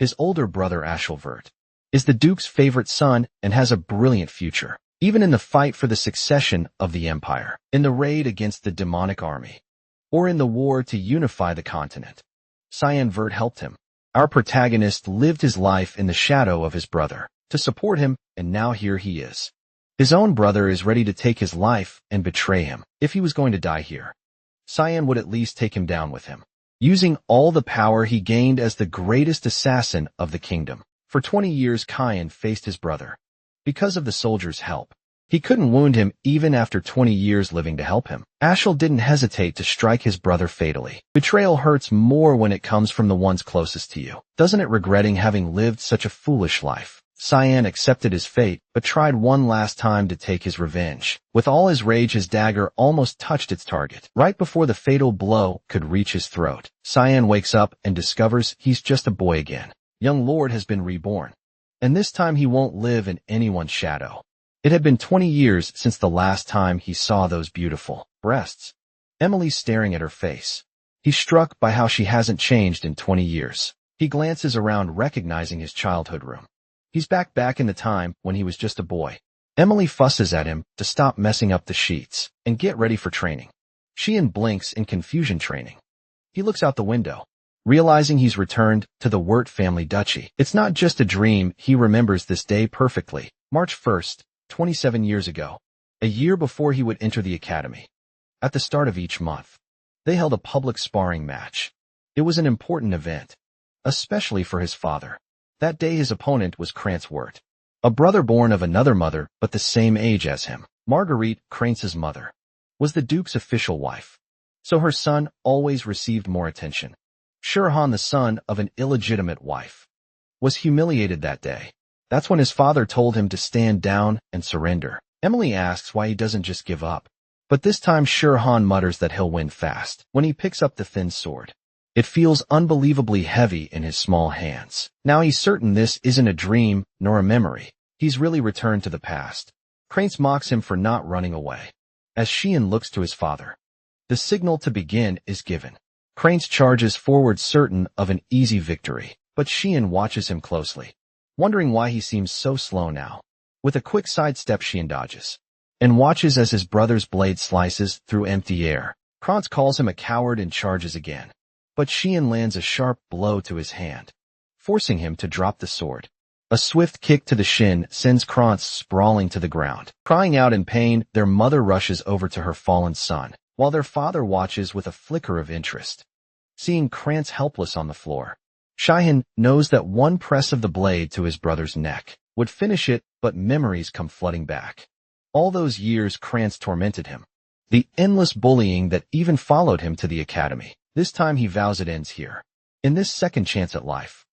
His older brother Ashelvert is the Duke's favorite son and has a brilliant future, even in the fight for the succession of the empire, in the raid against the demonic army, or in the war to unify the continent. Cyanvert helped him. Our protagonist lived his life in the shadow of his brother to support him, and now here he is. His own brother is ready to take his life and betray him. If he was going to die here, Cyan would at least take him down with him, using all the power he gained as the greatest assassin of the kingdom. For 20 years Cyan faced his brother. Because of the soldier's help, he couldn't wound him even after 20 years living to help him. Ashel didn't hesitate to strike his brother fatally. Betrayal hurts more when it comes from the ones closest to you. Doesn't it, regretting having lived such a foolish life? Cyan accepted his fate, but tried one last time to take his revenge. With all his rage, his dagger almost touched its target. Right before the fatal blow could reach his throat, Cyan wakes up and discovers he's just a boy again. Young Lord has been reborn, and this time he won't live in anyone's shadow. It had been 20 years since the last time he saw those beautiful breasts. Emily's staring at her face. He's struck by how she hasn't changed in 20 years. He glances around, recognizing his childhood room. He's back in the time when he was just a boy. Emily fusses at him to stop messing up the sheets and get ready for training. Sheehan blinks in confusion. Training. He looks out the window, realizing he's returned to the Wirt family duchy. It's not just a dream. He remembers this day perfectly. March 1st, 27 years ago, a year before he would enter the academy. At the start of each month, they held a public sparring match. It was an important event, especially for his father. That day his opponent was Krantz Wirt, a brother born of another mother but the same age as him. Marguerite, Krantz's mother, was the Duke's official wife, so her son always received more attention. Shurhan, the son of an illegitimate wife, was humiliated that day. That's when his father told him to stand down and surrender. Emily asks why he doesn't just give up, but this time Shurhan mutters that he'll win fast. When he picks up the thin sword, it feels unbelievably heavy in his small hands. Now he's certain this isn't a dream nor a memory. He's really returned to the past. Krantz mocks him for not running away. As Sheehan looks to his father, the signal to begin is given. Krantz charges forward, certain of an easy victory, but Sheehan watches him closely, wondering why he seems so slow now. With a quick sidestep, Sheehan dodges and watches as his brother's blade slices through empty air. Krantz calls him a coward and charges again, but Sheehan lands a sharp blow to his hand, forcing him to drop the sword. A swift kick to the shin sends Krantz sprawling to the ground. Crying out in pain, their mother rushes over to her fallen son, while their father watches with a flicker of interest. Seeing Krantz helpless on the floor, Sheehan knows that one press of the blade to his brother's neck would finish it, but memories come flooding back. All those years Krantz tormented him, the endless bullying that even followed him to the academy. This time he vows it ends here. In this second chance at life,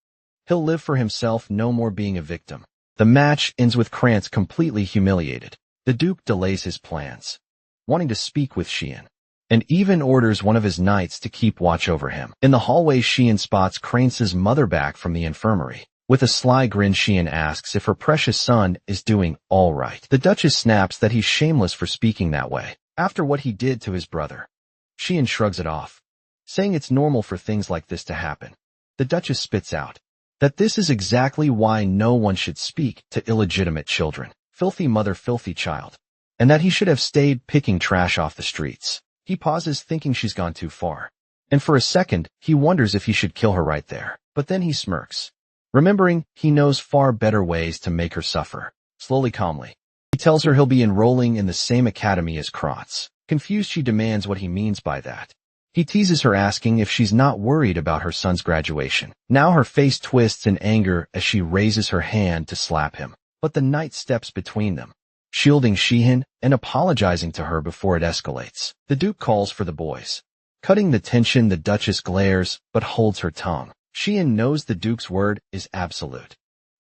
he'll live for himself, no more being a victim. The match ends with Krantz completely humiliated. The Duke delays his plans, wanting to speak with Sheehan, and even orders one of his knights to keep watch over him. In the hallway, Sheehan spots Krantz's mother back from the infirmary. With a sly grin, Sheehan asks if her precious son is doing all right. The Duchess snaps that he's shameless for speaking that way after what he did to his brother. Sheehan shrugs it off, saying it's normal for things like this to happen. The Duchess spits out that this is exactly why no one should speak to illegitimate children. Filthy mother, filthy child. And that he should have stayed picking trash off the streets. He pauses, thinking she's gone too far. And for a second, he wonders if he should kill her right there. But then he smirks, remembering he knows far better ways to make her suffer. Slowly, calmly, he tells her he'll be enrolling in the same academy as Krantz. Confused, she demands what he means by that. He teases her, asking if she's not worried about her son's graduation. Now her face twists in anger as she raises her hand to slap him, but the knight steps between them, shielding Sheehan and apologizing to her before it escalates. The Duke calls for the boys. Cutting the tension, the Duchess glares but holds her tongue. Sheehan knows the Duke's word is absolute,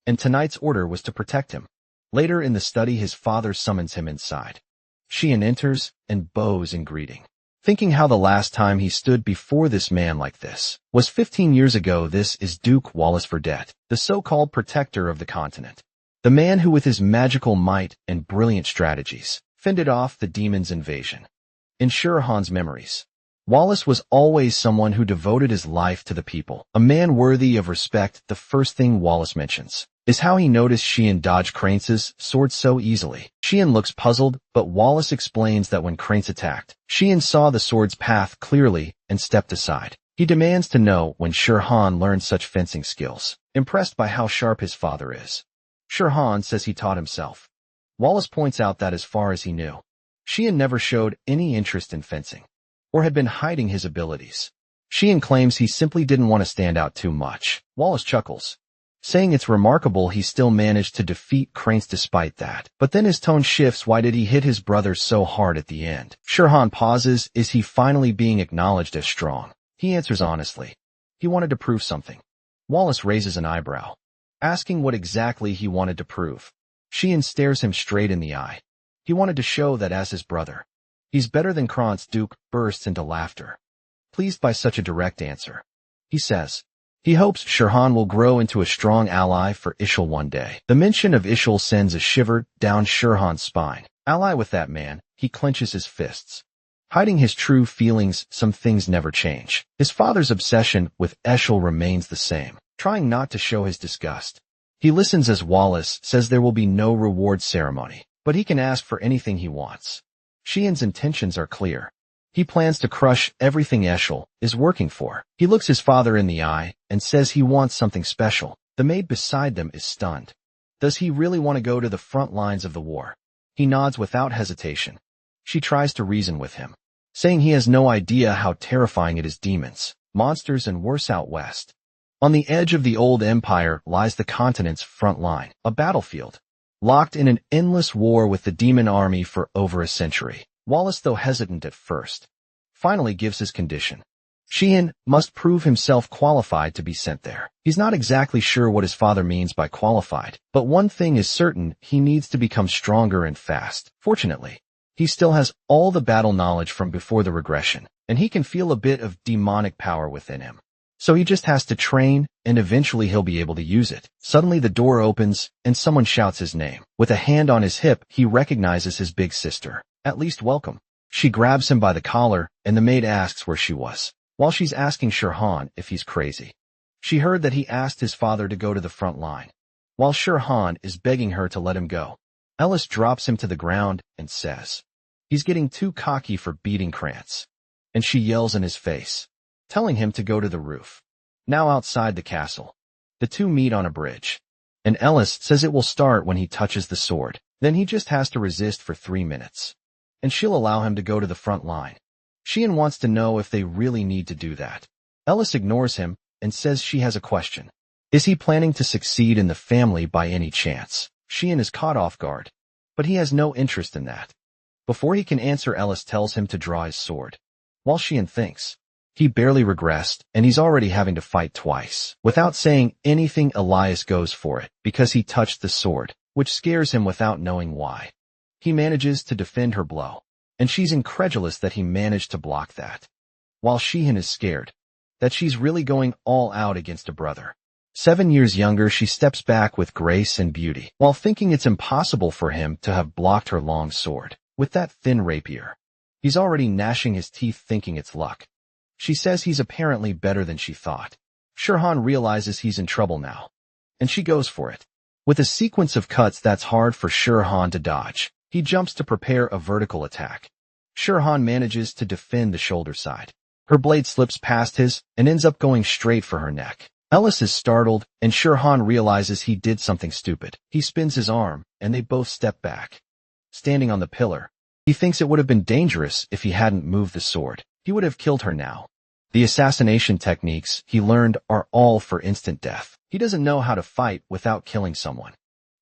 and tonight's order was to protect him. Later in the study, his father summons him inside. Sheehan enters and bows in greeting, thinking how the last time he stood before this man like this was 15 years ago. This is Duke Wallace Verdet, the so-called protector of the continent, the man who with his magical might and brilliant strategies fended off the demon's invasion. In Shurhan's memories, Wallace was always someone who devoted his life to the people. A man worthy of respect. The first thing Wallace mentions is how he noticed Sheehan dodged Crance's sword so easily. Sheehan looks puzzled, but Wallace explains that when Crance attacked, Sheehan saw the sword's path clearly and stepped aside. He demands to know when Shirhan learned such fencing skills, impressed by how sharp his father is. Shirhan says he taught himself. Wallace points out that as far as he knew, Sheehan never showed any interest in fencing, or had been hiding his abilities. Sheehan claims he simply didn't want to stand out too much. Wallace chuckles, saying it's remarkable he still managed to defeat Crance despite that. But then his tone shifts. Why did he hit his brother so hard at the end? Shirhan pauses. Is he finally being acknowledged as strong? He answers honestly. He wanted to prove something. Wallace raises an eyebrow, asking what exactly he wanted to prove. Sheehan stares him straight in the eye. He wanted to show that as his brother, he's better than Crance. Duke bursts into laughter, pleased by such a direct answer. He says he hopes Shirhan will grow into a strong ally for Ishil one day. The mention of Ishil sends a shiver down Shirhan's spine. Ally with that man, he clenches his fists. Hiding his true feelings, some things never change. His father's obsession with Ishil remains the same, trying not to show his disgust. He listens as Wallace says there will be no reward ceremony, but he can ask for anything he wants. Sheehan's intentions are clear. He plans to crush everything Ishil is working for. He looks his father in the eye and says he wants something special. The maid beside them is stunned. Does he really want to go to the front lines of the war? He nods without hesitation. She tries to reason with him, saying he has no idea how terrifying it is. Demons, monsters, and worse out west. On the edge of the old empire lies the continent's front line, a battlefield, locked in an endless war with the demon army for over a century. Wallace, though hesitant at first, finally gives his condition. Sheehan must prove himself qualified to be sent there. He's not exactly sure what his father means by qualified, but one thing is certain: he needs to become stronger and fast. Fortunately, he still has all the battle knowledge from before the regression, and he can feel a bit of demonic power within him. So he just has to train, and eventually he'll be able to use it. Suddenly the door opens, and someone shouts his name. With a hand on his hip, he recognizes his big sister. At least welcome. She grabs him by the collar, and the maid asks where she was, while she's asking Shirhan if he's crazy. She heard that he asked his father to go to the front line, while Shirhan is begging her to let him go. Ellis drops him to the ground and says he's getting too cocky for beating Crance, and she yells in his face, telling him to go to the roof. Now outside the castle, the two meet on a bridge, and Ellis says it will start when he touches the sword. Then he just has to resist for 3 minutes, and she'll allow him to go to the front line. Sheehan wants to know if they really need to do that. Ellis ignores him and says she has a question. Is he planning to succeed in the family by any chance? Sheehan is caught off guard, but he has no interest in that. Before he can answer, Ellis tells him to draw his sword. While Sheehan thinks he barely regressed, and he's already having to fight twice. Without saying anything, Elias goes for it, because he touched the sword, which scares him without knowing why. He manages to defend her blow, and she's incredulous that he managed to block that, while Sheehan is scared that she's really going all out against a brother 7 years younger. She steps back with grace and beauty, while thinking it's impossible for him to have blocked her long sword with that thin rapier. He's already gnashing his teeth, thinking it's luck. She says he's apparently better than she thought. Shirhan realizes he's in trouble now, and she goes for it. With a sequence of cuts that's hard for Shirhan to dodge, he jumps to prepare a vertical attack. Shirhan manages to defend the shoulder side. Her blade slips past his and ends up going straight for her neck. Ellis is startled, and Shirhan realizes he did something stupid. He spins his arm, and they both step back. Standing on the pillar, he thinks it would have been dangerous if he hadn't moved the sword. He would have killed her now. The assassination techniques he learned are all for instant death. He doesn't know how to fight without killing someone.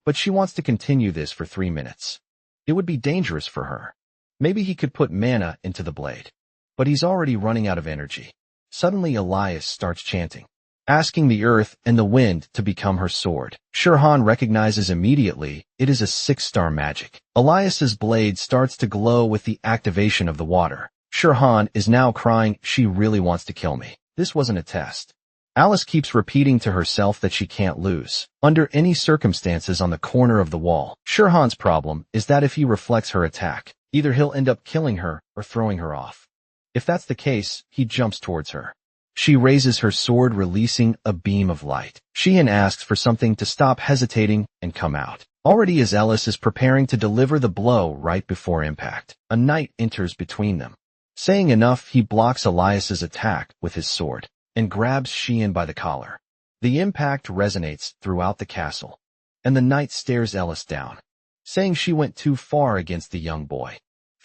But she wants to continue this for 3 minutes. It would be dangerous for her. Maybe he could put mana into the blade. But he's already running out of energy. Suddenly Elias starts chanting, asking the earth and the wind to become her sword. Shirhan recognizes immediately it is a 6-star magic. Elias's blade starts to glow with the activation of the water. Shirhan is now crying, she really wants to kill me. This wasn't a test. Alice keeps repeating to herself that she can't lose under any circumstances on the corner of the wall. Shirhan's problem is that if he reflects her attack, either he'll end up killing her or throwing her off. If that's the case, he jumps towards her. She raises her sword, releasing a beam of light. Sheehan asks for something to stop hesitating and come out. Already as Ellis is preparing to deliver the blow right before impact, a knight enters between them. Saying enough, he blocks Elias's attack with his sword and grabs Sheehan by the collar. The impact resonates throughout the castle, and the knight stares Ellis down, saying she went too far against the young boy.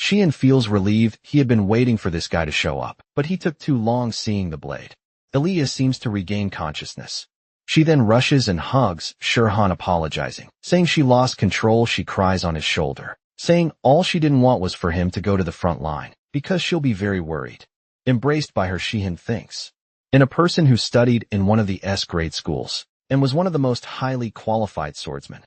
Sheehan feels relieved. He had been waiting for this guy to show up, but he took too long seeing the blade. Elias seems to regain consciousness. She then rushes and hugs Shirhan, apologizing, saying she lost control. She cries on his shoulder, saying all she didn't want was for him to go to the front line, because she'll be very worried. Embraced by her, Sheehan thinks in a person who studied in one of the S-grade schools and was one of the most highly qualified swordsmen.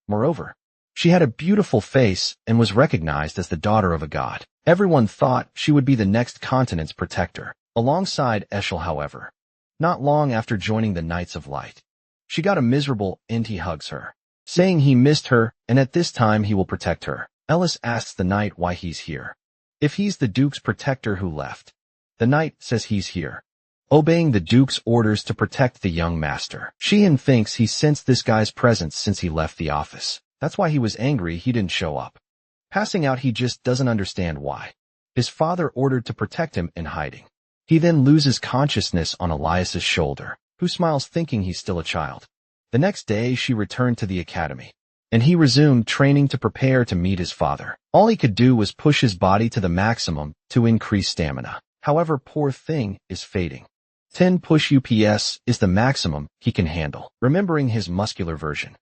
Moreover, she had a beautiful face and was recognized as the daughter of a god. Everyone thought she would be the next continent's protector, alongside Eshel. However, not long after joining the Knights of Light, she got a miserable and he hugs her, saying he missed her and at this time he will protect her. Ellis asks the knight why he's here. If he's the Duke's protector who left. The knight says he's here, obeying the Duke's orders to protect the young master. Sheehan thinks he sensed this guy's presence since he left the office. That's why he was angry he didn't show up. Passing out, he just doesn't understand why. His father ordered to protect him in hiding. He then loses consciousness on Elias's shoulder, who smiles thinking he's still a child. The next day, she returned to the academy, and he resumed training to prepare to meet his father. All he could do was push his body to the maximum to increase stamina. However, poor thing is fading. 10 push UPS is the maximum he can handle. Remembering his muscular version,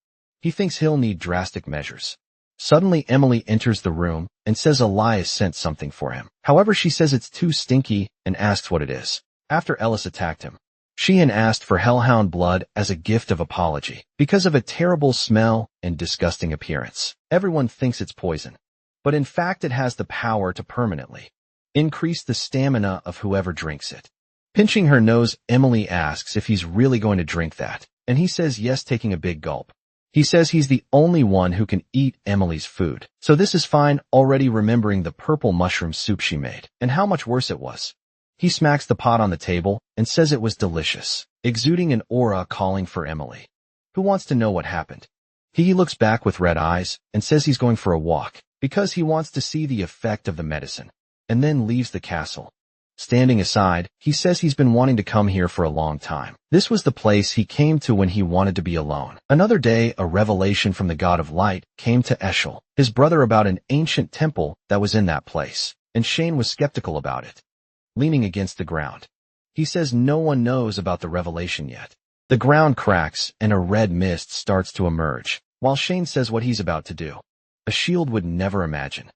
he thinks he'll need drastic measures. Suddenly, Emily enters the room and says Elias sent something for him. However, she says it's too stinky and asks what it is. After Ellis attacked him, Sheehan asked for hellhound blood as a gift of apology because of a terrible smell and disgusting appearance. Everyone thinks it's poison, but in fact it has the power to permanently increase the stamina of whoever drinks it. Pinching her nose, Emily asks if he's really going to drink that, and he says yes, taking a big gulp. He says he's the only one who can eat Emily's food, so this is fine, already remembering the purple mushroom soup she made, and how much worse it was. He smacks the pot on the table and says it was delicious, exuding an aura calling for Emily, who wants to know what happened. He looks back with red eyes and says he's going for a walk, because he wants to see the effect of the medicine, and then leaves the castle. Standing aside, he says he's been wanting to come here for a long time. This was the place he came to when he wanted to be alone. Another day, a revelation from the God of Light came to Eshel, his brother, about an ancient temple that was in that place, and Shane was skeptical about it. Leaning against the ground, he says no one knows about the revelation yet. The ground cracks and a red mist starts to emerge, while Shane says what he's about to do. A shield would never imagine.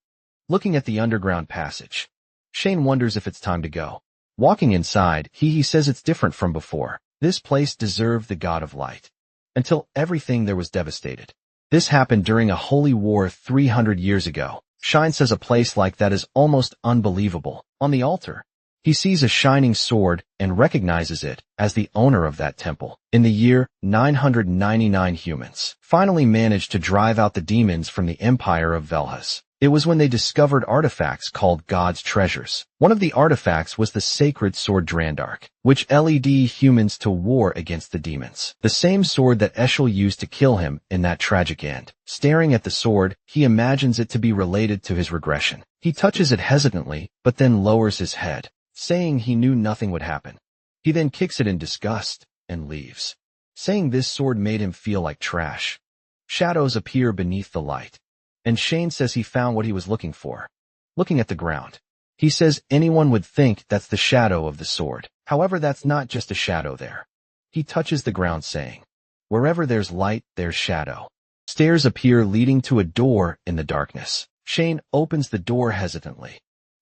Looking at the underground passage, Shane wonders if it's time to go. Walking inside, he says it's different from before. This place deserved the God of Light, until everything there was devastated. This happened during a holy war 300 years ago. Shine says a place like that is almost unbelievable. On the altar, he sees a shining sword and recognizes it as the owner of that temple. In the year 999, humans finally managed to drive out the demons from the empire of Velhas. It was when they discovered artifacts called God's treasures. One of the artifacts was the sacred sword Drandark, which led humans to war against the demons. The same sword that Eshel used to kill him in that tragic end. Staring at the sword, he imagines it to be related to his regression. He touches it hesitantly, but then lowers his head, saying he knew nothing would happen. He then kicks it in disgust and leaves, saying this sword made him feel like trash. Shadows appear beneath the light, and Shane says he found what he was looking for. Looking at the ground, he says anyone would think that's the shadow of the sword. However, that's not just a shadow there. He touches the ground, saying, wherever there's light, there's shadow. Stairs appear leading to a door in the darkness. Shane opens the door hesitantly,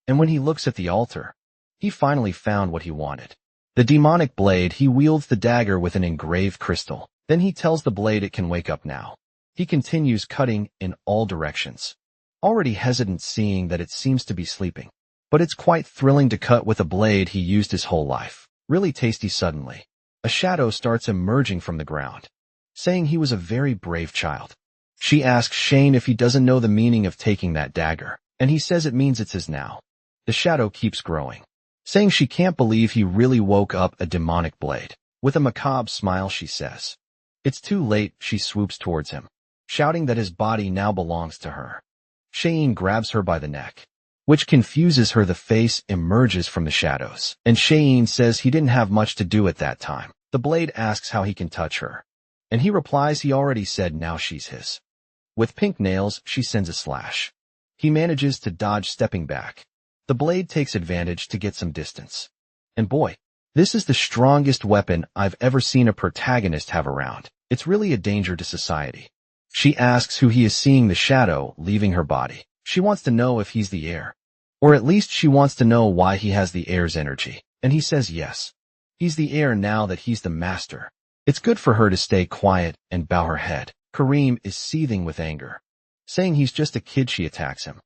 and when he looks at the altar, he finally found what he wanted. The demonic blade. He wields the dagger with an engraved crystal. Then he tells the blade it can wake up now. He continues cutting in all directions, already hesitant seeing that it seems to be sleeping. But it's quite thrilling to cut with a blade he used his whole life. Really tasty. Suddenly, a shadow starts emerging from the ground, saying he was a very brave child. She asks Shane if he doesn't know the meaning of taking that dagger, and he says it means it's his now. The shadow keeps growing, saying she can't believe he really woke up a demonic blade. With a macabre smile, she says. It's too late, she swoops towards him, shouting that his body now belongs to her. Shane grabs her by the neck, which confuses her. The face emerges from the shadows, and Shane says he didn't have much to do at that time. The blade asks how he can touch her, and he replies he already said now she's his. With pink nails, she sends a slash. He manages to dodge, stepping back. The blade takes advantage to get some distance. And boy, this is the strongest weapon I've ever seen a protagonist have around. It's really a danger to society. She asks who he is, seeing the shadow leaving her body. She wants to know if he's the heir. Or at least she wants to know why he has the heir's energy. And he says yes. He's the heir now that he's the master. It's good for her to stay quiet and bow her head. Kareem is seething with anger, saying he's just a kid. She attacks him,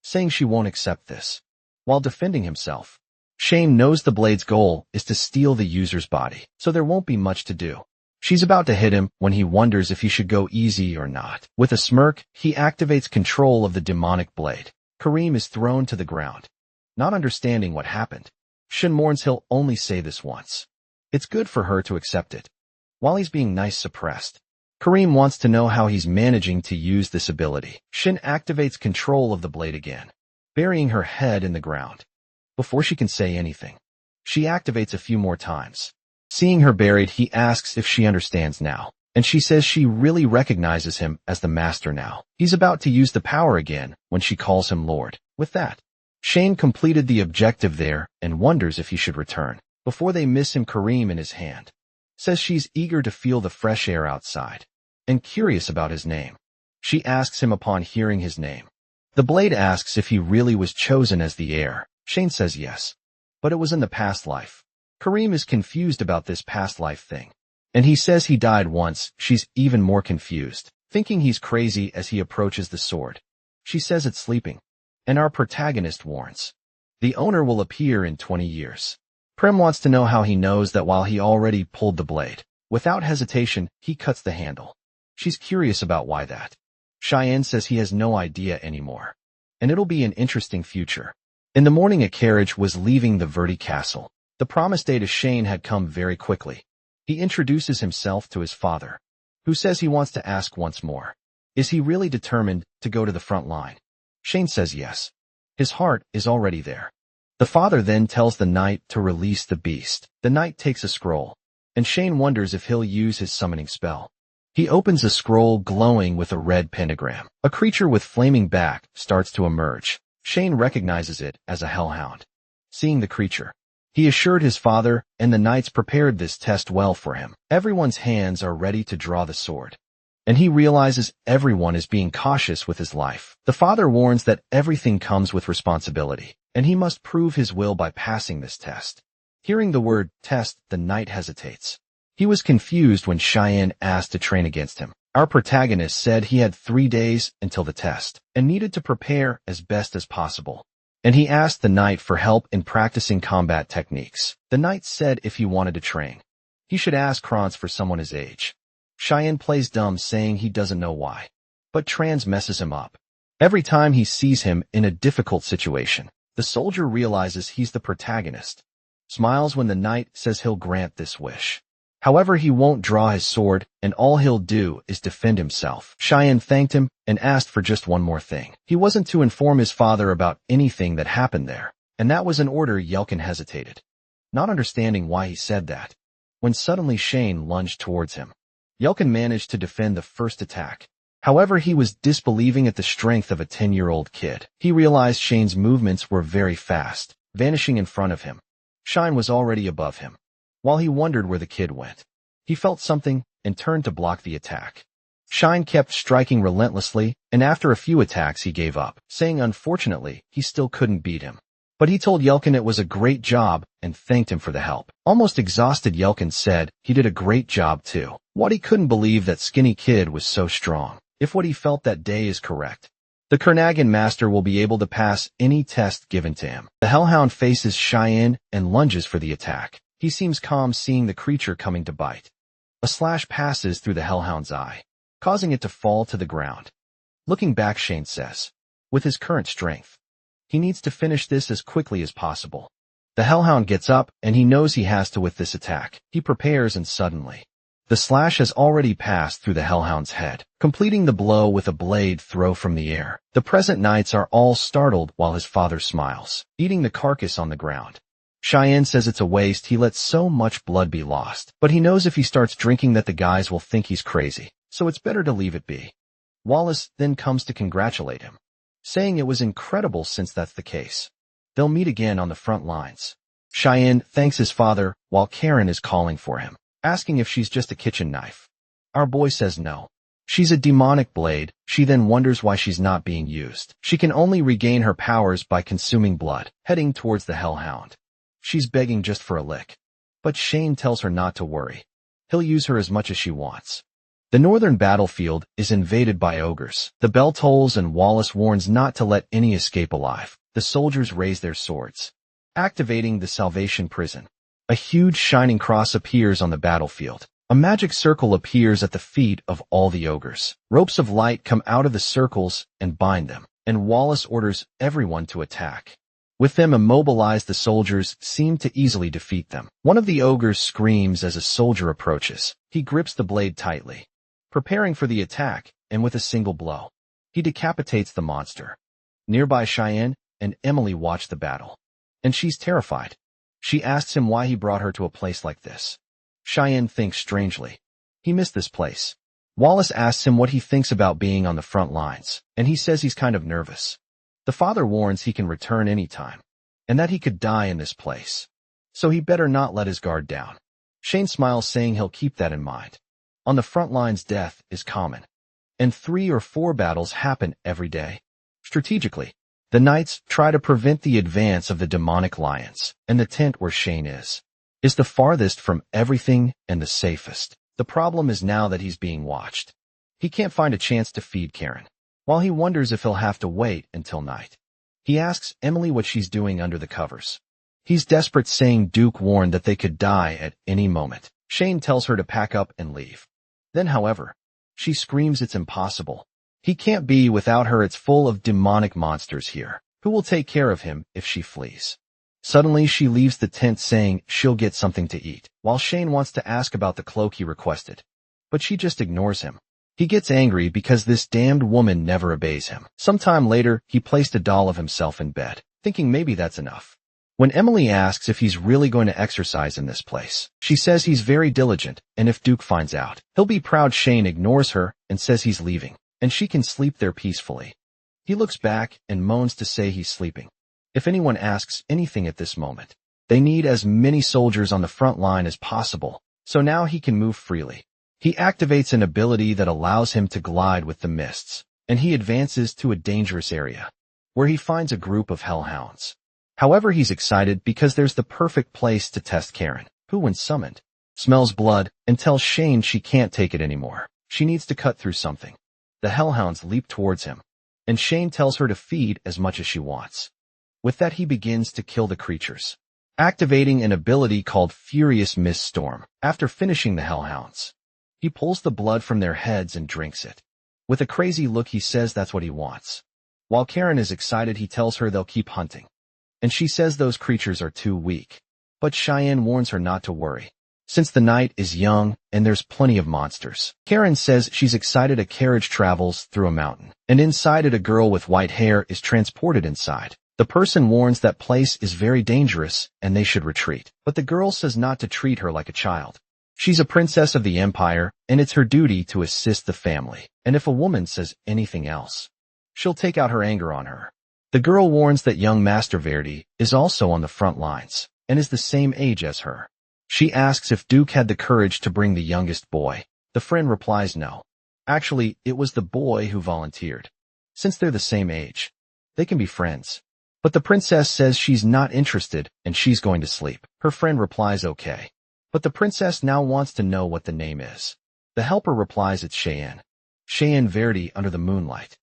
saying she won't accept this. While defending himself, Shane knows the blade's goal is to steal the user's body, so there won't be much to do. She's about to hit him when he wonders if he should go easy or not. With a smirk, he activates control of the demonic blade. Kareem is thrown to the ground, not understanding what happened. Shin mourns he'll only say this once. It's good for her to accept it. While he's being nice, suppressed, Kareem wants to know how he's managing to use this ability. Shin activates control of the blade again, burying her head in the ground. Before she can say anything, she activates a few more times. Seeing her buried, he asks if she understands now, and she says she really recognizes him as the master now. He's about to use the power again when she calls him Lord. With that, Shane completed the objective there and wonders if he should return. Before they miss him, Kareem in his hand says she's eager to feel the fresh air outside and curious about his name. She asks him upon hearing his name. The blade asks if he really was chosen as the heir. Shane says yes, but it was in the past life. Kareem is confused about this past life thing, and he says he died once. She's even more confused, thinking he's crazy as he approaches the sword. She says it's sleeping, and our protagonist warns the owner will appear in 20 years. Prem wants to know how he knows that while he already pulled the blade. Without hesitation, he cuts the handle. She's curious about why that. Cheyenne says he has no idea anymore, and it'll be an interesting future. In the morning, a carriage was leaving the Verdi castle. The promised day to Shane had come very quickly. He introduces himself to his father, who says he wants to ask once more. Is he really determined to go to the front line? Shane says yes. His heart is already there. The father then tells the knight to release the beast. The knight takes a scroll, and Shane wonders if he'll use his summoning spell. He opens a scroll glowing with a red pentagram. A creature with flaming back starts to emerge. Shane recognizes it as a hellhound. Seeing the creature, he assured his father, and the knights prepared this test well for him. Everyone's hands are ready to draw the sword, and he realizes everyone is being cautious with his life. The father warns that everything comes with responsibility, and he must prove his will by passing this test. Hearing the word test, the knight hesitates. He was confused when Cheyenne asked to train against him. Our protagonist said he had 3 days until the test and needed to prepare as best as possible. And he asked the knight for help in practicing combat techniques. The knight said if he wanted to train, he should ask Kranz for someone his age. Cheyenne plays dumb, saying he doesn't know why, but Trans messes him up. Every time he sees him in a difficult situation, the soldier realizes he's the protagonist, smiles when the knight says he'll grant this wish. However, he won't draw his sword, and all he'll do is defend himself. Cheyenne thanked him and asked for just one more thing. He wasn't to inform his father about anything that happened there, and that was an order. Yelkin hesitated, not understanding why he said that, when suddenly Shane lunged towards him. Yelkin managed to defend the first attack. However, he was disbelieving at the strength of a 10-year-old kid. He realized Shane's movements were very fast, vanishing in front of him. Shine was already above him. While he wondered where the kid went, he felt something and turned to block the attack. Shine kept striking relentlessly, and after a few attacks he gave up, saying unfortunately he still couldn't beat him. But he told Yelkin it was a great job and thanked him for the help. Almost exhausted, Yelkin said he did a great job too. What he couldn't believe that skinny kid was so strong. If what he felt that day is correct, the Kurnagan master will be able to pass any test given to him. The hellhound faces Cheyenne and lunges for the attack. He seems calm, seeing the creature coming to bite. A slash passes through the hellhound's eye, causing it to fall to the ground. Looking back, Shane says, with his current strength, he needs to finish this as quickly as possible. The hellhound gets up, and he knows he has to with this attack. He prepares, and suddenly, the slash has already passed through the hellhound's head, completing the blow with a blade throw from the air. The present knights are all startled while his father smiles, eating the carcass on the ground. Cheyenne says it's a waste, he lets so much blood be lost, but he knows if he starts drinking that the guys will think he's crazy, so it's better to leave it be. Wallace then comes to congratulate him, saying it was incredible since that's the case. They'll meet again on the front lines. Cheyenne thanks his father while Karen is calling for him, asking if she's just a kitchen knife. Our boy says no. She's a demonic blade. She then wonders why she's not being used. She can only regain her powers by consuming blood, heading towards the hellhound. She's begging just for a lick. But Shane tells her not to worry. He'll use her as much as she wants. The northern battlefield is invaded by ogres. The bell tolls and Wallace warns not to let any escape alive. The soldiers raise their swords, activating the Salvation Prison. A huge shining cross appears on the battlefield. A magic circle appears at the feet of all the ogres. Ropes of light come out of the circles and bind them, and Wallace orders everyone to attack. With them immobilized, the soldiers seem to easily defeat them. One of the ogres screams as a soldier approaches. He grips the blade tightly, preparing for the attack, and with a single blow, he decapitates the monster. Nearby, Cheyenne and Emily watch the battle, and she's terrified. She asks him why he brought her to a place like this. Cheyenne thinks strangely. He missed this place. Wallace asks him what he thinks about being on the front lines, and he says he's kind of nervous. The father warns he can return anytime, and that he could die in this place, so he better not let his guard down. Shane smiles, saying he'll keep that in mind. On the front lines, death is common, and 3 or 4 battles happen every day. Strategically, the knights try to prevent the advance of the demonic lions, and the tent where Shane is the farthest from everything and the safest. The problem is now that he's being watched. He can't find a chance to feed Karen, while he wonders if he'll have to wait until night. He asks Emily what she's doing under the covers. He's desperate, saying Duke warned that they could die at any moment. Shane tells her to pack up and leave. Then, however, she screams it's impossible. He can't be without her. It's full of demonic monsters here. Who will take care of him if she flees? Suddenly, she leaves the tent, saying she'll get something to eat, while Shane wants to ask about the cloak he requested, but she just ignores him. He gets angry because this damned woman never obeys him. Sometime later, he placed a doll of himself in bed, thinking maybe that's enough. When Emily asks if he's really going to exercise in this place, she says he's very diligent, and if Duke finds out, he'll be proud. Shane ignores her and says he's leaving, and she can sleep there peacefully. He looks back and moans to say he's sleeping. If anyone asks anything at this moment, they need as many soldiers on the front line as possible, so now he can move freely. He activates an ability that allows him to glide with the mists, and he advances to a dangerous area, where he finds a group of hellhounds. However, he's excited because there's the perfect place to test Karen, who, when summoned, smells blood and tells Shane she can't take it anymore. She needs to cut through something. The hellhounds leap towards him, and Shane tells her to feed as much as she wants. With that, he begins to kill the creatures, activating an ability called Furious Mist Storm. After finishing the hellhounds, he pulls the blood from their heads and drinks it. With a crazy look, he says that's what he wants. While Karen is excited, he tells her they'll keep hunting, and she says those creatures are too weak. But Cheyenne warns her not to worry, since the night is young and there's plenty of monsters. Karen says she's excited. A carriage travels through a mountain, and inside it a girl with white hair is transported inside. The person warns that place is very dangerous and they should retreat, but the girl says not to treat her like a child. She's a princess of the empire, and it's her duty to assist the family, and if a woman says anything else, she'll take out her anger on her. The girl warns that young Master Verdi is also on the front lines, and is the same age as her. She asks if Duke had the courage to bring the youngest boy. The friend replies no. Actually, it was the boy who volunteered. Since they're the same age, they can be friends. But the princess says she's not interested and she's going to sleep. Her friend replies okay. But the princess now wants to know what the name is. The helper replies it's Cheyenne. Cheyenne Verdi under the moonlight.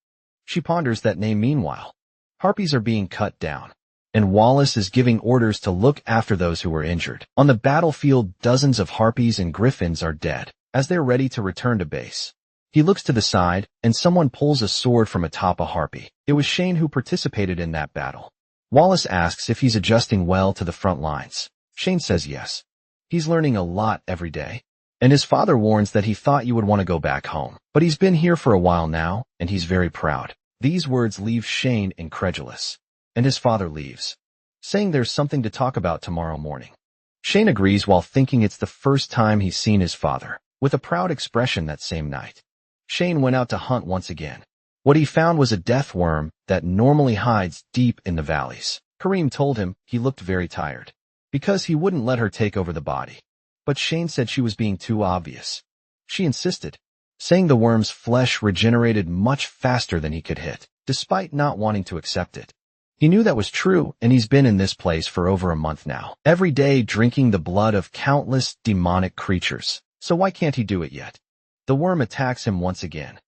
She ponders that name. Meanwhile, harpies are being cut down, and Wallace is giving orders to look after those who are injured. On the battlefield, dozens of harpies and griffins are dead, as they're ready to return to base. He looks to the side, and someone pulls a sword from atop a harpy. It was Shane who participated in that battle. Wallace asks if he's adjusting well to the front lines. Shane says yes. He's learning a lot every day. And his father warns that he thought you would want to go back home. But he's been here for a while now, and he's very proud. These words leave Shane incredulous. And his father leaves, saying there's something to talk about tomorrow morning. Shane agrees while thinking it's the first time he's seen his father, with a proud expression that same night. Shane went out to hunt once again. What he found was a death worm that normally hides deep in the valleys. Kareem told him he looked very tired, because he wouldn't let her take over the body. But Shane said she was being too obvious. She insisted, saying the worm's flesh regenerated much faster than he could hit, despite not wanting to accept it. He knew that was true, and he's been in this place for over a month now, every day drinking the blood of countless demonic creatures. So why can't he do it yet? The worm attacks him once again,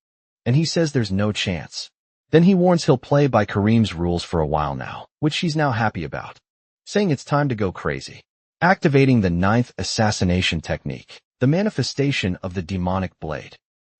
and he says there's no chance. Then he warns he'll play by Kareem's rules for a while now, which she's now happy about, saying it's time to go crazy. Activating the 9th assassination technique, the manifestation of the demonic blade.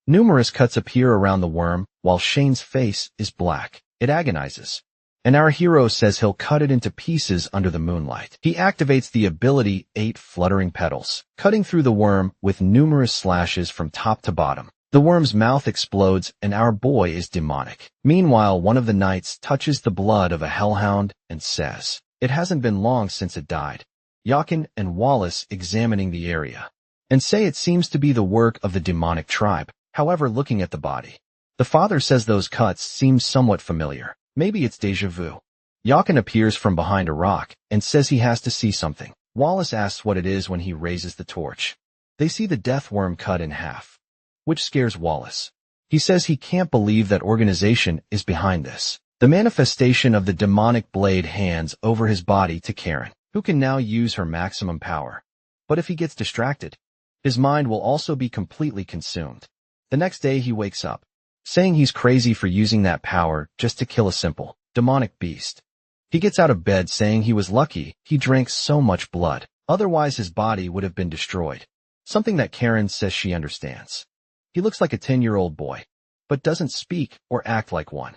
Numerous cuts appear around the worm, while Shane's face is black. It agonizes. And our hero says he'll cut it into pieces under the moonlight. He activates the ability 8 fluttering petals, cutting through the worm with numerous slashes from top to bottom. The worm's mouth explodes and our boy is demonic. Meanwhile, one of the knights touches the blood of a hellhound and says, "It hasn't been long since it died." Yakin and Wallace examining the area and say it seems to be the work of the demonic tribe. However, looking at the body, the father says those cuts seem somewhat familiar. Maybe it's déjà vu. Yakin appears from behind a rock and says he has to see something. Wallace asks what it is when he raises the torch. They see the death worm cut in half, which scares Wallace. He says he can't believe that organization is behind this. The manifestation of the demonic blade hands over his body to Karen, who can now use her maximum power. But if he gets distracted, his mind will also be completely consumed. The next day he wakes up, saying he's crazy for using that power just to kill a simple, demonic beast. He gets out of bed saying he was lucky he drank so much blood, otherwise his body would have been destroyed. Something that Karen says she understands. He looks like a 10-year-old boy, but doesn't speak or act like one.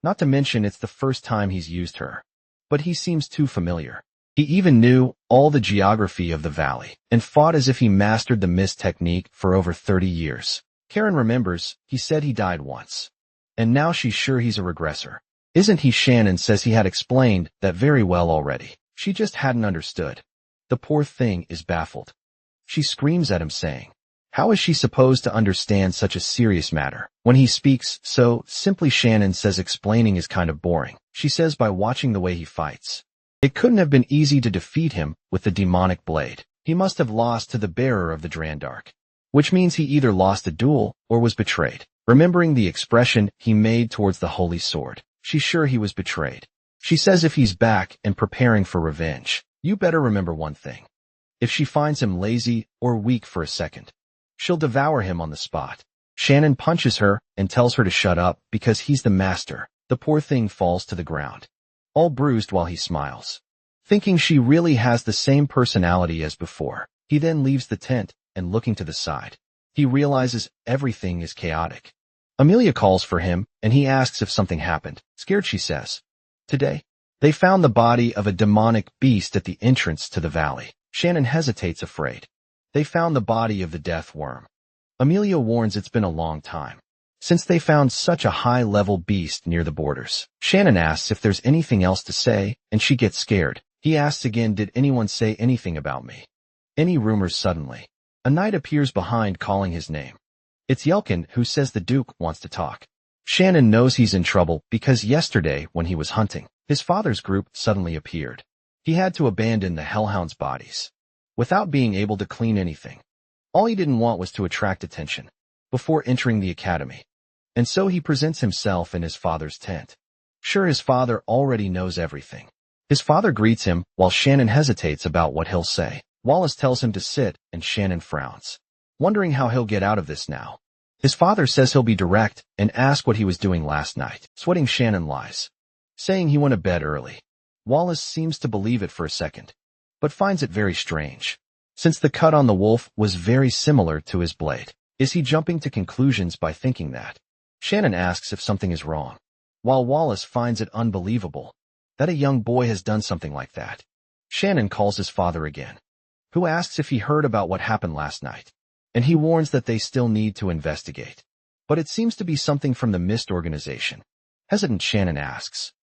Not to mention it's the first time he's used her. But he seems too familiar. He even knew all the geography of the valley, and fought as if he mastered the mist technique for over 30 years. Karen remembers, he said he died once. And now she's sure he's a regressor. Isn't he? Shannon says he had explained that very well already. She just hadn't understood. The poor thing is baffled. She screams at him saying, how is she supposed to understand such a serious matter when he speaks so simply? Shannon says explaining is kind of boring. She says by watching the way he fights. It couldn't have been easy to defeat him with the demonic blade. He must have lost to the bearer of the Drandark, which means he either lost a duel or was betrayed. Remembering the expression he made towards the holy sword, she's sure he was betrayed. She says if he's back and preparing for revenge, you better remember one thing. If she finds him lazy or weak for a second, she'll devour him on the spot. Shannon punches her and tells her to shut up because he's the master. The poor thing falls to the ground, all bruised while he smiles, thinking she really has the same personality as before. He then leaves the tent and looking to the side, he realizes everything is chaotic. Amelia calls for him and he asks if something happened. Scared, she says, today, they found the body of a demonic beast at the entrance to the valley. Shannon hesitates, afraid. They found the body of the death worm. Amelia warns it's been a long time since they found such a high-level beast near the borders. Shannon asks if there's anything else to say, and she gets scared. He asks again, did anyone say anything about me? Any rumors? Suddenly, a knight appears behind calling his name. It's Yelkin, who says the Duke wants to talk. Shannon knows he's in trouble because yesterday when he was hunting, his father's group suddenly appeared. He had to abandon the hellhounds' bodies without being able to clean anything. All he didn't want was to attract attention before entering the academy. And so he presents himself in his father's tent. Sure, his father already knows everything. His father greets him while Shannon hesitates about what he'll say. Wallace tells him to sit and Shannon frowns, wondering how he'll get out of this now. His father says he'll be direct and ask what he was doing last night. Sweating, Shannon lies, saying he went to bed early. Wallace seems to believe it for a second, but finds it very strange, since the cut on the wolf was very similar to his blade. Is he jumping to conclusions by thinking that? Shannon asks if something is wrong, while Wallace finds it unbelievable. that a young boy has done something like that. Shannon calls his father again, who asks if he heard about what happened last night, and he warns that they still need to investigate. But it seems to be something from the Mist organization. Hesitant, Shannon asks.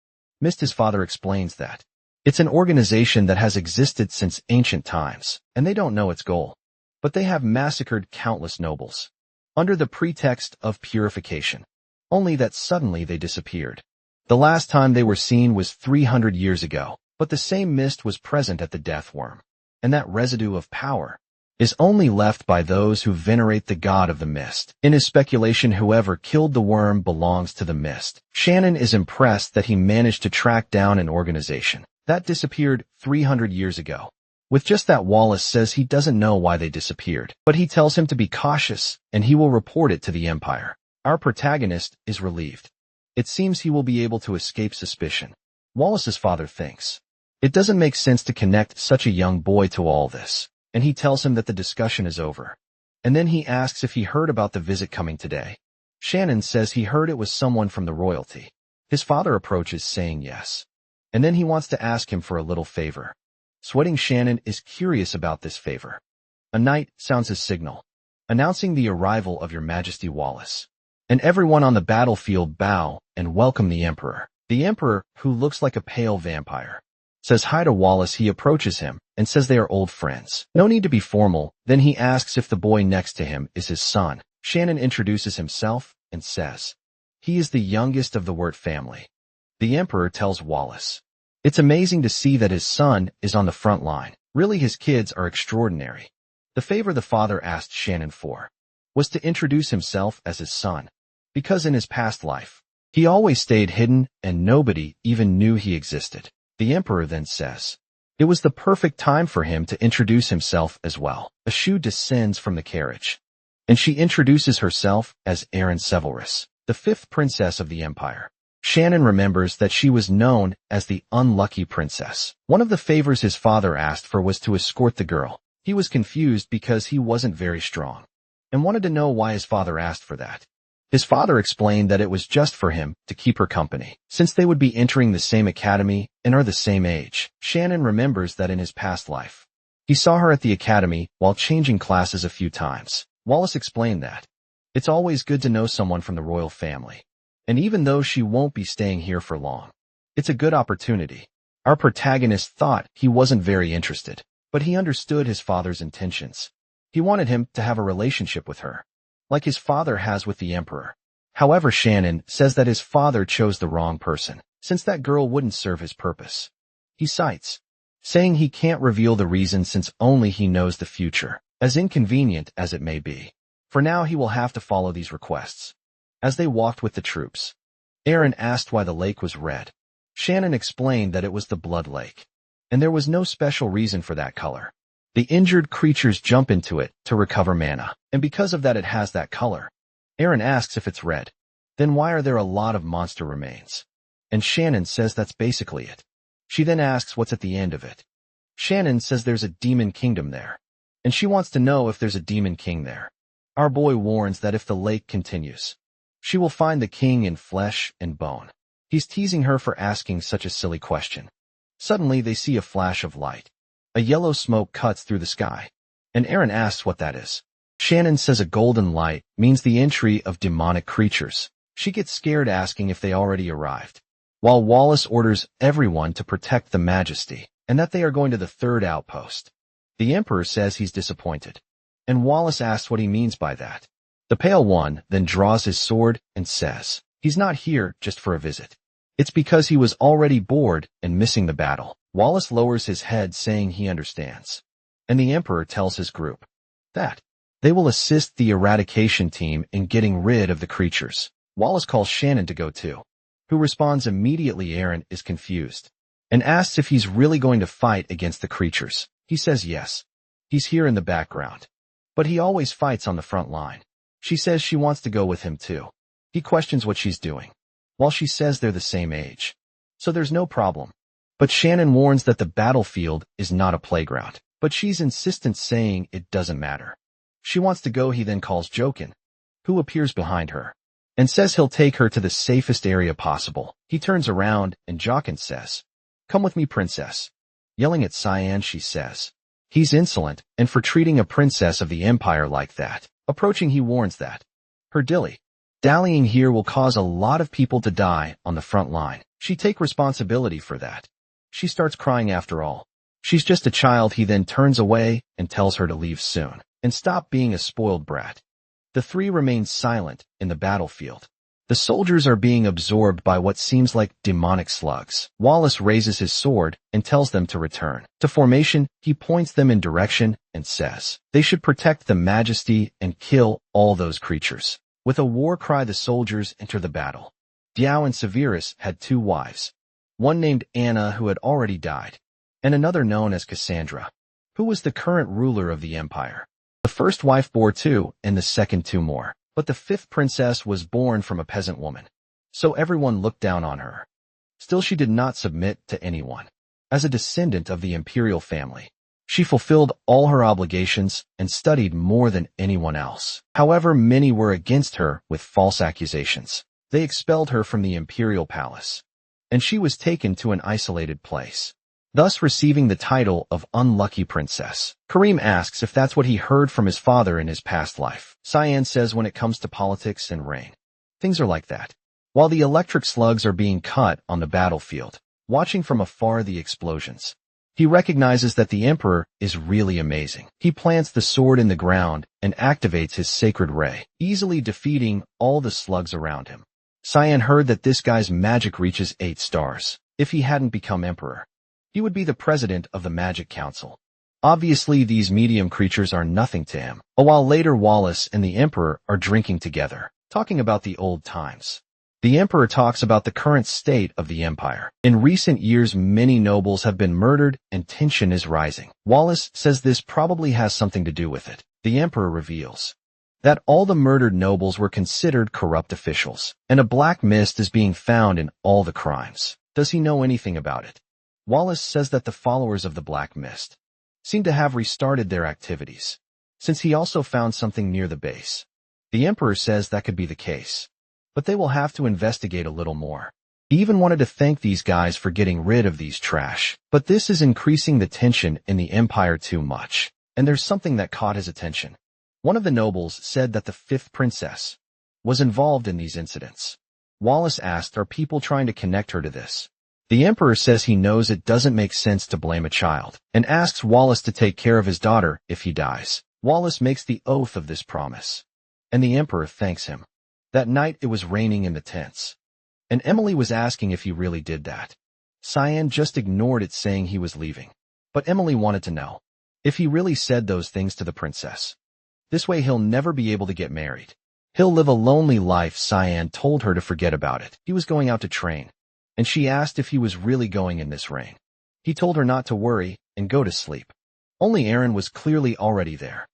Mist, his father explains that it's an organization that has existed since ancient times, and they don't know its goal. But they have massacred countless nobles under the pretext of purification, only that suddenly they disappeared. The last time they were seen was 300 years ago, but the same Mist was present at the Death Worm, and that residue of power is only left by those who venerate the god of the Mist. In his speculation, whoever killed the worm belongs to the Mist. Shannon is impressed that he managed to track down an organization that disappeared 300 years ago. With just that, Wallace says he doesn't know why they disappeared, but he tells him to be cautious and he will report it to the Empire. Our protagonist is relieved. It seems he will be able to escape suspicion. Wallace's father thinks it doesn't make sense to connect such a young boy to all this, and he tells him that the discussion is over. And then he asks if he heard about the visit coming today. Shannon says he heard it was someone from the royalty. His father approaches, saying yes. And then he wants to ask him for a little favor. Sweating, Shannon is curious about this favor. A knight sounds his signal, announcing the arrival of Your Majesty Wallace. And everyone on the battlefield bow and welcome the Emperor. The Emperor, who looks like a pale vampire, says hi to Wallace. He approaches him and says they are old friends. No need to be formal. Then he asks if the boy next to him is his son. Shannon introduces himself and says he is the youngest of the Wirt family. The Emperor tells Wallace it's amazing to see that his son is on the front line. Really, his kids are extraordinary. The favor the father asked Shannon for was to introduce himself as his son, because in his past life, he always stayed hidden and nobody even knew he existed. The Emperor then says it was the perfect time for him to introduce himself as well. A shoe descends from the carriage, and she introduces herself as Erin Severus, the fifth princess of the Empire. Shannon remembers that she was known as the Unlucky Princess. One of the favors his father asked for was to escort the girl. He was confused because he wasn't very strong, and wanted to know why his father asked for that. His father explained that it was just for him to keep her company, since they would be entering the same academy and are the same age. Shannon remembers that in his past life, he saw her at the academy while changing classes a few times. Wallace explained that it's always good to know someone from the royal family, and even though she won't be staying here for long, it's a good opportunity. Our protagonist thought he wasn't very interested, but he understood his father's intentions. He wanted him to have a relationship with her, like his father has with the Emperor. However, Shannon says that his father chose the wrong person, since that girl wouldn't serve his purpose. He cites, saying he can't reveal the reason since only he knows the future, as inconvenient as it may be. For now, he will have to follow these requests. As they walked with the troops, Erin asked why the lake was red. Shannon explained that it was the Blood Lake, and there was no special reason for that color. The injured creatures jump into it to recover mana, and because of that it has that color. Erin asks if it's red. Then why are there a lot of monster remains? And Shannon says that's basically it. She then asks what's at the end of it. Shannon says there's a demon kingdom there, and she wants to know if there's a demon king there. Our boy warns that if the lake continues, she will find the king in flesh and bone. He's teasing her for asking such a silly question. Suddenly they see a flash of light. A yellow smoke cuts through the sky, and Erin asks what that is. Shannon says a golden light means the entry of demonic creatures. She gets scared, asking if they already arrived, while Wallace orders everyone to protect the Majesty, and that they are going to the third outpost. The Emperor says he's disappointed, and Wallace asks what he means by that. The Pale One then draws his sword and says he's not here just for a visit. It's because he was already bored and missing the battle. Wallace lowers his head, saying he understands, and the Emperor tells his group that they will assist the eradication team in getting rid of the creatures. Wallace calls Shannon to go too, who responds immediately. Erin is confused and asks if he's really going to fight against the creatures. He says yes. He's here in the background, but he always fights on the front line. She says she wants to go with him too. He questions what she's doing, while she says they're the same age, so there's no problem. But Shannon warns that the battlefield is not a playground, but she's insistent, saying it doesn't matter. She wants to go. He then calls Jokin, who appears behind her, and says he'll take her to the safest area possible. He turns around and Jokin says "Come with me, princess." Yelling at Cyan, she says. He's insolent, and for treating a princess of the empire like that. Approaching, he warns that her dallying here will cause a lot of people to die on the front line. She take responsibility for that. She starts crying after all. She's just a child. He then turns away and tells her to leave soon and stop being a spoiled brat. The three remain silent in the battlefield. The soldiers are being absorbed by what seems like demonic slugs. Wallace raises his sword and tells them to return to formation. He points them in direction and says they should protect the majesty and kill all those creatures. With a war cry, the soldiers enter the battle. Diao and Severus had two wives, one named Anna, who had already died, and another known as Cassandra, who was the current ruler of the empire. The first wife bore two, and the second two more. But the fifth princess was born from a peasant woman, so everyone looked down on her. Still, she did not submit to anyone. As a descendant of the imperial family, she fulfilled all her obligations and studied more than anyone else. However, many were against her with false accusations. They expelled her from the imperial palace, and she was taken to an isolated place, thus receiving the title of Unlucky Princess. Kareem asks if that's what he heard from his father in his past life. Cyan says when it comes to politics and reign, things are like that. While the electric slugs are being cut on the battlefield, watching from afar the explosions, he recognizes that the Emperor is really amazing. He plants the sword in the ground and activates his sacred ray, easily defeating all the slugs around him. Cyan heard that this guy's magic reaches 8 stars. If he hadn't become Emperor, he would be the president of the Magic Council. Obviously, these medium creatures are nothing to him. A while later, Wallace and the Emperor are drinking together, talking about the old times. The Emperor talks about the current state of the empire. In recent years, many nobles have been murdered and tension is rising. Wallace says this probably has something to do with it. The Emperor reveals that all the murdered nobles were considered corrupt officials, and a black mist is being found in all the crimes. Does he know anything about it? Wallace says that the followers of the Black Mist seem to have restarted their activities, since he also found something near the base. The Emperor says that could be the case, but they will have to investigate a little more. He even wanted to thank these guys for getting rid of these trash, but this is increasing the tension in the Empire too much, and there's something that caught his attention. One of the nobles said that the fifth princess was involved in these incidents. Wallace asked, are people trying to connect her to this? The Emperor says he knows it doesn't make sense to blame a child, and asks Wallace to take care of his daughter if he dies. Wallace makes the oath of this promise, and the Emperor thanks him. That night it was raining in the tents, and Emily was asking if he really did that. Cyan just ignored it, saying he was leaving. But Emily wanted to know if he really said those things to the princess. This way he'll never be able to get married. He'll live a lonely life. Cyan told her to forget about it. He was going out to train, and she asked if he was really going in this rain. He told her not to worry and go to sleep. Only Aaron was clearly already there.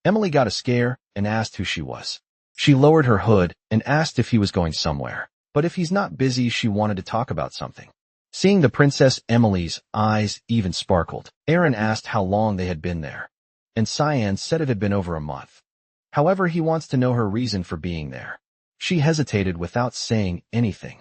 Emily got a scare and asked who she was. She lowered her hood and asked if he was going somewhere, but if he's not busy, she wanted to talk about something. Seeing the princess, Emily's eyes even sparkled. Aaron asked how long they had been there, and Cyan said it had been over a month. However, he wants to know her reason for being there. She hesitated without saying anything,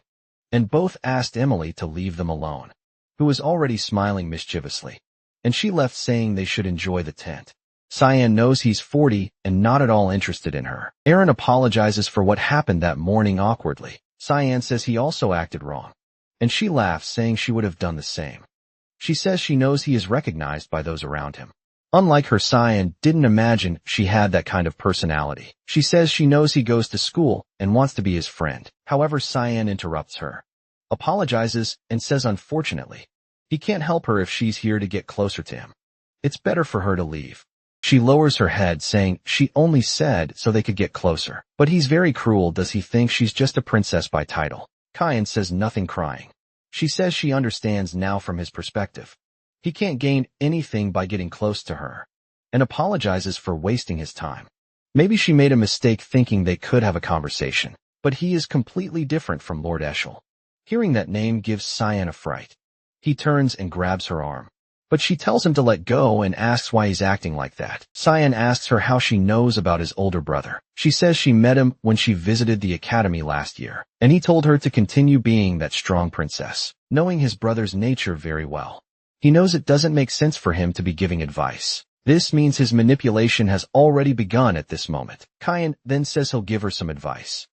and both asked Emily to leave them alone, who was already smiling mischievously, and she left saying they should enjoy the tent. Cyan knows he's 40 and not at all interested in her. Aaron apologizes for what happened that morning awkwardly. Cyan says he also acted wrong, and she laughs, saying she would have done the same. She says she knows he is recognized by those around him. Unlike her, Cyan didn't imagine she had that kind of personality. She says she knows he goes to school and wants to be his friend. However, Cyan interrupts her, apologizes, and says unfortunately, he can't help her if she's here to get closer to him. It's better for her to leave. She lowers her head, saying she only said so they could get closer. But he's very cruel. Does he think she's just a princess by title? Cyan says nothing, crying. She says she understands now from his perspective. He can't gain anything by getting close to her, and apologizes for wasting his time. Maybe she made a mistake thinking they could have a conversation, but he is completely different from Lord Eshel. Hearing that name gives Cyan a fright. He turns and grabs her arm, but she tells him to let go and asks why he's acting like that. Cyan asks her how she knows about his older brother. She says she met him when she visited the academy last year, and he told her to continue being that strong princess. knowing his brother's nature very well. He knows it doesn't make sense for him to be giving advice. This means his manipulation has already begun at this moment. Kyan then says he'll give her some advice.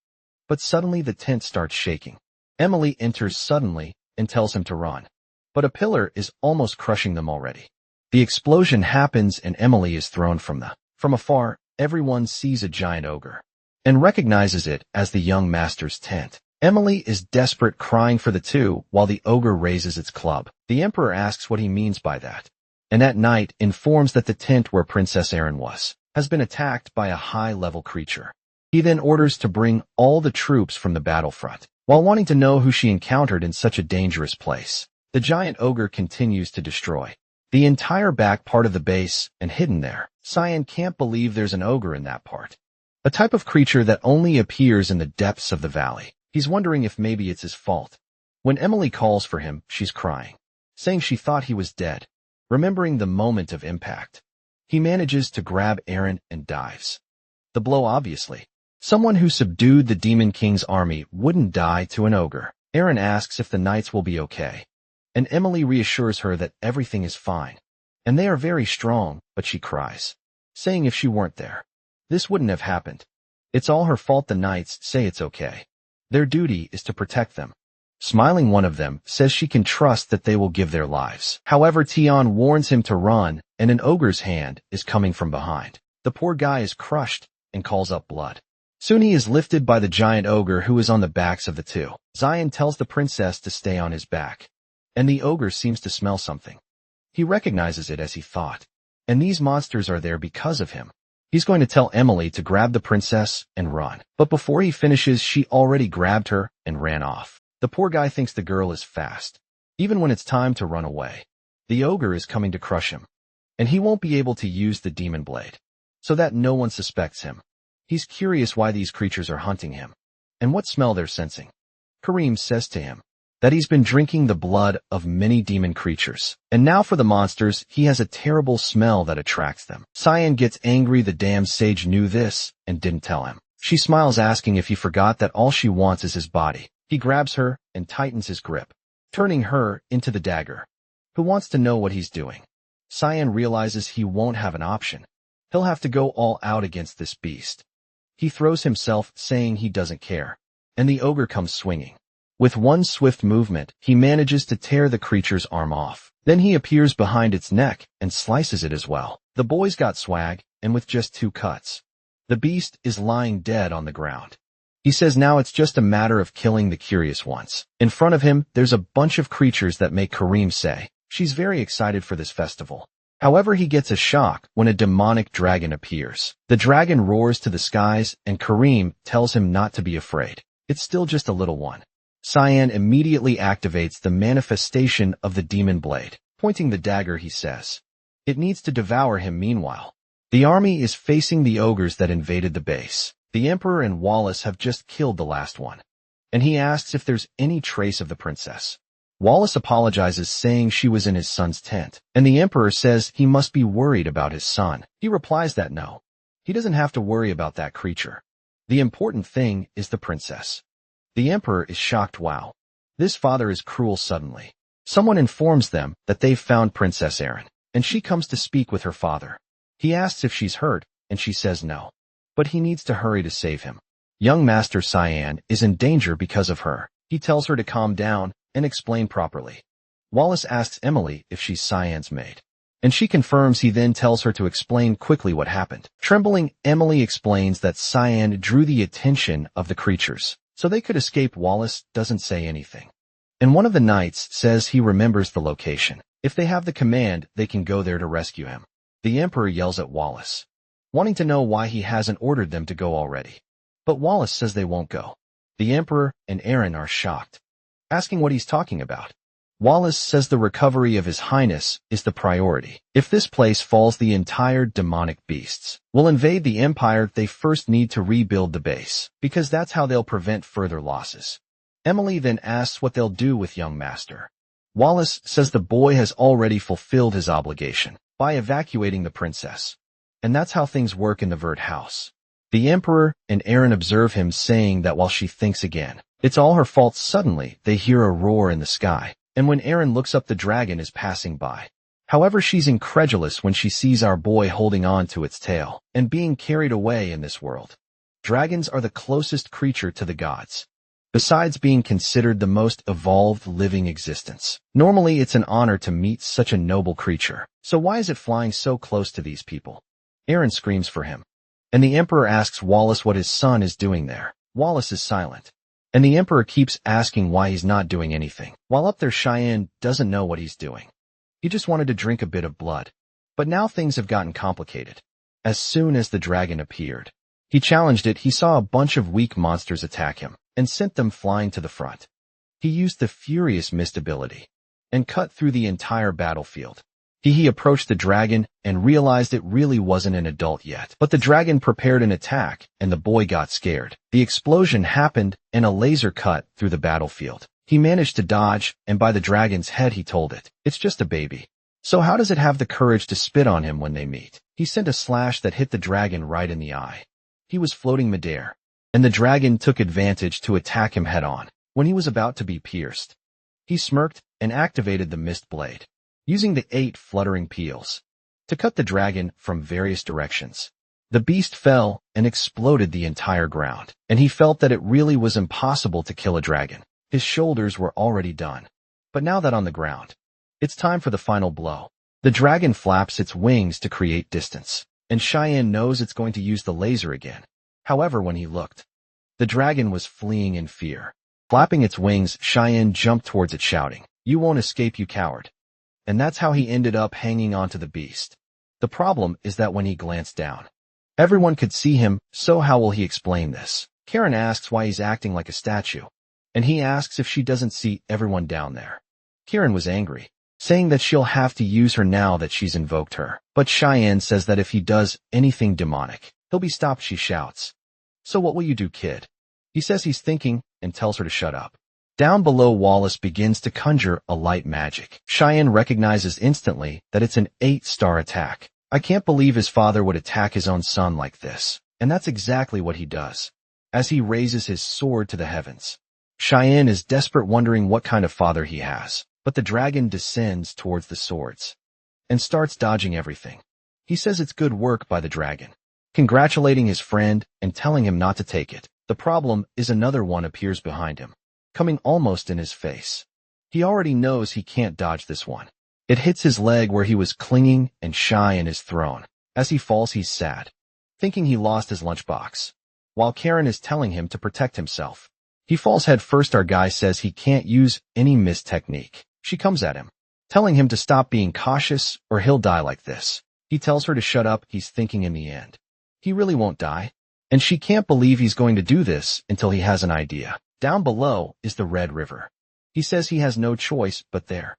But suddenly the tent starts shaking. Emily enters suddenly and tells him to run. But a pillar is almost crushing them already. The explosion happens and Emily is thrown from afar, everyone sees a giant ogre and recognizes it as the young master's tent. Emily is desperate, crying for the two while the ogre raises its club. The emperor asks what he means by that, and at night informs that the tent where Princess Erin was has been attacked by a high-level creature. He then orders to bring all the troops from the battlefront, while wanting to know who she encountered in such a dangerous place. The giant ogre continues to destroy the entire back part of the base, and hidden there, Cyan can't believe there's an ogre in that part. A type of creature that only appears in the depths of the valley. He's wondering if maybe it's his fault. When Emily calls for him, she's crying, saying she thought he was dead, remembering the moment of impact. He manages to grab Erin and dives. The blow obviously. Someone who subdued the Demon King's army wouldn't die to an ogre. Erin asks if the knights will be okay, and Emily reassures her that everything is fine, and they are very strong, but she cries, saying if she weren't there, this wouldn't have happened. It's all her fault. The knights say it's okay. Their duty is to protect them. Smiling, one of them says she can trust that they will give their lives. However, Tion warns him to run, and an ogre's hand is coming from behind. The poor guy is crushed and calls up blood. Soon he is lifted by the giant ogre who is on the backs of the two. Cyan tells the princess to stay on his back, and the ogre seems to smell something. He recognizes it as he thought, and these monsters are there because of him. He's going to tell Emily to grab the princess and run. But before he finishes, she already grabbed her and ran off. The poor guy thinks the girl is fast, even when it's time to run away. The ogre is coming to crush him, and he won't be able to use the demon blade, so that no one suspects him. He's curious why these creatures are hunting him, and what smell they're sensing. Kareem says to him that he's been drinking the blood of many demon creatures, and now for the monsters, he has a terrible smell that attracts them. Cyan gets angry. The damn sage knew this and didn't tell him. She smiles, asking if he forgot that all she wants is his body. He grabs her and tightens his grip, turning her into the dagger, who wants to know what he's doing. Cyan realizes he won't have an option. He'll have to go all out against this beast. He throws himself, saying he doesn't care, and the ogre comes swinging. With one swift movement, he manages to tear the creature's arm off. Then he appears behind its neck and slices it as well. The boy's got swag, and with just 2 cuts, the beast is lying dead on the ground. He says now it's just a matter of killing the curious ones. In front of him, there's a bunch of creatures that make Kareem say she's very excited for this festival. However, he gets a shock when a demonic dragon appears. The dragon roars to the skies, and Kareem tells him not to be afraid. It's still just a little one. Cyan immediately activates the manifestation of the demon blade. Pointing the dagger, he says it needs to devour him. Meanwhile, the army is facing the ogres that invaded the base. The Emperor and Wallace have just killed the last one, and he asks if there's any trace of the princess. Wallace apologizes, saying she was in his son's tent, and the Emperor says he must be worried about his son. He replies that no, he doesn't have to worry about that creature. The important thing is the princess. The Emperor is shocked. Wow, this father is cruel. Suddenly, someone informs them that they've found Princess Erin, and she comes to speak with her father. He asks if she's hurt, and she says no, but he needs to hurry to save him. Young Master Cyan is in danger because of her. He tells her to calm down and explain properly. Wallace asks Emily if she's Cyan's maid, and she confirms. He then tells her to explain quickly what happened. Trembling, Emily explains that Cyan drew the attention of the creatures so they could escape. Wallace doesn't say anything, and one of the knights says he remembers the location. If they have the command, they can go there to rescue him. The Emperor yells at Wallace, wanting to know why he hasn't ordered them to go already. But Wallace says they won't go. The Emperor and Erin are shocked, asking what he's talking about. Wallace says the recovery of His Highness is the priority. If this place falls, the entire demonic beasts will invade the Empire. They first need to rebuild the base, because that's how they'll prevent further losses. Emily then asks what they'll do with young Master. Wallace says the boy has already fulfilled his obligation by evacuating the princess, and that's how things work in the Vert house. The Emperor and Erin observe him, saying that while she thinks again, it's all her fault. Suddenly, they hear a roar in the sky. And when Aaron looks up, the dragon is passing by. However, she's incredulous when she sees our boy holding on to its tail and being carried away in this world. Dragons are the closest creature to the gods, besides being considered the most evolved living existence. Normally, it's an honor to meet such a noble creature. So why is it flying so close to these people? Aaron screams for him, and the Emperor asks Wallace what his son is doing there. Wallace is silent, and the Emperor keeps asking why he's not doing anything. While up there, Cheyenne doesn't know what he's doing. He just wanted to drink a bit of blood. But now things have gotten complicated. As soon as the dragon appeared, he challenged it. He saw a bunch of weak monsters attack him and sent them flying to the front. He used the Furious Mist ability and cut through the entire battlefield. He approached the dragon and realized it really wasn't an adult yet. But the dragon prepared an attack, and the boy got scared. The explosion happened, and a laser cut through the battlefield. He managed to dodge, and by the dragon's head he told it, "It's just a baby." So how does it have the courage to spit on him when they meet? He sent a slash that hit the dragon right in the eye. He was floating midair, and the dragon took advantage to attack him head-on. When he was about to be pierced, he smirked and activated the mist blade, using the 8 fluttering peels to cut the dragon from various directions. The beast fell and exploded the entire ground, and he felt that it really was impossible to kill a dragon. His shoulders were already done. But now that on the ground, it's time for the final blow. The dragon flaps its wings to create distance, and Cheyenne knows it's going to use the laser again. However, when he looked, the dragon was fleeing in fear. Flapping its wings, Cheyenne jumped towards it shouting, "You won't escape, you coward." And that's how he ended up hanging onto the beast. The problem is that when he glanced down, everyone could see him, so how will he explain this? Karen asks why he's acting like a statue, and he asks if she doesn't see everyone down there. Karen was angry, saying that she'll have to use her now that she's invoked her. But Cheyenne says that if he does anything demonic, he'll be stopped. She shouts, "So what will you do, kid?" He says he's thinking and tells her to shut up. Down below, Wallace begins to conjure a light magic. Cheyenne recognizes instantly that it's an 8-star attack. I can't believe his father would attack his own son like this. And that's exactly what he does, as he raises his sword to the heavens. Cheyenne is desperate, wondering what kind of father he has. But the dragon descends towards the swords and starts dodging everything. He says it's good work by the dragon, congratulating his friend and telling him not to take it. The problem is another one appears behind him, coming almost in his face. He already knows he can't dodge this one. It hits his leg where he was clinging, and Cheyenne is thrown. As he falls, he's sad, thinking he lost his lunchbox, while Karen is telling him to protect himself. He falls head first. Our guy says he can't use any mist technique. She comes at him, telling him to stop being cautious or he'll die like this. He tells her to shut up. He's thinking in the end, he really won't die. And she can't believe he's going to do this until he has an idea. Down below is the Red River. He says he has no choice but there.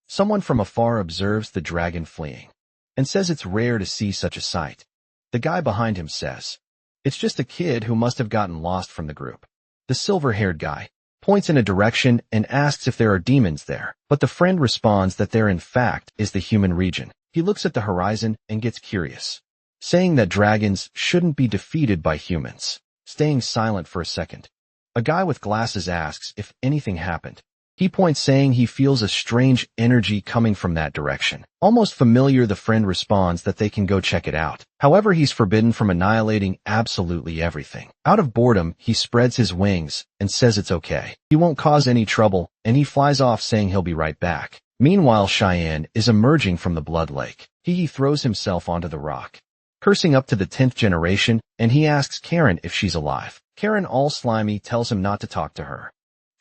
Someone from afar observes the dragon fleeing and says it's rare to see such a sight. The guy behind him says, "It's just a kid who must have gotten lost from the group." The silver-haired guy points in a direction and asks if there are demons there, but the friend responds that there in fact is the human region. He looks at the horizon and gets curious, saying that dragons shouldn't be defeated by humans. Staying silent for a second, a guy with glasses asks if anything happened. He points, saying he feels a strange energy coming from that direction. Almost familiar, the friend responds that they can go check it out. However, he's forbidden from annihilating absolutely everything. Out of boredom, he spreads his wings and says it's okay. He won't cause any trouble, and he flies off, saying he'll be right back. Meanwhile, Cheyenne is emerging from the blood lake. He throws himself onto the rock, cursing up to the 10th generation, and he asks Karen if she's alive. Karen, all slimy, tells him not to talk to her.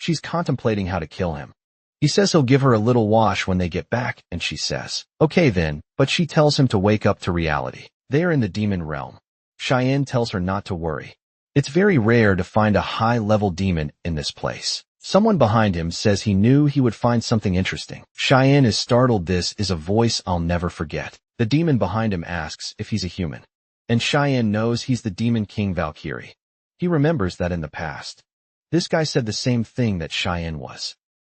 She's contemplating how to kill him. He says he'll give her a little wash when they get back, and she says, "Okay then," but she tells him to wake up to reality. They are in the demon realm. Cheyenne tells her not to worry. It's very rare to find a high-level demon in this place. Someone behind him says he knew he would find something interesting. Cheyenne is startled. This is a voice I'll never forget. The demon behind him asks if he's a human, and Cheyenne knows he's the demon king Valkyrie. He remembers that in the past, this guy said the same thing that Cheyenne was,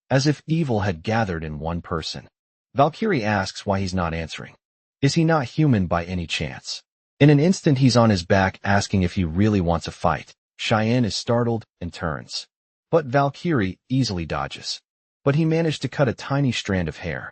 as if evil had gathered in one person. Valkyrie asks why he's not answering. Is he not human by any chance? In an instant, he's on his back, asking if he really wants a fight. Cheyenne is startled and turns, but Valkyrie easily dodges. but he managed to cut a tiny strand of hair.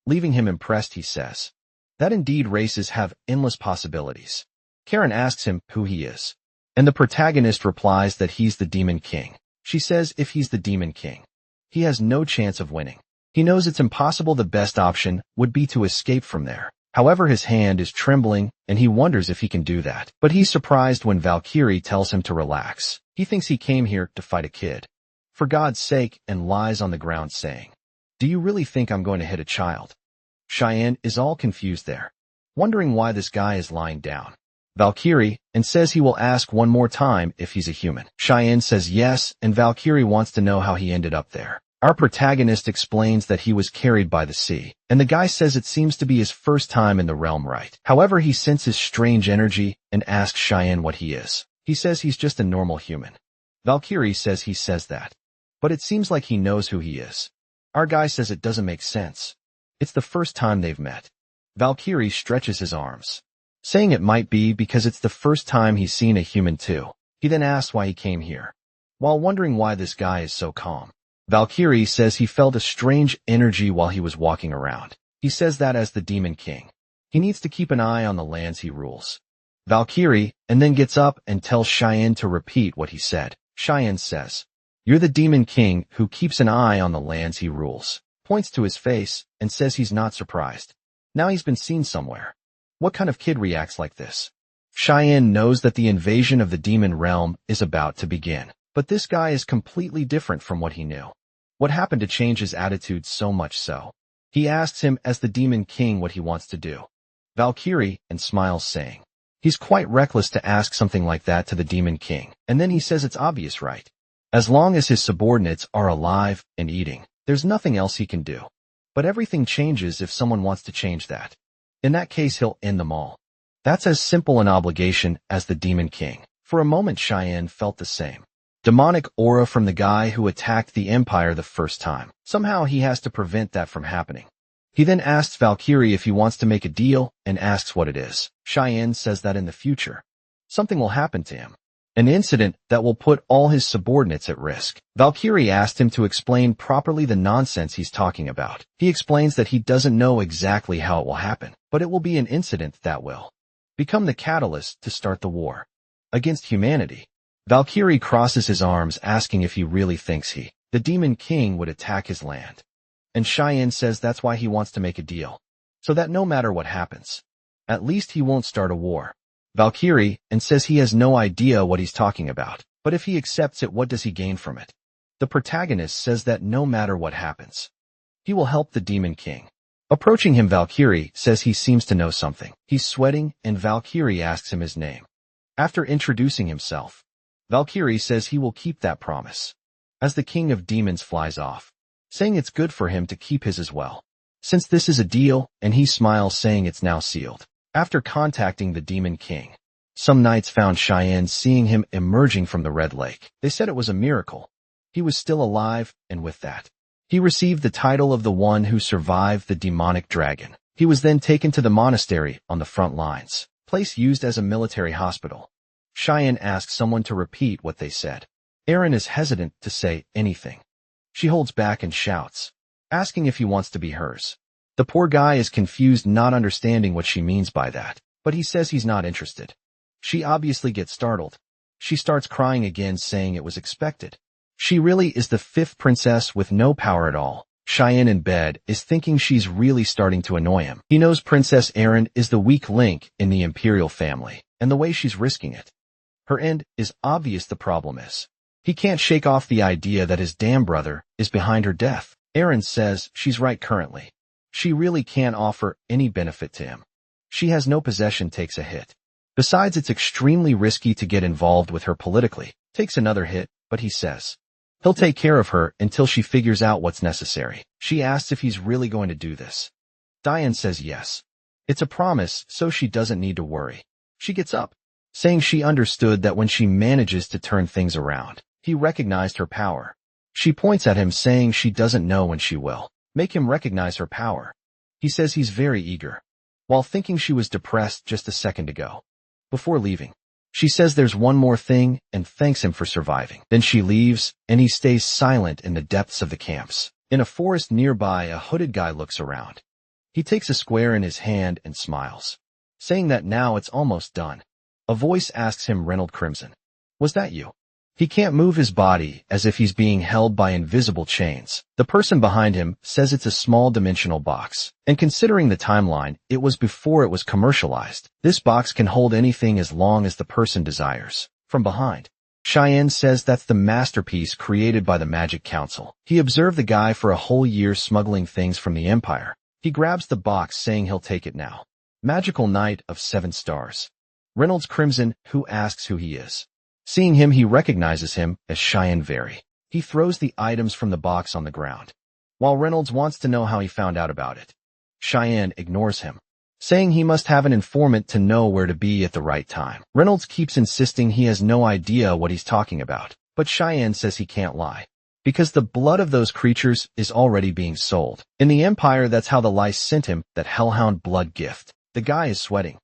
Leaving him impressed, he says that indeed races have endless possibilities. Karen asks him who he is, and the protagonist replies that he's the Demon King. She says if he's the Demon King, he has no chance of winning. He knows it's impossible. The best option would be to escape from there. However, his hand is trembling, and he wonders if he can do that. But he's surprised when Valkyrie tells him to relax. He thinks he came here to fight a kid, for God's sake, and lies on the ground saying, "Do you really think I'm going to hit a child?" Cheyenne is all confused there, wondering why this guy is lying down. Valkyrie and says he will ask one more time if he's a human. Cheyenne says yes, and Valkyrie wants to know how he ended up there. Our protagonist explains that he was carried by the sea, and the guy says it seems to be his first time in the realm, right? However, he senses strange energy and asks Cheyenne what he is. He says he's just a normal human. Valkyrie says he says that, but it seems like he knows who he is. Our guy says it doesn't make sense. It's the first time they've met. Valkyrie stretches his arms, saying it might be because it's the first time he's seen a human too. He then asks why he came here, while wondering why this guy is so calm. Valkyrie says he felt a strange energy while he was walking around. He says that as the Demon King, he needs to keep an eye on the lands he rules. Valkyrie and then gets up and tells Cheyenne to repeat what he said. Cheyenne says, "You're the Demon King who keeps an eye on the lands he rules," points to his face and says he's not surprised. Now he's been seen somewhere. What kind of kid reacts like this? Cheyenne knows that the invasion of the demon realm is about to begin. But this guy is completely different from what he knew. What happened to change his attitude so much so? He asks him as the Demon King what he wants to do. Valkyrie and smiles saying, he's quite reckless to ask something like that to the Demon King. And then he says it's obvious, right? As long as his subordinates are alive and eating, there's nothing else he can do. But everything changes if someone wants to change that. In that case, he'll end them all. That's as simple an obligation as the Demon King. For a moment, Cheyenne felt the same demonic aura from the guy who attacked the Empire the first time. Somehow he has to prevent that from happening. He then asks Valkyrie if he wants to make a deal and asks what it is. Cheyenne says that in the future, something will happen to him. An incident that will put all his subordinates at risk. Valkyrie asked him to explain properly the nonsense he's talking about. He explains that he doesn't know exactly how it will happen, but it will be an incident that will become the catalyst to start the war against humanity. Valkyrie crosses his arms asking if he really thinks the Demon King, would attack his land. And Cheyenne says that's why he wants to make a deal, so that no matter what happens, at least he won't start a war. Valkyrie and says he has no idea what he's talking about, but if he accepts it, what does he gain from it? The protagonist says that no matter what happens, he will help the Demon King. Approaching him, Valkyrie says he seems to know something. He's sweating, and Valkyrie asks him his name. After introducing himself, Valkyrie says he will keep that promise, as the King of Demons flies off, saying it's good for him to keep his as well, since this is a deal, and he smiles saying it's now sealed. After contacting the Demon King, some knights found Cheyenne seeing him emerging from the Red Lake. They said it was a miracle. He was still alive, and with that, he received the title of the one who survived the demonic dragon. He was then taken to the monastery on the front lines, place used as a military hospital. Cheyenne asks someone to repeat what they said. Erin is hesitant to say anything. She holds back and shouts, asking if he wants to be hers. The poor guy is confused, not understanding what she means by that, but he says he's not interested. She obviously gets startled. She starts crying again, saying it was expected. She really is the fifth princess with no power at all. Cheyenne in bed is thinking she's really starting to annoy him. He knows Princess Erin is the weak link in the imperial family, and the way she's risking it. Her end is obvious. The problem is, he can't shake off the idea that his damn brother is behind her death. Erin says she's right currently. She really can't offer any benefit to him. She has no possession, takes a hit. Besides, it's extremely risky to get involved with her politically. Takes another hit, but he says he'll take care of her until she figures out what's necessary. She asks if he's really going to do this. Diane says yes. It's a promise, so she doesn't need to worry. She gets up, saying she understood that when she manages to turn things around, he recognized her power. She points at him, saying she doesn't know when she will make him recognize her power. He says he's very eager, while thinking she was depressed just a second ago. Before leaving, she says there's one more thing and thanks him for surviving. Then she leaves, and he stays silent in the depths of the camps. In a forest nearby, a hooded guy looks around. He takes a square in his hand and smiles, saying that now it's almost done. A voice asks him, Reynold Crimson, was that you? He can't move his body, as if he's being held by invisible chains. The person behind him says it's a small dimensional box, and considering the timeline, it was before it was commercialized. This box can hold anything as long as the person desires. From behind, Cheyenne says that's the masterpiece created by the Magic Council. He observed the guy for a whole year smuggling things from the Empire. He grabs the box, saying he'll take it now. Magical Knight of 7 stars. Reynolds Crimson, who asks who he is. Seeing him, he recognizes him as Cheyenne Very. He throws the items from the box on the ground. While Reynolds wants to know how he found out about it, Cheyenne ignores him, saying he must have an informant to know where to be at the right time. Reynolds keeps insisting he has no idea what he's talking about, but Cheyenne says he can't lie, because the blood of those creatures is already being sold. In the Empire, that's how the lice sent him that hellhound blood gift. The guy is sweating,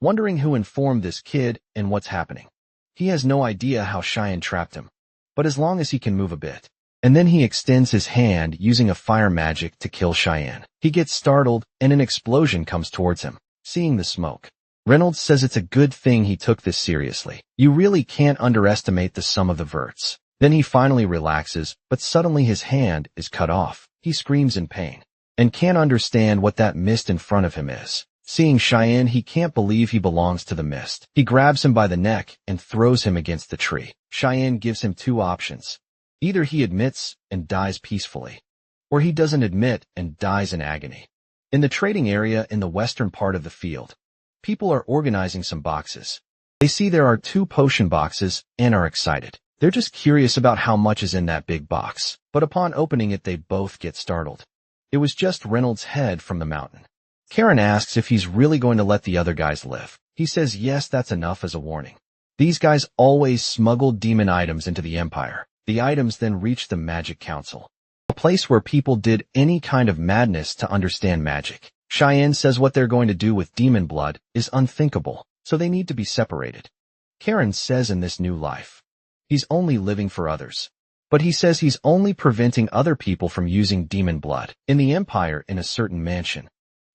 wondering who informed this kid and what's happening. He has no idea how Cheyenne trapped him, but as long as he can move a bit. And then he extends his hand using a fire magic to kill Cheyenne. He gets startled and an explosion comes towards him. Seeing the smoke, Reynolds says it's a good thing he took this seriously. You really can't underestimate the sum of the verts. Then he finally relaxes, but suddenly his hand is cut off. He screams in pain and can't understand what that mist in front of him is. Seeing Cheyenne, he can't believe he belongs to the mist. He grabs him by the neck and throws him against the tree. Cheyenne gives him 2 options. Either he admits and dies peacefully, or he doesn't admit and dies in agony. In the trading area in the western part of the field, people are organizing some boxes. They see there are 2 potion boxes and are excited. They're just curious about how much is in that big box, but upon opening it, they both get startled. It was just Reynolds' head from the mountain. Karen asks if he's really going to let the other guys live. He says yes, that's enough as a warning. These guys always smuggled demon items into the Empire. The items then reached the Magic Council, a place where people did any kind of madness to understand magic. Cheyenne says what they're going to do with demon blood is unthinkable, so they need to be separated. Karen says in this new life, he's only living for others. But he says he's only preventing other people from using demon blood. In the Empire, in a certain mansion,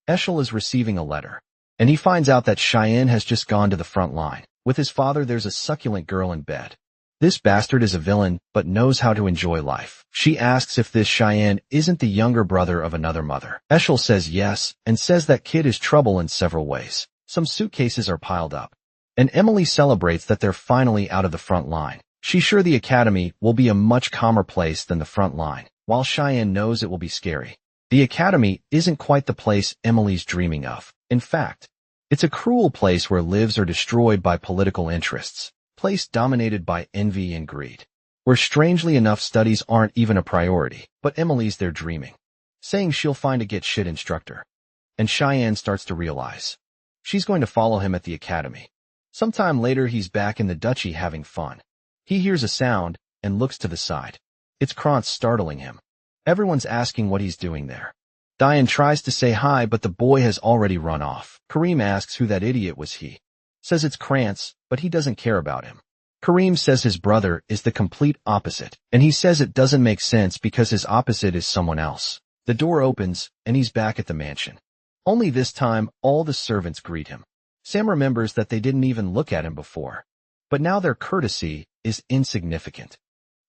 Eshel is receiving a letter, and he finds out that Cheyenne has just gone to the front line. With his father, there's a succulent girl in bed. This bastard is a villain, but knows how to enjoy life. She asks if this Cheyenne isn't the younger brother of another mother. Eshel says yes, and says that kid is trouble in several ways. Some suitcases are piled up, and Emily celebrates that they're finally out of the front line. She's sure the academy will be a much calmer place than the front line, while Cheyenne knows it will be scary. The academy isn't quite the place Emily's dreaming of. In fact, it's a cruel place where lives are destroyed by political interests, place dominated by envy and greed, where strangely enough studies aren't even a priority. But Emily's there dreaming, saying she'll find a get shit instructor. And Cheyenne starts to realize she's going to follow him at the academy. Sometime later, he's back in the duchy having fun. He hears a sound and looks to the side. It's Krantz, startling him. Everyone's asking what he's doing there. Diane tries to say hi, but the boy has already run off. Kareem asks who that idiot was. He says it's Krantz, but he doesn't care about him. Kareem says his brother is the complete opposite, and he says it doesn't make sense because his opposite is someone else. The door opens, and he's back at the mansion. Only this time, all the servants greet him. Sam remembers that they didn't even look at him before, but now their courtesy is insignificant.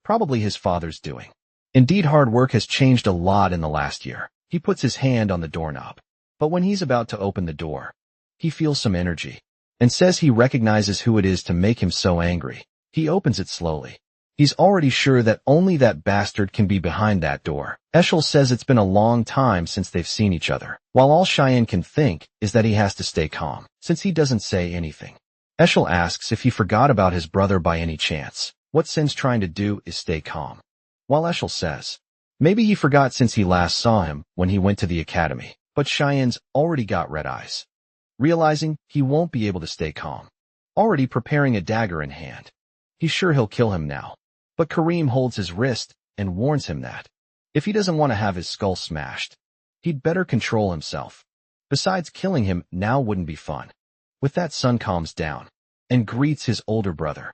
Probably his father's doing. Indeed, hard work has changed a lot in the last year. He puts his hand on the doorknob, but when he's about to open the door, he feels some energy, and says he recognizes who it is to make him so angry. He opens it slowly. He's already sure that only that bastard can be behind that door. Eshel says it's been a long time since they've seen each other, while all Cheyenne can think is that he has to stay calm, since he doesn't say anything. Eshel asks if he forgot about his brother by any chance. What Sin's trying to do is stay calm, while Eshel says maybe he forgot since he last saw him when he went to the academy. But Cheyenne's already got red eyes, realizing he won't be able to stay calm, already preparing a dagger in hand. He's sure he'll kill him now, but Kareem holds his wrist and warns him that if he doesn't want to have his skull smashed, he'd better control himself. Besides, killing him now wouldn't be fun. With that, Sun calms down and greets his older brother.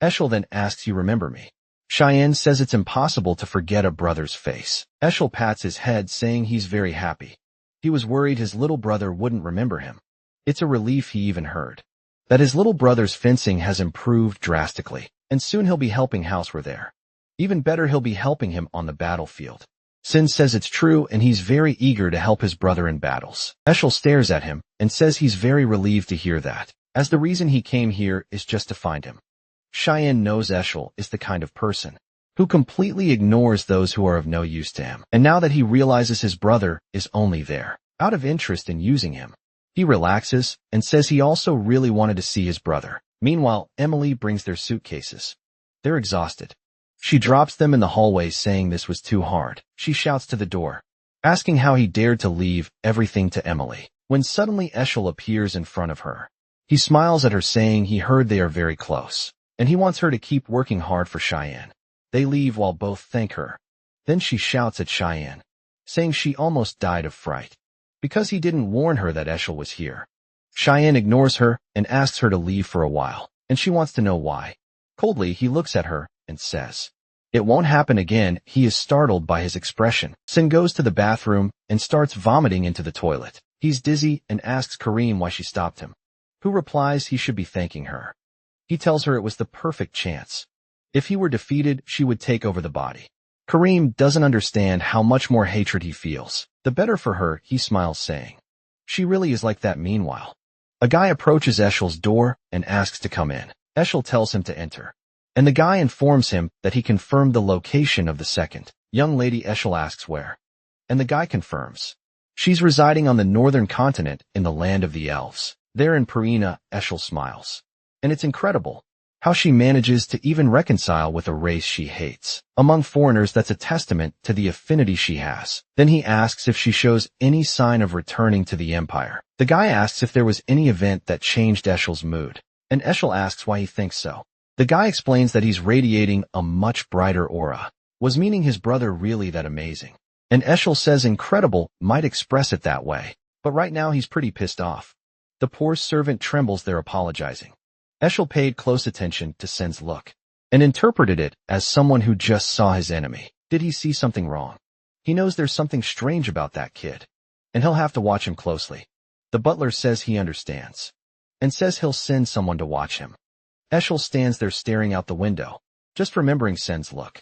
Eshel then asks, "You remember me?" Cheyenne says it's impossible to forget a brother's face. Eshel pats his head, saying he's very happy. He was worried his little brother wouldn't remember him. It's a relief he even heard that his little brother's fencing has improved drastically, and soon he'll be helping Housewe're there. Even better, he'll be helping him on the battlefield. Sin says it's true, and he's very eager to help his brother in battles. Eshel stares at him and says he's very relieved to hear that, as the reason he came here is just to find him. Cheyenne knows Eshel is the kind of person who completely ignores those who are of no use to him, and now that he realizes his brother is only there out of interest in using him, he relaxes and says he also really wanted to see his brother. Meanwhile, Emily brings their suitcases. They're exhausted. She drops them in the hallway, saying this was too hard. She shouts to the door, asking how he dared to leave everything to Emily, when suddenly Eshel appears in front of her. He smiles at her, saying he heard they are very close, and he wants her to keep working hard for Cheyenne. They leave while both thank her. Then she shouts at Cheyenne, saying she almost died of fright because he didn't warn her that Eshel was here. Cheyenne ignores her and asks her to leave for a while, and she wants to know why. Coldly, he looks at her and says, "It won't happen again." He is startled by his expression. Sin goes to the bathroom and starts vomiting into the toilet. He's dizzy and asks Kareem why she stopped him, who replies he should be thanking her. He tells her it was the perfect chance. If he were defeated, she would take over the body. Kareem doesn't understand how much more hatred he feels. The better for her, he smiles, saying, "She really is like that." Meanwhile, a guy approaches Eshel's door and asks to come in. Eshel tells him to enter, and the guy informs him that he confirmed the location of the second young lady. Eshel asks where, and the guy confirms she's residing on the northern continent in the land of the elves. There in Perina. Eshel smiles, and it's incredible how she manages to even reconcile with a race she hates. Among foreigners, that's a testament to the affinity she has. Then he asks if she shows any sign of returning to the Empire. The guy asks if there was any event that changed Eshel's mood, and Eshel asks why he thinks so. The guy explains that he's radiating a much brighter aura, was meaning his brother really that amazing. And Eshel says incredible might express it that way, but right now he's pretty pissed off. The poor servant trembles there, apologizing. Eshel paid close attention to Sen's look and interpreted it as someone who just saw his enemy. Did he see something wrong? He knows there's something strange about that kid, and he'll have to watch him closely. The butler says he understands and says he'll send someone to watch him. Eshel stands there staring out the window, just remembering Sen's look,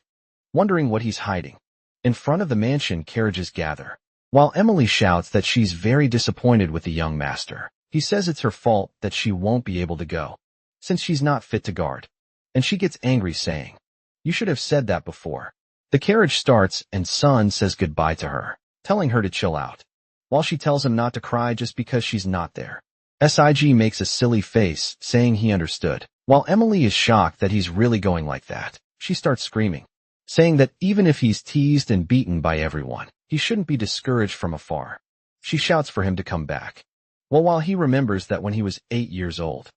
wondering what he's hiding. In front of the mansion, carriages gather, while Emily shouts that she's very disappointed with the young master. He says it's her fault that she won't be able to go, since she's not fit to guard, and she gets angry, saying, "You should have said that before." The carriage starts and Sun says goodbye to her, telling her to chill out, while she tells him not to cry just because she's not there. Sig makes a silly face, saying he understood. While Emily is shocked that he's really going like that, she starts screaming, saying that even if he's teased and beaten by everyone, he shouldn't be discouraged from afar. She shouts for him to come back. While he remembers that when he was 8 years old,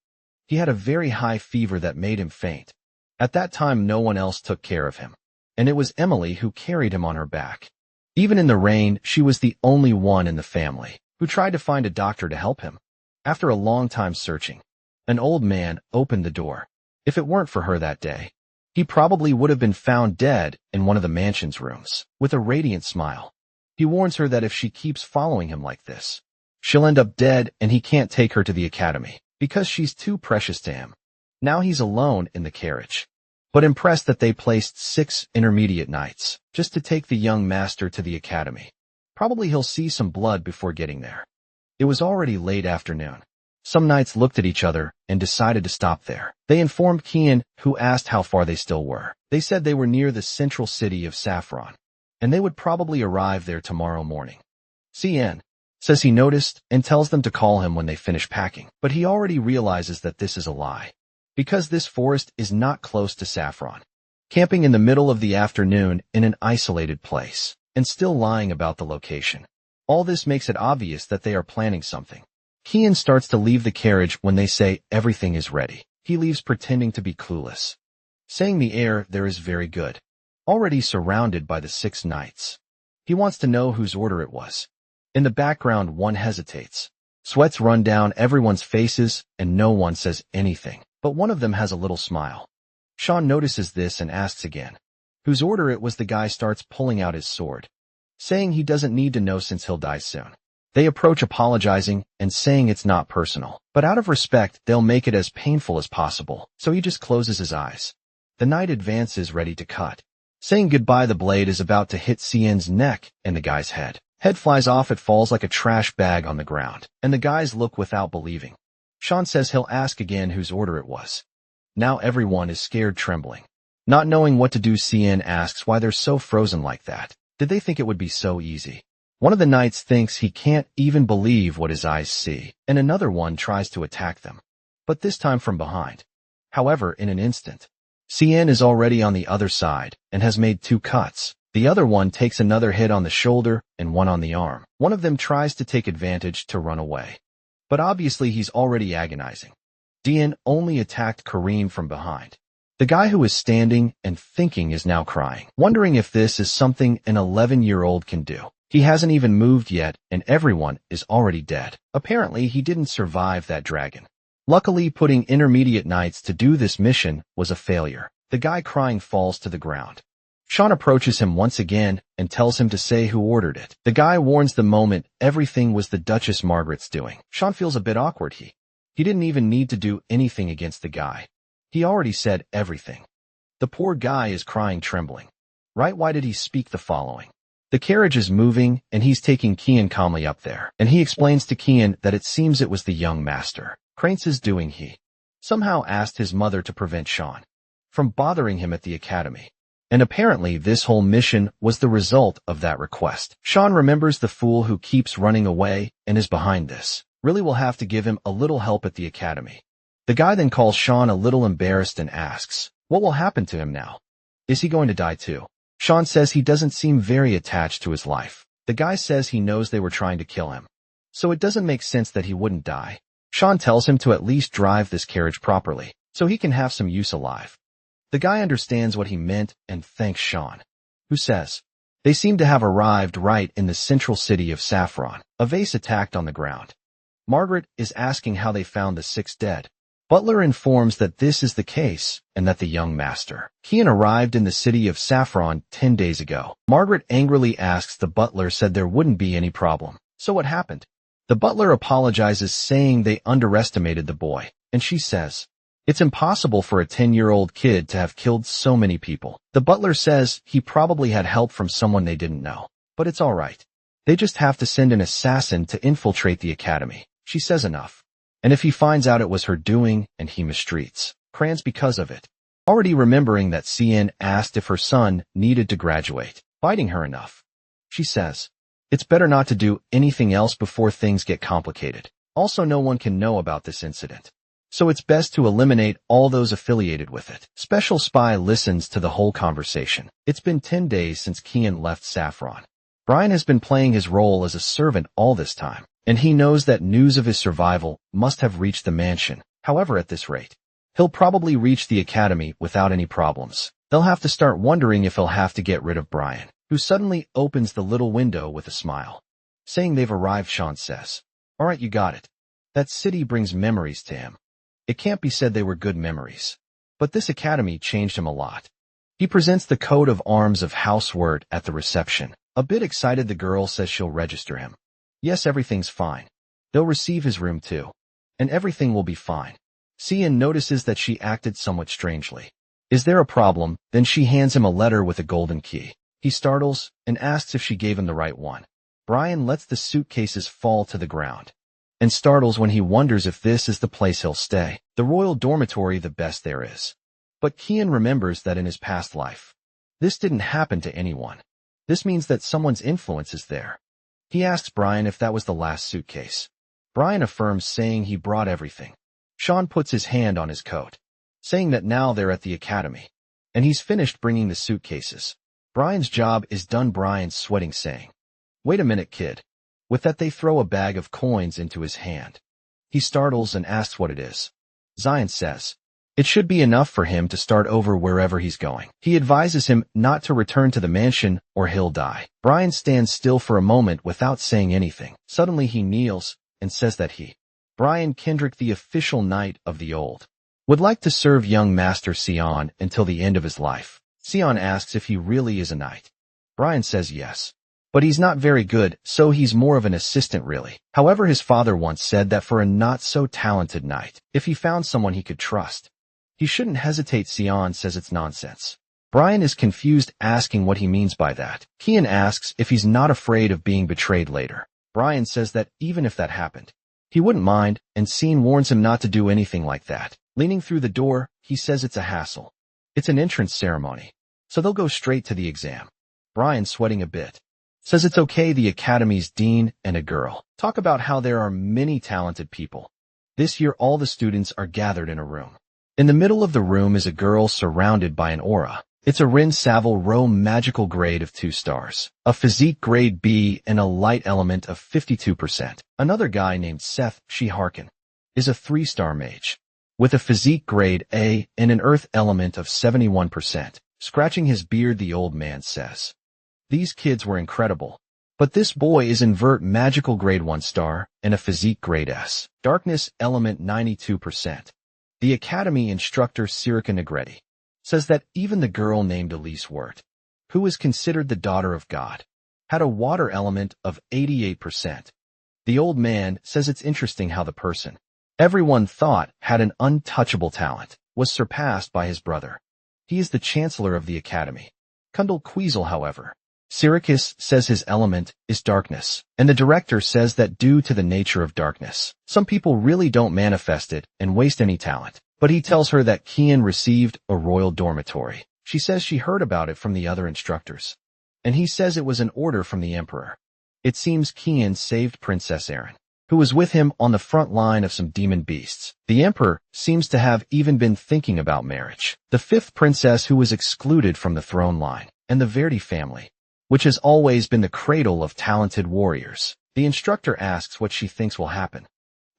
he had a very high fever that made him faint. At that time, no one else took care of him, and it was Emily who carried him on her back. Even in the rain, she was the only one in the family who tried to find a doctor to help him. After a long time searching, an old man opened the door. If it weren't for her that day, he probably would have been found dead in one of the mansion's rooms. With a radiant smile, he warns her that if she keeps following him like this, she'll end up dead, and he can't take her to the academy because she's too precious to him. Now he's alone in the carriage, but impressed that they placed 6 intermediate knights just to take the young master to the academy. Probably he'll see some blood before getting there. It was already late afternoon. Some knights looked at each other and decided to stop there. They informed Kian, who asked how far they still were. They said they were near the central city of Saffron, and they would probably arrive there tomorrow morning. Cien says he noticed and tells them to call him when they finish packing, but he already realizes that this is a lie, because this forest is not close to Saffron. Camping in the middle of the afternoon in an isolated place, and still lying about the location. All this makes it obvious that they are planning something. Kian starts to leave the carriage when they say everything is ready. He leaves pretending to be clueless, saying the air there is very good, already surrounded by the 6 knights. He wants to know whose order it was. In the background, one hesitates. Sweats run down everyone's faces, and no one says anything, but one of them has a little smile. Sean notices this and asks again, whose order it was. The guy starts pulling out his sword, saying he doesn't need to know since he'll die soon. They approach apologizing and saying it's not personal, but out of respect, they'll make it as painful as possible, so he just closes his eyes. The knight advances ready to cut. Saying goodbye, the blade is about to hit Cien's neck and the guy's head. Head flies off, it falls like a trash bag on the ground, and the guys look without believing. Sean says he'll ask again whose order it was. Now everyone is scared, trembling. Not knowing what to do, Cien asks why they're so frozen like that. Did they think it would be so easy? One of the knights thinks he can't even believe what his eyes see, and another one tries to attack them, but this time from behind. However, in an instant, Cien is already on the other side and has made 2 cuts. The other one takes another hit on the shoulder and one on the arm. One of them tries to take advantage to run away, but obviously he's already agonizing. Cien only attacked Kareem from behind. The guy who is standing and thinking is now crying, wondering if this is something an 11-year-old can do. He hasn't even moved yet, and everyone is already dead. Apparently, he didn't survive that dragon. Luckily, putting intermediate knights to do this mission was a failure. The guy crying falls to the ground. Sean approaches him once again and tells him to say who ordered it. The guy warns the moment everything was the Duchess Margaret's doing. Sean feels a bit awkward. He didn't even need to do anything against the guy. He already said everything. The poor guy is crying, trembling. Right? Why did he speak the following? The carriage is moving, and he's taking Cien calmly up there, and he explains to Cien that it seems it was the young master Crance's doing. He somehow asked his mother to prevent Sean from bothering him at the academy, and apparently this whole mission was the result of that request. Sean remembers the fool who keeps running away and is behind this. Really will have to give him a little help at the academy. The guy then calls Sean a little embarrassed and asks, what will happen to him now? Is he going to die too? Sean says he doesn't seem very attached to his life. The guy says he knows they were trying to kill him, so it doesn't make sense that he wouldn't die. Sean tells him to at least drive this carriage properly, so he can have some use alive. The guy understands what he meant and thanks Sean, who says, they seem to have arrived right in the central city of Saffron. A vase attacked on the ground. Margaret is asking how they found the 6 dead. Butler informs that this is the case and that the young master Cien arrived in the city of Saffron 10 days ago. Margaret angrily asks the butler said there wouldn't be any problem. So what happened? The butler apologizes, saying they underestimated the boy, and she says, it's impossible for a 10-year-old kid to have killed so many people. The butler says he probably had help from someone they didn't know, but it's all right. They just have to send an assassin to infiltrate the academy. She says enough. And if he finds out it was her doing and he mistreats Crans because of it. Already remembering that Cien asked if her son needed to graduate, biting her enough. She says, it's better not to do anything else before things get complicated. Also, no one can know about this incident, so it's best to eliminate all those affiliated with it. Special Spy listens to the whole conversation. It's been 10 days since Cien left Saffron. Brian has been playing his role as a servant all this time, and he knows that news of his survival must have reached the mansion. However, at this rate, he'll probably reach the academy without any problems. They'll have to start wondering if he'll have to get rid of Brian, who suddenly opens the little window with a smile. Saying they've arrived, Sean says, all right, you got it. That city brings memories to him. It can't be said they were good memories, but this academy changed him a lot. He presents the coat of arms of House Word at the reception. A bit excited, the girl says she'll register him. Yes, everything's fine. They'll receive his room too, and everything will be fine. Cien notices that she acted somewhat strangely. Is there a problem? Then she hands him a letter with a golden key. He startles and asks if she gave him the right one. Brian lets the suitcases fall to the ground and startles when he wonders if this is the place he'll stay. The royal dormitory, the best there is. But Cien remembers that in his past life, this didn't happen to anyone. This means that someone's influence is there. He asks Brian if that was the last suitcase. Brian affirms, saying he brought everything. Sean puts his hand on his coat, saying that now they're at the academy, and he's finished bringing the suitcases. Brian's job is done. Brian's sweating, saying, wait a minute, kid. With that, they throw a bag of coins into his hand. He startles and asks what it is. Zion says, it should be enough for him to start over wherever he's going. He advises him not to return to the mansion or he'll die. Brian stands still for a moment without saying anything. Suddenly he kneels and says that Brian Kendrick, the official knight of the old would like to serve young Master Sion until the end of his life. Sion asks if he really is a knight. Brian says yes. But he's not very good, so he's more of an assistant really. However, his father once said that for a not-so-talented knight, if he found someone he could trust, he shouldn't hesitate. Sion says it's nonsense. Brian is confused, asking what he means by that. Kian asks if he's not afraid of being betrayed later. Brian says that even if that happened, he wouldn't mind, and Scene warns him not to do anything like that. Leaning through the door, he says it's a hassle. It's an entrance ceremony, so they'll go straight to the exam. Brian, sweating a bit, says it's okay. The academy's dean and a girl talk about how there are many talented people. This year all the students are gathered in a room. In the middle of the room is a girl surrounded by an aura. It's a Rin Savile Row magical grade of 2 stars, a physique grade B, and a light element of 52%. Another guy named Seth Sheharkin is a 3-star mage, with a physique grade A and an earth element of 71%. Scratching his beard, the old man says, "These kids were incredible. But this boy is invert magical grade 1 star and a physique grade S. Darkness element 92%. The academy instructor Sirica Negretti says that even the girl named Elise Wirt, who is considered the daughter of God, had a water element of 88%. The old man says it's interesting how the person everyone thought had an untouchable talent was surpassed by his brother. He is the chancellor of the academy, Kundal Queasel. However, Syricus says his element is darkness, and the director says that due to the nature of darkness, some people really don't manifest it and waste any talent. But he tells her that Kian received a royal dormitory. She says she heard about it from the other instructors, and he says it was an order from the emperor. It seems Kian saved Princess Erin, who was with him on the front line of some demon beasts. The emperor seems to have even been thinking about marriage. The 5th princess who was excluded from the throne line, and the Verdi family, which has always been the cradle of talented warriors. The instructor asks what she thinks will happen,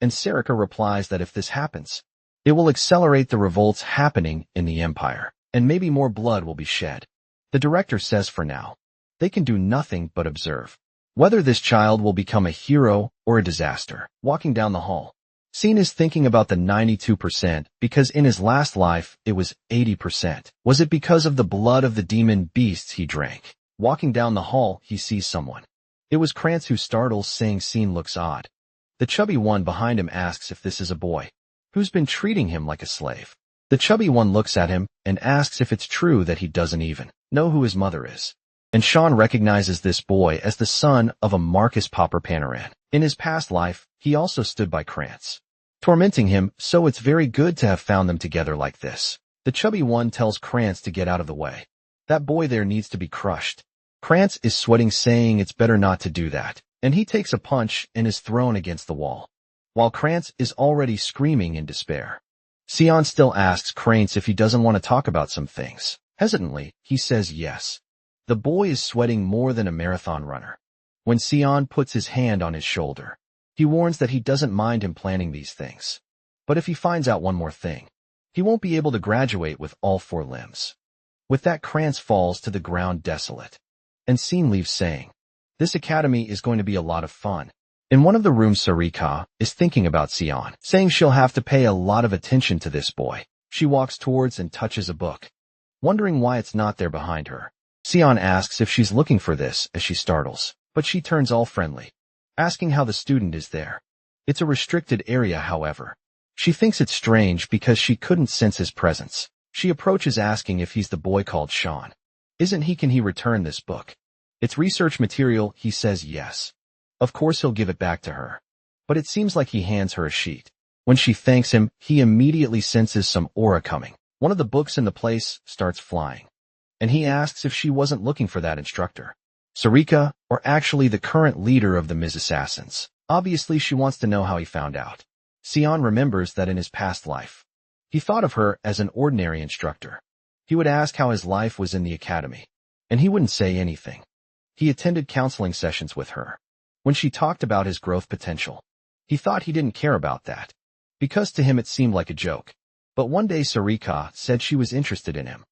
and Serica replies that if this happens, it will accelerate the revolts happening in the empire, and maybe more blood will be shed. The director says for now, they can do nothing but observe whether this child will become a hero or a disaster. Walking down the hall, Scene is thinking about the 92% because in his last life it was 80%. Was it because of the blood of the demon beasts he drank? Walking down the hall, he sees someone. It was Krantz, who startles, saying Scene looks odd. The chubby one behind him asks if this is a boy who's been treating him like a slave. The chubby one looks at him and asks if it's true that he doesn't even know who his mother is. And Sean recognizes this boy as the son of a Marcus Popper Panaran. In his past life, he also stood by Krantz, tormenting him, so it's very good to have found them together like this. The chubby one tells Krantz to get out of the way. That boy there needs to be crushed. Krantz is sweating, saying it's better not to do that, and he takes a punch and is thrown against the wall, while Krantz is already screaming in despair. Sion still asks Krantz if he doesn't want to talk about some things. Hesitantly, he says yes. The boy is sweating more than a marathon runner. When Sion puts his hand on his shoulder, he warns that he doesn't mind him planning these things. But if he finds out one more thing, he won't be able to graduate with all 4 limbs. With that, Krantz falls to the ground desolate, and Scene leaves, saying, "This academy is going to be a lot of fun." In one of the rooms, Sarika is thinking about Sion, saying she'll have to pay a lot of attention to this boy. She walks towards and touches a book, wondering why it's not there behind her. Sion asks if she's looking for this as she startles, but she turns all friendly, asking how the student is there. It's a restricted area, however. She thinks it's strange because she couldn't sense his presence. She approaches, asking if he's the boy called Sean. Isn't he? Can he return this book? It's research material. He says yes. Of course he'll give it back to her. But it seems like he hands her a sheet. When she thanks him, he immediately senses some aura coming. One of the books in the place starts flying, and he asks if she wasn't looking for that instructor, Sarika, or actually the current leader of the Miz Assassins. Obviously she wants to know how he found out. Sion remembers that in his past life, he thought of her as an ordinary instructor. He would ask how his life was in the academy, and he wouldn't say anything. He attended counseling sessions with her. When she talked about his growth potential, he thought he didn't care about that, because to him it seemed like a joke. But one day Sarika said she was interested in him.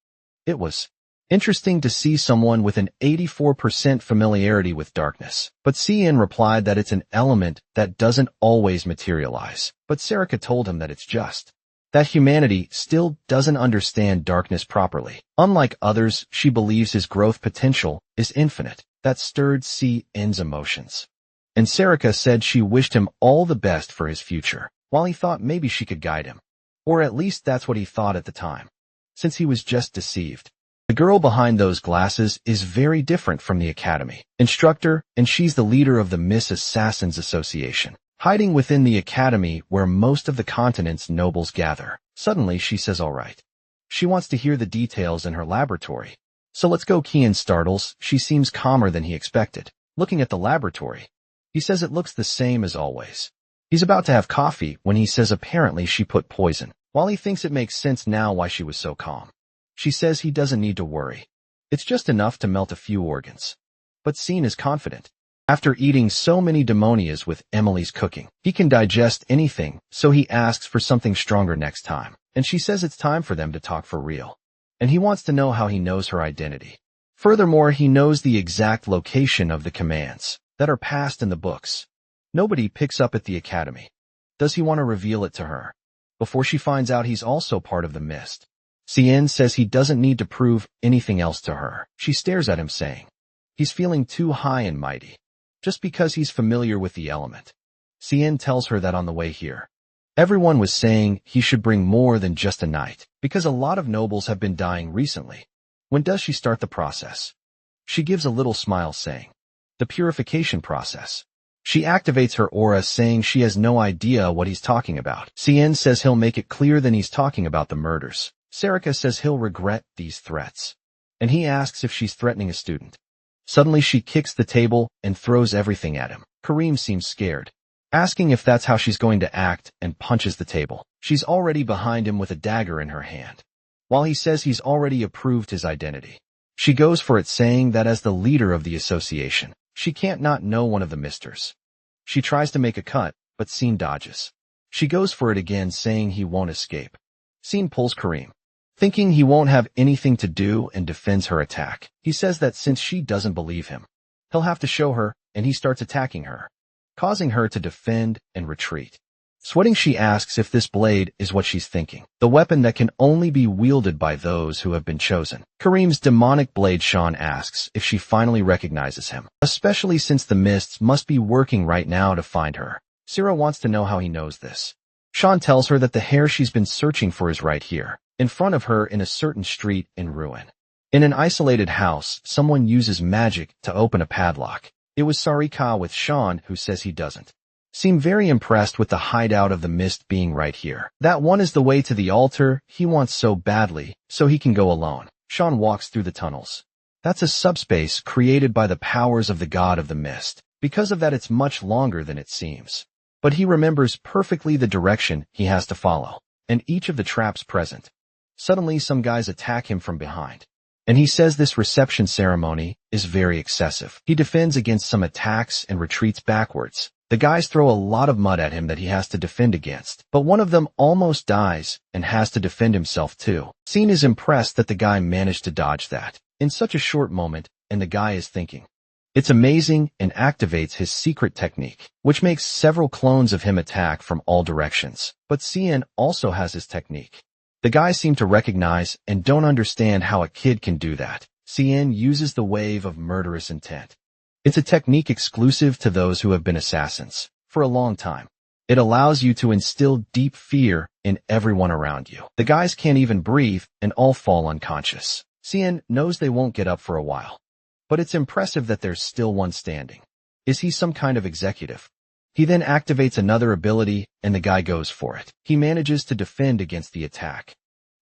It was interesting to see someone with an 84% familiarity with darkness. But Cien replied that it's an element that doesn't always materialize. But Sarika told him that it's just that humanity still doesn't understand darkness properly. Unlike others, she believes his growth potential is infinite. That stirred CN's emotions. And Sarika said she wished him all the best for his future, while he thought maybe she could guide him. Or at least that's what he thought at the time, since he was just deceived. The girl behind those glasses is very different from the academy instructor, and she's the leader of the Miss Assassins Association, hiding within the academy where most of the continent's nobles gather. Suddenly she says all right. She wants to hear the details in her laboratory. So let's go. Kian startles. She seems calmer than he expected. Looking at the laboratory, he says it looks the same as always. He's about to have coffee when he says apparently she put poison. While he thinks it makes sense now why she was so calm, she says he doesn't need to worry. It's just enough to melt a few organs. But Scene is confident. After eating so many demonias with Emily's cooking, he can digest anything, so he asks for something stronger next time. And she says it's time for them to talk for real. And he wants to know how he knows her identity. Furthermore, he knows the exact location of the commands that are passed in the books. Nobody picks up at the academy. Does he want to reveal it to her before she finds out he's also part of the mist? Cien says he doesn't need to prove anything else to her. She stares at him saying, he's feeling too high and mighty, just because he's familiar with the element. Cien tells her that on the way here. Everyone was saying he should bring more than just a night, because a lot of nobles have been dying recently. When does she start the process? She gives a little smile saying, the purification process. She activates her aura saying she has no idea what he's talking about. Cien says he'll make it clear then he's talking about the murders. Sarika says he'll regret these threats. And he asks if she's threatening a student. Suddenly she kicks the table and throws everything at him. Kareem seems scared, asking if that's how she's going to act, and punches the table. She's already behind him with a dagger in her hand, while he says he's already approved his identity. She goes for it saying that as the leader of the association, she can't not know one of the misters. She tries to make a cut, but Scene dodges. She goes for it again saying he won't escape. Scene pulls Kareem, thinking he won't have anything to do, and defends her attack. He says that since she doesn't believe him, he'll have to show her, and he starts attacking her, causing her to defend and retreat. Sweating, she asks if this blade is what she's thinking, the weapon that can only be wielded by those who have been chosen. Kareem's demonic blade. Sean asks if she finally recognizes him, especially since the mists must be working right now to find her. Syrah wants to know how he knows this. Sean tells her that the hair she's been searching for is right here, in front of her in a certain street in ruin. In an isolated house, someone uses magic to open a padlock. It was Sarika with Sean, who says he doesn't seem very impressed with the hideout of the mist being right here. That one is the way to the altar he wants so badly, so he can go alone. Sean walks through the tunnels. That's a subspace created by the powers of the god of the mist. Because of that, it's much longer than it seems. But he remembers perfectly the direction he has to follow, and each of the traps present. Suddenly some guys attack him from behind, and he says this reception ceremony is very excessive. He defends against some attacks and retreats backwards. The guys throw a lot of mud at him that he has to defend against, but one of them almost dies and has to defend himself too. Scene is impressed that the guy managed to dodge that in such a short moment, and the guy is thinking it's amazing and activates his secret technique, which makes several clones of him attack from all directions. But Cien also has his technique. The guys seem to recognize and don't understand how a kid can do that. Cien uses the wave of murderous intent. It's a technique exclusive to those who have been assassins for a long time. It allows you to instill deep fear in everyone around you. The guys can't even breathe and all fall unconscious. Cien knows they won't get up for a while, but it's impressive that there's still one standing. Is he some kind of executive? He then activates another ability, and the guy goes for it. He manages to defend against the attack,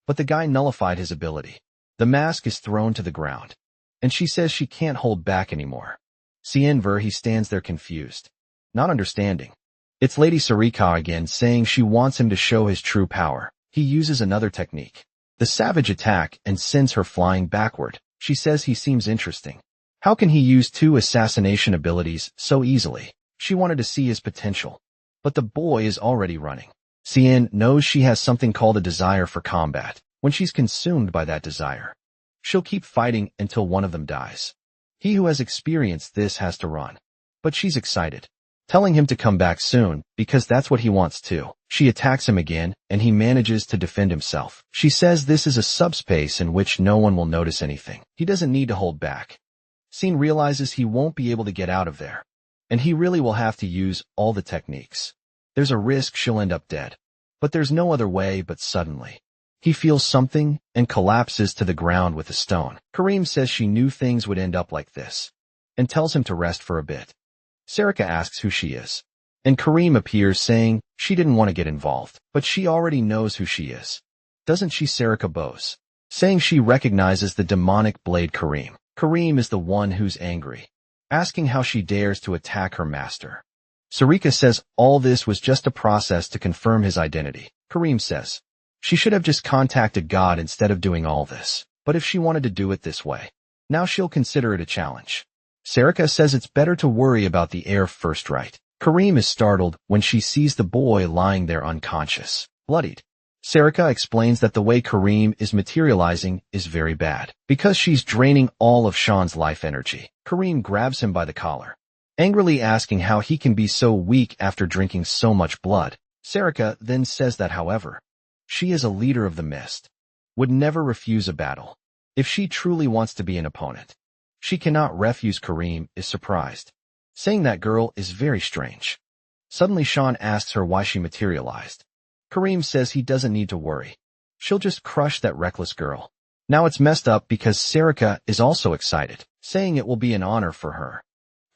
but the guy nullified his ability. The mask is thrown to the ground, and she says she can't hold back anymore. He stands there confused, not understanding. It's Lady Sarika again saying she wants him to show his true power. He uses another technique, the savage attack, and sends her flying backward. She says he seems interesting. How can he use two assassination abilities so easily? She wanted to see his potential, but the boy is already running. Cien knows she has something called a desire for combat. When she's consumed by that desire, she'll keep fighting until one of them dies. He who has experienced this has to run. But she's excited. telling him to come back soon, because that's what he wants too. She attacks him again, and he manages to defend himself. She says this is a subspace in which no one will notice anything. He doesn't need to hold back. Scene realizes he won't be able to get out of there, and he really will have to use all the techniques. There's a risk she'll end up dead. But there's no other way. But suddenly, he feels something and collapses to the ground with a stone. Kareem says she knew things would end up like this, and tells him to rest for a bit. Sarika asks who she is, and Kareem appears saying she didn't want to get involved, but she already knows who she is. Doesn't she? Sarika bows, saying she recognizes the demonic blade Kareem. Kareem is the one who's angry, asking how she dares to attack her master. Sarika says all this was just a process to confirm his identity. Kareem says she should have just contacted God instead of doing all this, but if she wanted to do it this way, now she'll consider it a challenge. Sarika says it's better to worry about the heir first, right? Kareem is startled when she sees the boy lying there unconscious, bloodied. Sarika explains that the way Kareem is materializing is very bad, because she's draining all of Sean's life energy. Kareem grabs him by the collar, angrily asking how he can be so weak after drinking so much blood. Sarika then says that, however, she is a leader of the mist, would never refuse a battle. If she truly wants to be an opponent, she cannot refuse. Kareem is surprised, saying that girl is very strange. Suddenly Sean asks her why she materialized. Kareem says he doesn't need to worry. She'll just crush that reckless girl. Now it's messed up because Sarika is also excited, saying it will be an honor for her.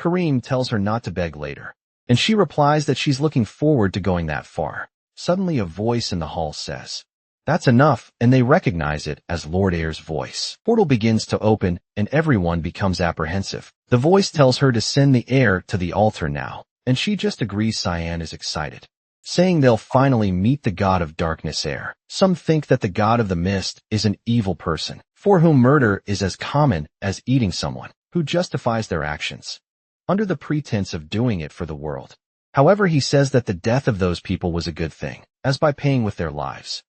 Kareem tells her not to beg later, and she replies that she's looking forward to going that far. Suddenly a voice in the hall says, "That's enough," and they recognize it as Lord Air's voice. Portal begins to open, and everyone becomes apprehensive. The voice tells her to send the heir to the altar now, and she just agrees. Cyan is excited, saying they'll finally meet the god of darkness Air. Some think that the god of the mist is an evil person, for whom murder is as common as eating someone, who justifies their actions under the pretense of doing it for the world. However, he says that the death of those people was a good thing, as by paying with their lives,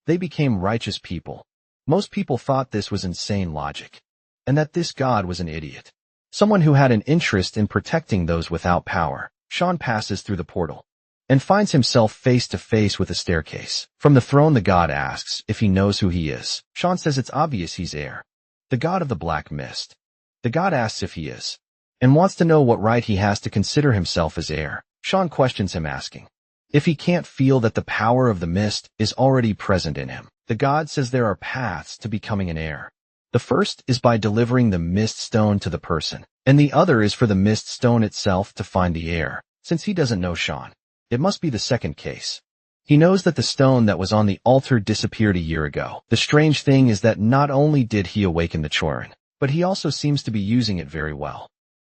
they became righteous people. Most people thought this was insane logic, and that this god was an idiot, someone who had an interest in protecting those without power. Sean passes through the portal and finds himself face to face with a staircase. From the throne, the god asks if he knows who he is. Sean says it's obvious he's Air, the god of the black mist. The god asks if he is, and wants to know what right he has to consider himself as Air. Sean questions him, asking if he can't feel that the power of the mist is already present in him. The god says there are paths to becoming an Air. The first is by delivering the mist stone to the person, and the other is for the mist stone itself to find the Air. Since he doesn't know Sean, it must be the second case. He knows that the stone that was on the altar disappeared a year ago. The strange thing is that not only did he awaken the Chorin, but he also seems to be using it very well,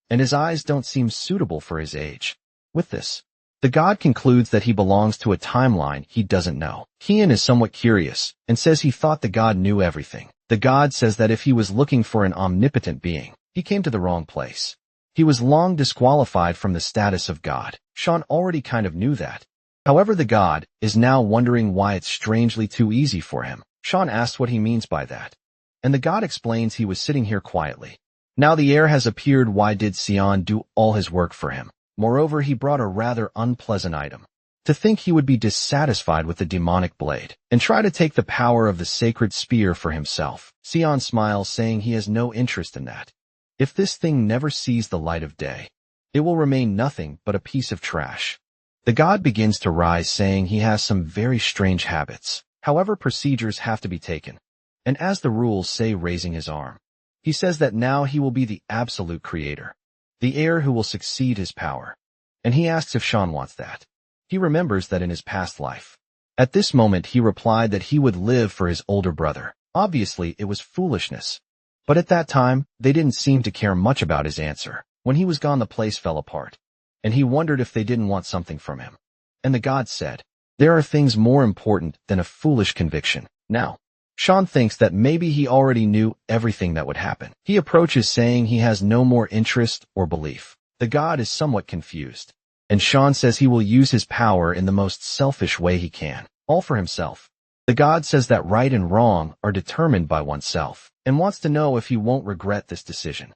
and his eyes don't seem suitable for his age. With this, the god concludes that he belongs to a timeline he doesn't know. Kian is somewhat curious, and says he thought the god knew everything. The god says that if he was looking for an omnipotent being, he came to the wrong place. He was long disqualified from the status of god. Sean already kind of knew that. However, the god is now wondering why it's strangely too easy for him. Sean asks what he means by that, and the god explains he was sitting here quietly. Now the Air has appeared. Why did Sion do all his work for him? Moreover, he brought a rather unpleasant item. To think he would be dissatisfied with the demonic blade and try to take the power of the sacred spear for himself. Sion smiles, saying he has no interest in that. If this thing never sees the light of day, it will remain nothing but a piece of trash. The god begins to rise, saying he has some very strange habits. However, procedures have to be taken, and as the rules say, raising his arm, he says that now he will be the absolute creator, the Air who will succeed his power, and he asks if Sean wants that. He remembers that in his past life, at this moment he replied that he would live for his older brother. Obviously, it was foolishness, but at that time, they didn't seem to care much about his answer. When he was gone, the place fell apart, and he wondered if they didn't want something from him. And the god said, there are things more important than a foolish conviction. Now, Sean thinks that maybe he already knew everything that would happen. He approaches, saying he has no more interest or belief. The god is somewhat confused, and Sean says he will use his power in the most selfish way he can, all for himself. The god says that right and wrong are determined by oneself, and wants to know if he won't regret this decision.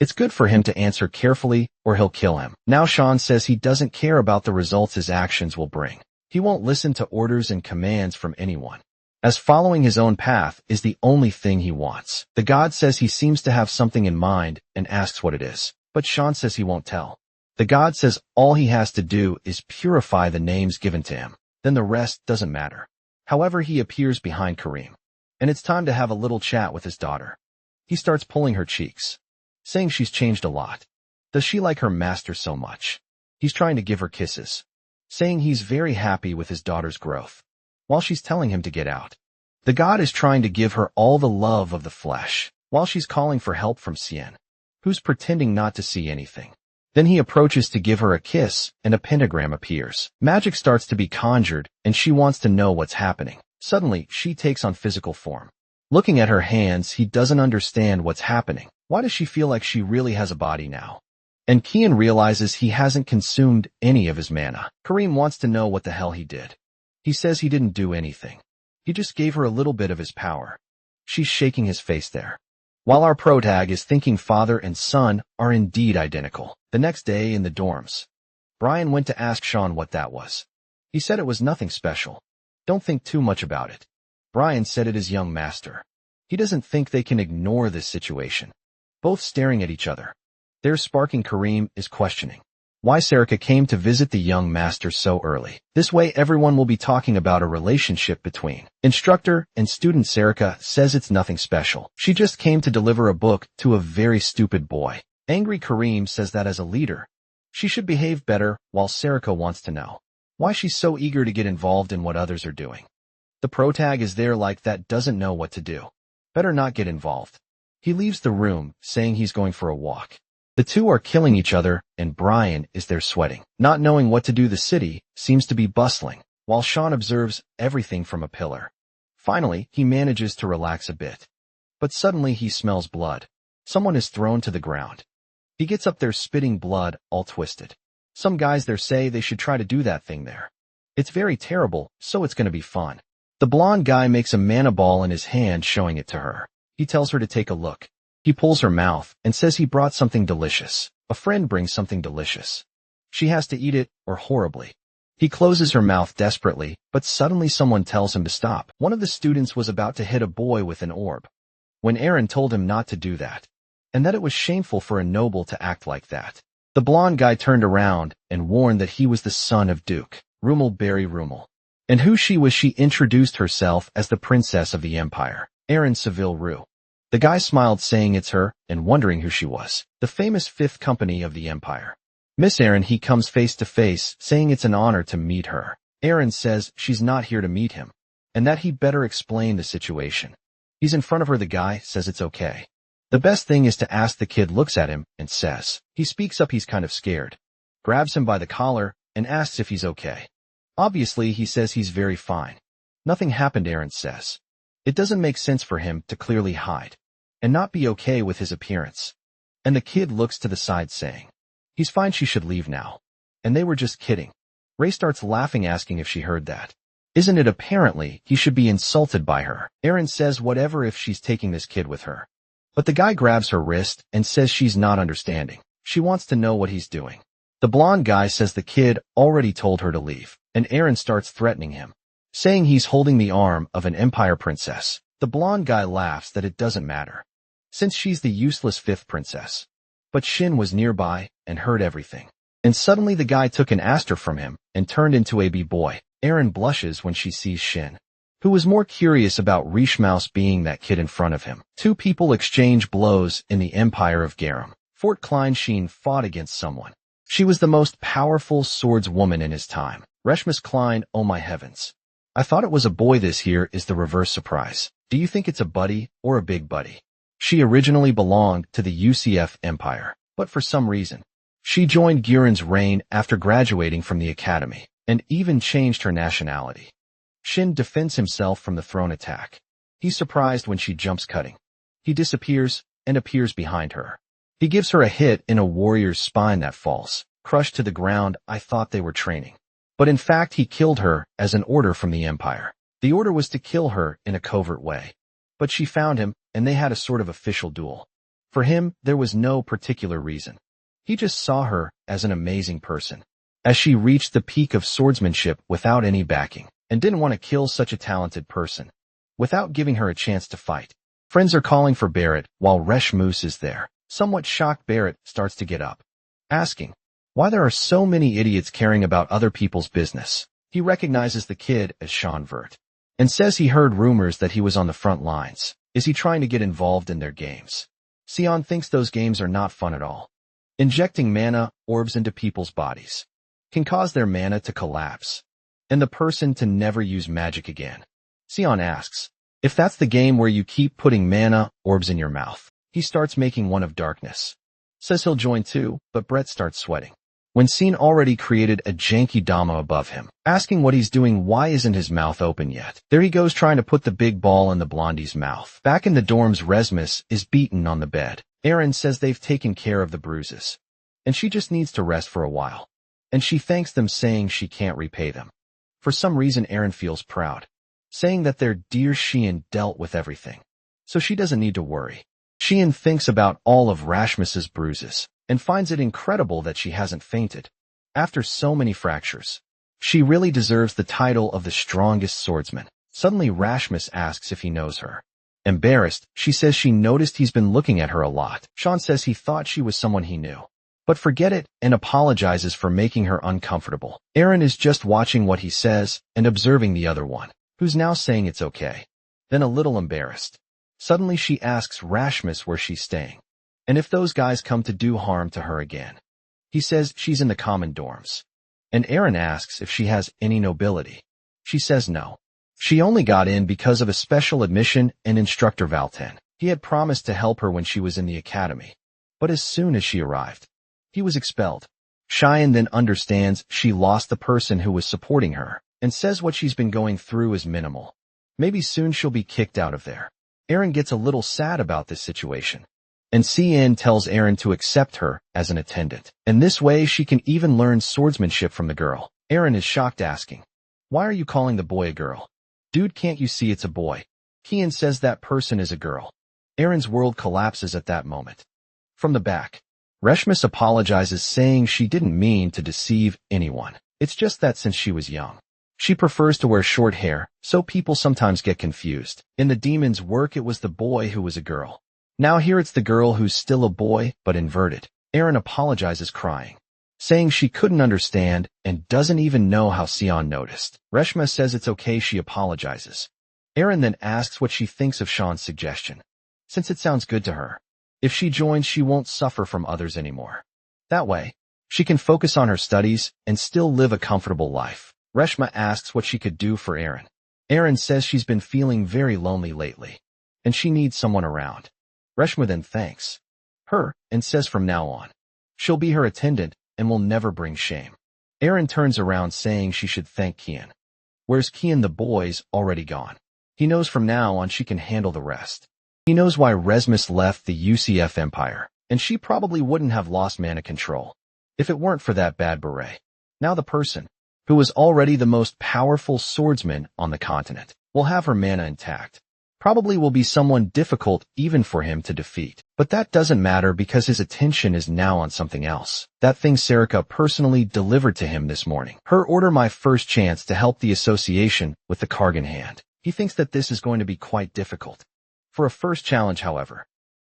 It's good for him to answer carefully or he'll kill him. Now Sean says he doesn't care about the results his actions will bring. He won't listen to orders and commands from anyone, as following his own path is the only thing he wants. The god says he seems to have something in mind and asks what it is, but Sean says he won't tell. The god says all he has to do is purify the names given to him, then the rest doesn't matter. However, he appears behind Kareem, and it's time to have a little chat with his daughter. He starts pulling her cheeks, saying she's changed a lot. Does she like her master so much? He's trying to give her kisses, saying he's very happy with his daughter's growth, while she's telling him to get out. The god is trying to give her all the love of the flesh, while she's calling for help from Cien, who's pretending not to see anything. Then he approaches to give her a kiss, and a pentagram appears. Magic starts to be conjured, and she wants to know what's happening. Suddenly, she takes on physical form. Looking at her hands, he doesn't understand what's happening. Why does she feel like she really has a body now? And Kian realizes he hasn't consumed any of his mana. Kareem wants to know what the hell he did. He says he didn't do anything. He just gave her a little bit of his power. She's shaking his face there. While our protag is thinking father and son are indeed identical. The next day in the dorms, Brian went to ask Sean what that was. He said it was nothing special. Don't think too much about it. Brian said it is young master. He doesn't think they can ignore this situation. Both staring at each other. Their sparking Kareem is questioning why Sarika came to visit the young master so early. This way everyone will be talking about a relationship between instructor and student. Sarika says it's nothing special. She just came to deliver a book to a very stupid boy. Angry Kareem says that as a leader, she should behave better, while Sarika wants to know why she's so eager to get involved in what others are doing. The protag is there like that, doesn't know what to do. Better not get involved. He leaves the room, saying he's going for a walk. The two are killing each other, and Brian is there sweating. Not knowing what to do, the city seems to be bustling, while Sean observes everything from a pillar. Finally, he manages to relax a bit. But suddenly he smells blood. Someone is thrown to the ground. He gets up there spitting blood, all twisted. Some guys there say they should try to do that thing there. It's very terrible, so it's gonna be fun. The blonde guy makes a mana ball in his hand, showing it to her. He tells her to take a look. He pulls her mouth and says he brought something delicious. A friend brings something delicious. She has to eat it, or horribly. He closes her mouth desperately, but suddenly someone tells him to stop. One of the students was about to hit a boy with an orb, when Aaron told him not to do that, and that it was shameful for a noble to act like that. The blonde guy turned around and warned that he was the son of Duke Rumel Berry Rumel. And who she was, she introduced herself as the princess of the empire, Aaron Seville Rue. The guy smiled, saying it's her, and wondering who she was. The famous fifth company of the empire. Miss Aaron. He comes face to face, saying it's an honor to meet her. Aaron says she's not here to meet him, and that he better explain the situation. He's in front of her. The guy says it's okay. The best thing is to ask. The kid looks at him and says, he speaks up, he's kind of scared. Grabs him by the collar and asks if he's okay. Obviously, he says he's very fine. Nothing happened, Aaron says. It doesn't make sense for him to clearly hide and not be okay with his appearance. And the kid looks to the side, saying, he's fine, she should leave now. And they were just kidding. Ray starts laughing, asking if she heard that. Isn't it apparently he should be insulted by her? Aaron says whatever if she's taking this kid with her. But the guy grabs her wrist and says she's not understanding. She wants to know what he's doing. The blonde guy says the kid already told her to leave, and Aaron starts threatening him, saying he's holding the arm of an empire princess. The blonde guy laughs that it doesn't matter, since she's the useless fifth princess. But Shin was nearby and heard everything. And suddenly the guy took an aster from him and turned into a boy. Aaron blushes when she sees Shin, who was more curious about Rishmouse being that kid in front of him. Two people exchange blows in the Empire of Garum. Fort Klein. Sheen fought against someone. She was the most powerful swordswoman in his time. Reshmus Klein. Oh my heavens. I thought it was a boy. This here is the reverse surprise. Do you think it's a buddy or a big buddy? She originally belonged to the UCF Empire, but for some reason, she joined Guren's reign after graduating from the academy, and even changed her nationality. Shin defends himself from the throne attack. He's surprised when she jumps, cutting. He disappears and appears behind her. He gives her a hit in a warrior's spine that falls, crushed to the ground. I thought they were training, but in fact he killed her as an order from the Empire. The order was to kill her in a covert way, but she found him, and they had a sort of official duel. For him, there was no particular reason. He just saw her as an amazing person, as she reached the peak of swordsmanship without any backing, and didn't want to kill such a talented person without giving her a chance to fight. Friends are calling for Barrett while Reshmus is there. Somewhat shocked, Barrett starts to get up, asking why there are so many idiots caring about other people's business. He recognizes the kid as Sean Vert and says he heard rumors that he was on the front lines. Is he trying to get involved in their games? Sion thinks those games are not fun at all. Injecting mana orbs into people's bodies can cause their mana to collapse and the person to never use magic again. Sion asks if that's the game where you keep putting mana orbs in your mouth. He starts making one of darkness. Says he'll join too, but Brett starts sweating when Sion already created a janky Dama above him, asking what he's doing. Why isn't his mouth open yet? There he goes trying to put the big ball in the blondie's mouth. Back in the dorms, Resmus is beaten on the bed. Erin says they've taken care of the bruises, and she just needs to rest for a while. And she thanks them, saying she can't repay them. For some reason, Erin feels proud, saying that their dear Sheehan dealt with everything, so she doesn't need to worry. Sheehan thinks about all of Rashmus's bruises and finds it incredible that she hasn't fainted after so many fractures. She really deserves the title of the strongest swordsman. Suddenly, Rashmus asks if he knows her. Embarrassed, she says she noticed he's been looking at her a lot. Sean says he thought she was someone he knew, but forget it, and apologizes for making her uncomfortable. Erin is just watching what he says and observing the other one, who's now saying it's okay. Then, a little embarrassed, suddenly she asks Rashmus where she's staying, and if those guys come to do harm to her again. He says she's in the common dorms, and Erin asks if she has any nobility. She says no. She only got in because of a special admission and instructor Valten. He had promised to help her when she was in the academy, but as soon as she arrived, he was expelled. Cheyenne then understands she lost the person who was supporting her, and says what she's been going through is minimal. Maybe soon she'll be kicked out of there. Erin gets a little sad about this situation, and CN tells Erin to accept her as an attendant, and this way she can even learn swordsmanship from the girl. Erin is shocked, asking, why are you calling the boy a girl? Dude, can't you see it's a boy? Kian says that person is a girl. Erin's world collapses at that moment. From the back, Reshmus apologizes, saying she didn't mean to deceive anyone. It's just that since she was young, she prefers to wear short hair, so people sometimes get confused. In the demon's work, it was the boy who was a girl. Now here it's the girl who's still a boy, but inverted. Erin apologizes, crying, saying she couldn't understand and doesn't even know how Sion noticed. Reshma says it's okay, she apologizes. Erin then asks what she thinks of Sean's suggestion, since it sounds good to her. If she joins, she won't suffer from others anymore. That way, she can focus on her studies and still live a comfortable life. Reshma asks what she could do for Erin. Erin says she's been feeling very lonely lately, and she needs someone around. Reshma then thanks her and says from now on, she'll be her attendant and will never bring shame. Erin turns around, saying she should thank Kian. Where's Kian? The boy's already gone. He knows from now on she can handle the rest. He knows why Resmus left the UCF Empire, and she probably wouldn't have lost mana control if it weren't for that bad beret. Now the person who was already the most powerful swordsman on the continent will have her mana intact. Probably will be someone difficult even for him to defeat. But that doesn't matter because his attention is now on something else. That thing Sarika personally delivered to him this morning. Her order, my first chance to help the association with the Kargan hand. He thinks that this is going to be quite difficult. For a first challenge, however,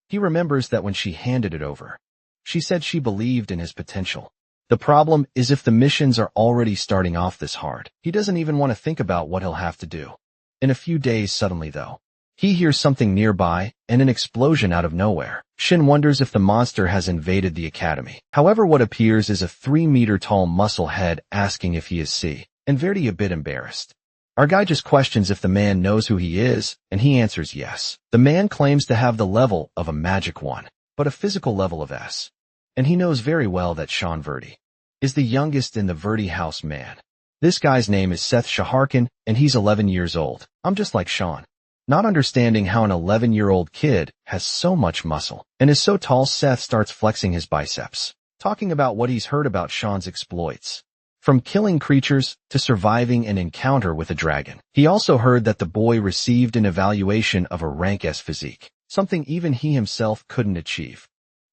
he remembers that when she handed it over, she said she believed in his potential. The problem is if the missions are already starting off this hard, he doesn't even want to think about what he'll have to do. In a few days, suddenly though, he hears something nearby and an explosion out of nowhere. Shin wonders if the monster has invaded the academy. However, what appears is a 3-meter-tall muscle head asking if he is C, and Verdi a bit embarrassed. Our guy just questions if the man knows who he is, and he answers yes. The man claims to have the level of a magic one, but a physical level of S. And he knows very well that Sean Verdi is the youngest in the Verdi house man. This guy's name is Seth Shaharkin, and he's 11 years old. I'm just like Sean. Not understanding how an 11-year-old kid has so much muscle and is so tall, Seth starts flexing his biceps, talking about what he's heard about Sean's exploits. From killing creatures to surviving an encounter with a dragon. He also heard that the boy received an evaluation of a rank S physique. something even he himself couldn't achieve.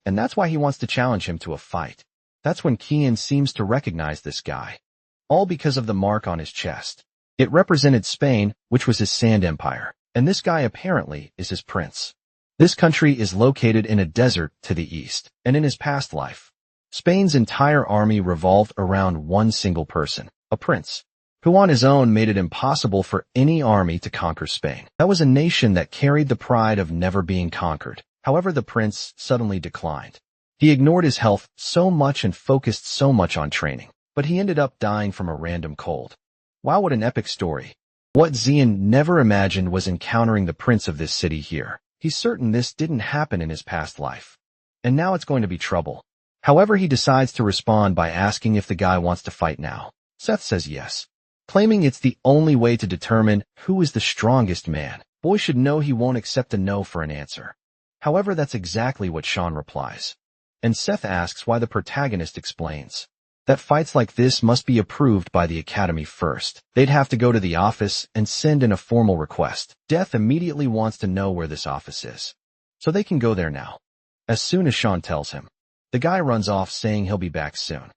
And that's why he wants to challenge him to a fight. That's when Kian seems to recognize this guy. All because of the mark on his chest. It represented Spain, which was his sand empire. And this guy apparently is his prince. This country is located in a desert to the east, and in his past life, Spain's entire army revolved around one single person, a prince, who on his own made it impossible for any army to conquer Spain. That was a nation that carried the pride of never being conquered. However, the prince suddenly declined. He ignored his health so much and focused so much on training, but he ended up dying from a random cold. Wow, what an epic story. What Xian never imagined was encountering the prince of this city here. He's certain this didn't happen in his past life. And now it's going to be trouble. However, he decides to respond by asking if the guy wants to fight now. Seth says yes, claiming it's the only way to determine who is the strongest man. Boy should know he won't accept a no for an answer. However, that's exactly what Sean replies. And Seth asks why the protagonist explains that fights like this must be approved by the academy first. They'd have to go to the office and send in a formal request. Death immediately wants to know where this office is, so they can go there now. As soon as Sean tells him, the guy runs off saying he'll be back soon.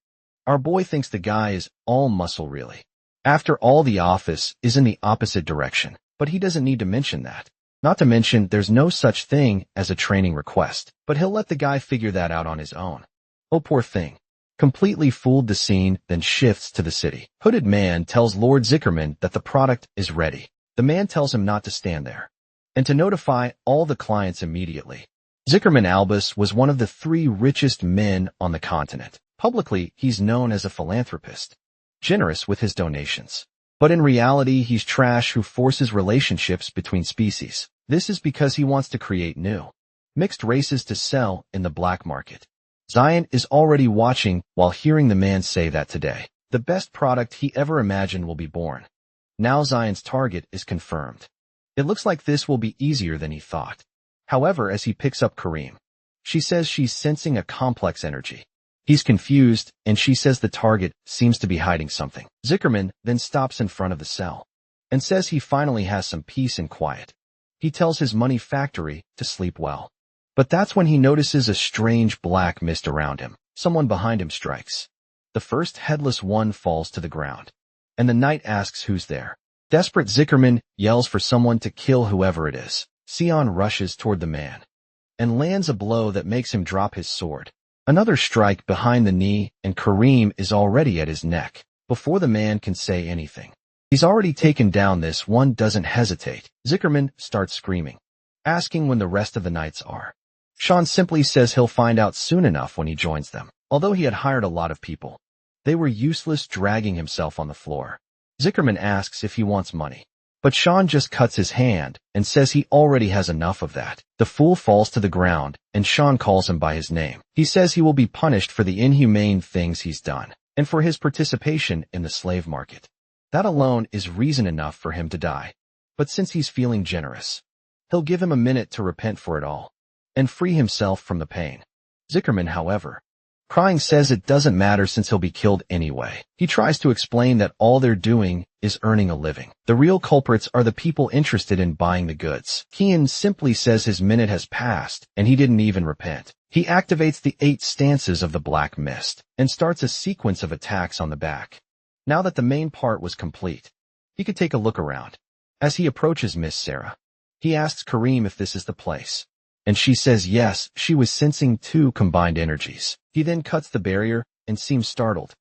Our boy thinks the guy is all muscle really. After all, the office is in the opposite direction, but he doesn't need to mention that. Not to mention, there's no such thing as a training request, but he'll let the guy figure that out on his own. Oh, poor thing. Completely fooled, the scene then shifts to the city. Hooded man tells Lord Zickerman that the product is ready. The man tells him not to stand there, and to notify all the clients immediately. Zickerman Albus was one of the 3 richest men on the continent. Publicly, he's known as a philanthropist, generous with his donations. But in reality, he's trash who forces relationships between species. This is because he wants to create new, mixed races to sell in the black market. Zion is already watching while hearing the man say that today, the best product he ever imagined will be born. Now Zion's target is confirmed. It looks like this will be easier than he thought. However, as he picks up Kareem, she says she's sensing a complex energy. He's confused, and she says the target seems to be hiding something. Zickerman then stops in front of the cell and says he finally has some peace and quiet. He tells his money factory to sleep well. But that's when he notices a strange black mist around him. Someone behind him strikes. The first headless one falls to the ground, and the knight asks who's there. Desperate Zickerman yells for someone to kill whoever it is. Sion rushes toward the man and lands a blow that makes him drop his sword. Another strike behind the knee, and Kareem is already at his neck. Before the man can say anything, he's already taken down. This one doesn't hesitate. Zickerman starts screaming, asking when the rest of the knights are. Sean simply says he'll find out soon enough when he joins them. Although he had hired a lot of people, they were useless, dragging himself on the floor. Zickerman asks if he wants money, but Sean just cuts his hand and says he already has enough of that. The fool falls to the ground, and Sean calls him by his name. He says he will be punished for the inhumane things he's done, and for his participation in the slave market. That alone is reason enough for him to die. But since he's feeling generous, he'll give him a minute to repent for it all and free himself from the pain. Zickerman, however, crying, says it doesn't matter since he'll be killed anyway. He tries to explain that all they're doing is earning a living. The real culprits are the people interested in buying the goods. Kian simply says his minute has passed, and he didn't even repent. He activates the 8 stances of the Black Mist and starts a sequence of attacks on the back. Now that the main part was complete, he could take a look around. As he approaches Miss Sarah, he asks Kareem if this is the place, and she says yes. She was sensing 2 combined energies. He then cuts the barrier and seems startled.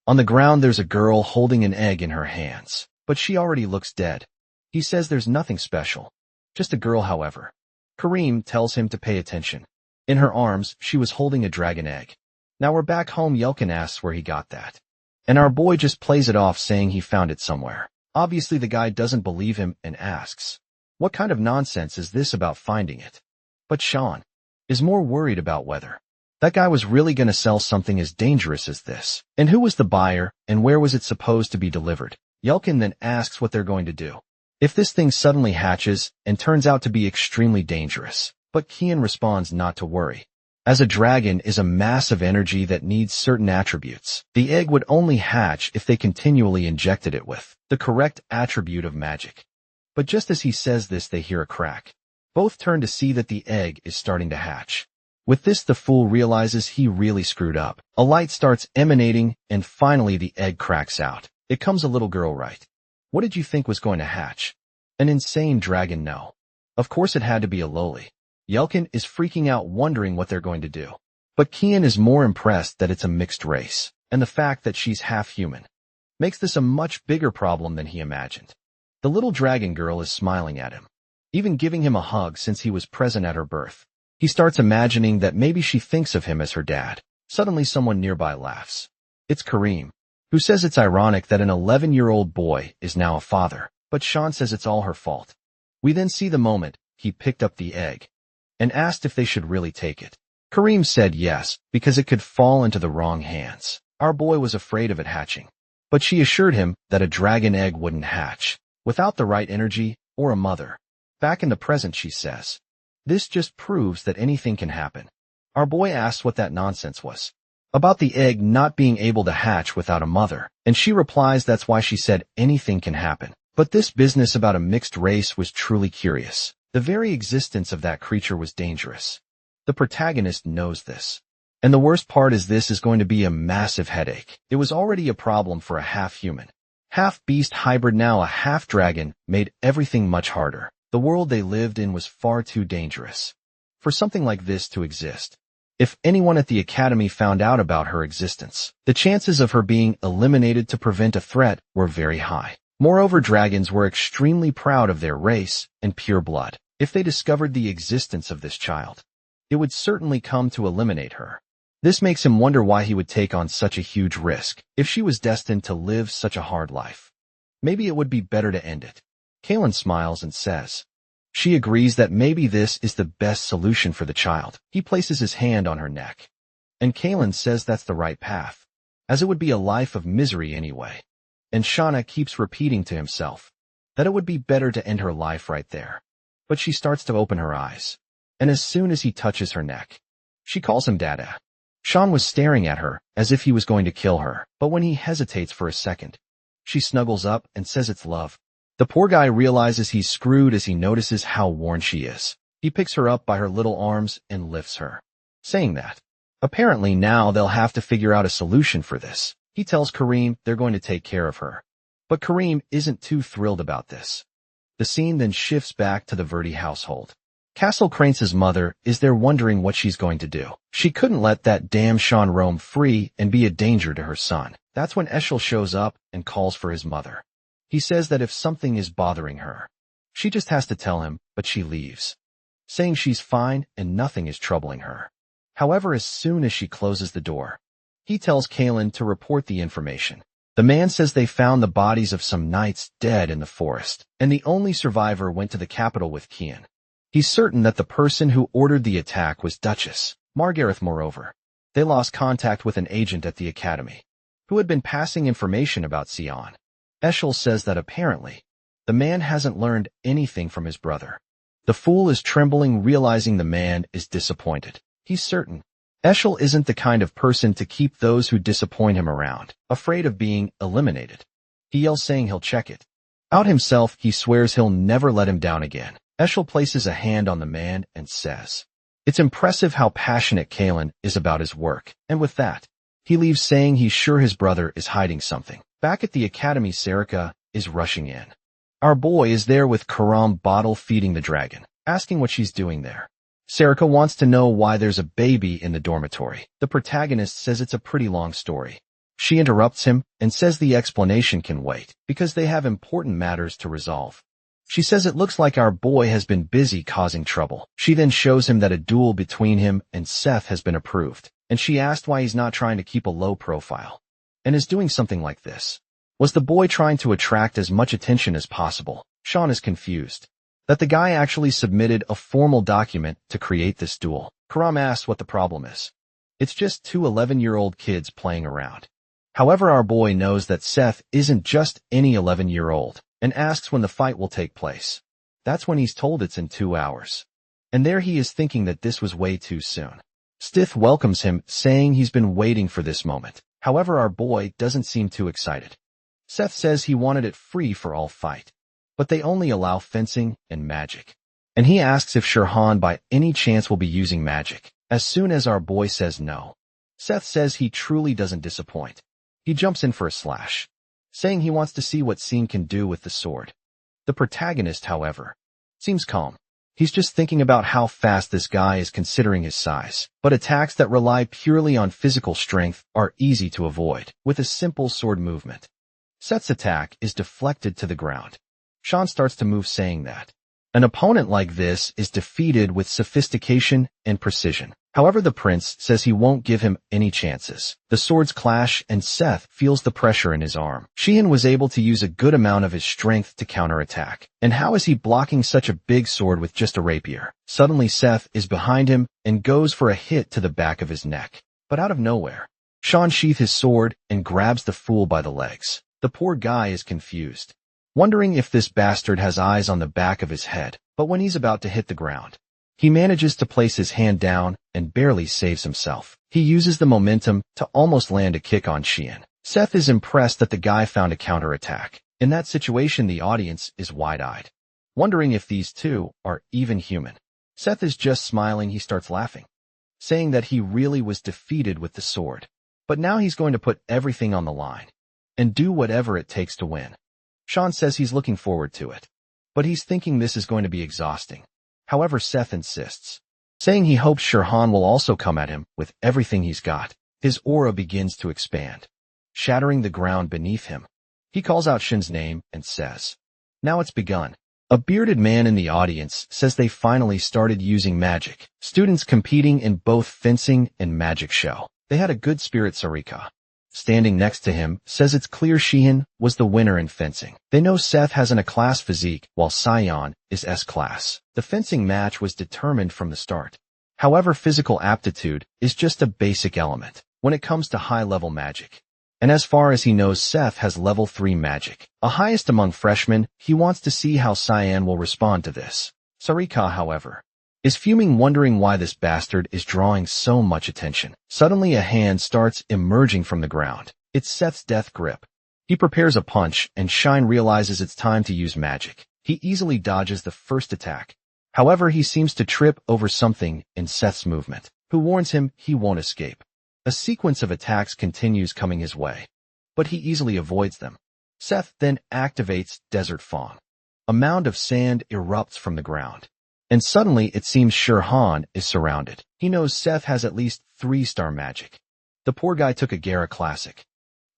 On the ground, there's a girl holding an egg in her hands, but she already looks dead. He says there's nothing special, just a girl. However, Kareem tells him to pay attention. In her arms, she was holding a dragon egg. Now we're back home. Yelkin asks where he got that, and our boy just plays it off, saying he found it somewhere. Obviously, the guy doesn't believe him and asks, what kind of nonsense is this about finding it? But Sean is more worried about whether that guy was really going to sell something as dangerous as this. And who was the buyer, and where was it supposed to be delivered? Yelkin then asks what they're going to do if this thing suddenly hatches and turns out to be extremely dangerous. But Kian responds not to worry, as a dragon is a mass of energy that needs certain attributes. The egg would only hatch if they continually injected it with the correct attribute of magic. But just as he says this, they hear a crack. Both turn to see that the egg is starting to hatch. With this, the fool realizes he really screwed up. A light starts emanating, and finally the egg cracks out. It comes a little girl, right? What did you think was going to hatch? An insane dragon? No. Of course it had to be a loli. Yelkin is freaking out, wondering what they're going to do. But Kian is more impressed that it's a mixed race, and the fact that she's half human makes this a much bigger problem than he imagined. The little dragon girl is smiling at him, even giving him a hug since he was present at her birth. He starts imagining that maybe she thinks of him as her dad. Suddenly someone nearby laughs. It's Kareem, who says it's ironic that an 11-year-old boy is now a father, but Sean says it's all her fault. We then see the moment he picked up the egg and asked if they should really take it. Kareem said yes, because it could fall into the wrong hands. Our boy was afraid of it hatching, but she assured him that a dragon egg wouldn't hatch without the right energy or a mother. Back in the present, she says, this just proves that anything can happen. Our boy asks what that nonsense was about the egg not being able to hatch without a mother, and she replies that's why she said anything can happen. But this business about a mixed race was truly curious. The very existence of that creature was dangerous. The protagonist knows this. And the worst part is this is going to be a massive headache. It was already a problem for a half-human, half-beast hybrid. Now a half-dragon made everything much harder. The world they lived in was far too dangerous for something like this to exist. If anyone at the academy found out about her existence, the chances of her being eliminated to prevent a threat were very high. Moreover, dragons were extremely proud of their race and pure blood. If they discovered the existence of this child, it would certainly come to eliminate her. This makes him wonder why he would take on such a huge risk if she was destined to live such a hard life. Maybe it would be better to end it. Kaylin smiles and says she agrees that maybe this is the best solution for the child. He places his hand on her neck, and Kaylin says that's the right path, as it would be a life of misery anyway. And Shauna keeps repeating to himself that it would be better to end her life right there. But she starts to open her eyes, and as soon as he touches her neck, she calls him Dada. Sean was staring at her as if he was going to kill her, but when he hesitates for a second, she snuggles up and says it's love. The poor guy realizes he's screwed as he notices how worn she is. He picks her up by her little arms and lifts her, saying that apparently now they'll have to figure out a solution for this. He tells Kareem they're going to take care of her, but Kareem isn't too thrilled about this. The scene then shifts back to the Verdi household. Castle Crane's mother is there wondering what she's going to do. She couldn't let that damn Sean roam free and be a danger to her son. That's when Eshel shows up and calls for his mother. He says that if something is bothering her, she just has to tell him, but she leaves, saying she's fine and nothing is troubling her. However, as soon as she closes the door, he tells Kaylin to report the information. The man says they found the bodies of some knights dead in the forest, and the only survivor went to the capital with Kian. He's certain that the person who ordered the attack was Duchess Margareth. Moreover, they lost contact with an agent at the academy, who had been passing information about Sion. Eshel says that apparently, the man hasn't learned anything from his brother. The fool is trembling, realizing the man is disappointed. He's certain Eshel isn't the kind of person to keep those who disappoint him around, afraid of being eliminated. He yells, saying he'll check it out himself. He swears he'll never let him down again. Eshel places a hand on the man and says, it's impressive how passionate Kaylin is about his work, and with that, he leaves, saying he's sure his brother is hiding something. Back at the academy, Sarika is rushing in. Our boy is there with Karam bottle feeding the dragon, asking what she's doing there. Sarika wants to know why there's a baby in the dormitory. The protagonist says it's a pretty long story. She interrupts him and says the explanation can wait, because they have important matters to resolve. She says it looks like our boy has been busy causing trouble. She then shows him that a duel between him and Seth has been approved, and she asked why he's not trying to keep a low profile and is doing something like this. Was the boy trying to attract as much attention as possible? Sean is confused that the guy actually submitted a formal document to create this duel. Karam asks what the problem is. It's just two 11-year-old kids playing around. However, our boy knows that Seth isn't just any 11-year-old and asks when the fight will take place. That's when he's told it's in 2 hours. And there he is, thinking that this was way too soon. Stith welcomes him, saying he's been waiting for this moment. However, our boy doesn't seem too excited. Seth says he wanted it free for all fight, but they only allow fencing and magic. and he asks if Shirhan by any chance will be using magic. As soon as our boy says no, Seth says he truly doesn't disappoint. He jumps in for a slash, saying he wants to see what Scene can do with the sword. The protagonist, however, seems calm. He's just thinking about how fast this guy is considering his size. But attacks that rely purely on physical strength are easy to avoid with a simple sword movement. Seth's attack is deflected to the ground. Sean starts to move, saying that an opponent like this is defeated with sophistication and precision. However, the prince says he won't give him any chances. The swords clash and Seth feels the pressure in his arm. Sheehan was able to use a good amount of his strength to counterattack. And how is he blocking such a big sword with just a rapier? Suddenly Seth is behind him and goes for a hit to the back of his neck. But out of nowhere, Sean sheathes his sword and grabs the fool by the legs. The poor guy is confused, wondering if this bastard has eyes on the back of his head. But when he's about to hit the ground, he manages to place his hand down and barely saves himself. He uses the momentum to almost land a kick on Sheehan. Seth is impressed that the guy found a counterattack. In that situation, the audience is wide-eyed, wondering if these two are even human. Seth is just smiling. He starts laughing, saying that he really was defeated with the sword. But now he's going to put everything on the line and do whatever it takes to win. Sean says he's looking forward to it, but he's thinking this is going to be exhausting. However, Seth insists, saying he hopes Shirhan will also come at him with everything he's got. His aura begins to expand, shattering the ground beneath him. He calls out Shin's name and says, "Now it's begun." A bearded man in the audience says they finally started using magic. Students competing in both fencing and magic show. They had a good spirit. Sarika, standing next to him, says it's clear Sheehan was the winner in fencing. They know Seth has an A-class physique, while Sion is S-class. The fencing match was determined from the start. However, physical aptitude is just a basic element when it comes to high-level magic. And as far as he knows, Seth has level 3 magic, a highest among freshmen. He wants to see how Cyan will respond to this. Sarika, however, is fuming, wondering why this bastard is drawing so much attention. Suddenly a hand starts emerging from the ground. It's Seth's death grip. He prepares a punch, and Shine realizes it's time to use magic. He easily dodges the first attack. However, he seems to trip over something in Seth's movement, who warns him he won't escape. A sequence of attacks continues coming his way, but he easily avoids them. Seth then activates Desert Fawn. A mound of sand erupts from the ground, and suddenly it seems Shirhan is surrounded. He knows Seth has at least 3-star magic. The poor guy took a Gara Classic,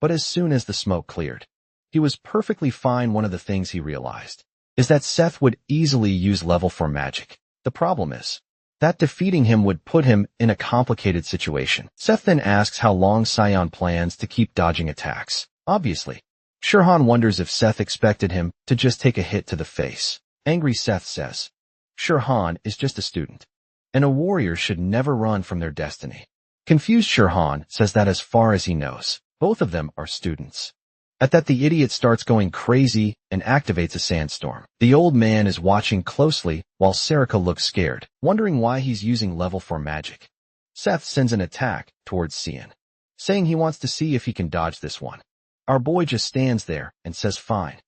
but as soon as the smoke cleared, he was perfectly fine. One of the things he realized is that Seth would easily use level 4 magic. The problem is that defeating him would put him in a complicated situation. Seth then asks how long Sion plans to keep dodging attacks. Obviously, Shirhan wonders if Seth expected him to just take a hit to the face. Angry Seth says Shirhan is just a student, and a warrior should never run from their destiny. Confused Shirhan says that as far as he knows, both of them are students. At that, the idiot starts going crazy and activates a sandstorm. The old man is watching closely while Sarika looks scared, wondering why he's using level 4 magic. Seth sends an attack towards Cian, saying he wants to see if he can dodge this one. Our boy just stands there and says fine,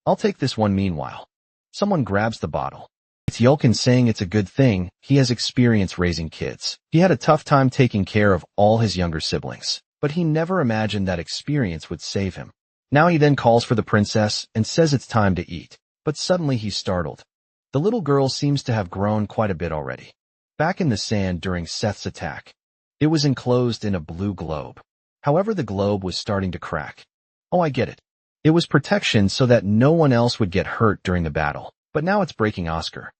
I'll take this one. Meanwhile, someone grabs the bottle. It's Yulkin, saying it's a good thing he has experience raising kids. He had a tough time taking care of all his younger siblings, but he never imagined that experience would save him. Now he then calls for the princess and says it's time to eat. But suddenly he's startled. The little girl seems to have grown quite a bit already. Back in the sand during Seth's attack, it was enclosed in a blue globe. However, the globe was starting to crack. Oh, I get it. It was protection so that no one else would get hurt during the battle. But now it's breaking. Oscar,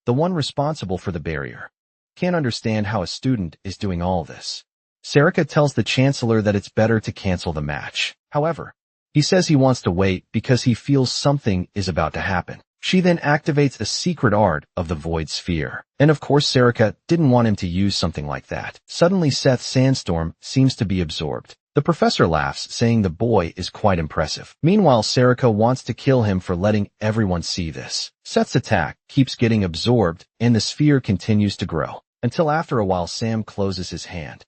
the one responsible for the barrier, can't understand how a student is doing all this. Sarika tells the chancellor that it's better to cancel the match. However, he says he wants to wait because he feels something is about to happen. She then activates the secret art of the Void Sphere. And of course, Sarika didn't want him to use something like that. Suddenly, Seth's sandstorm seems to be absorbed. The professor laughs, saying the boy is quite impressive. Meanwhile, Sarika wants to kill him for letting everyone see this. Seth's attack keeps getting absorbed, and the sphere continues to grow, until after a while Sam closes his hand.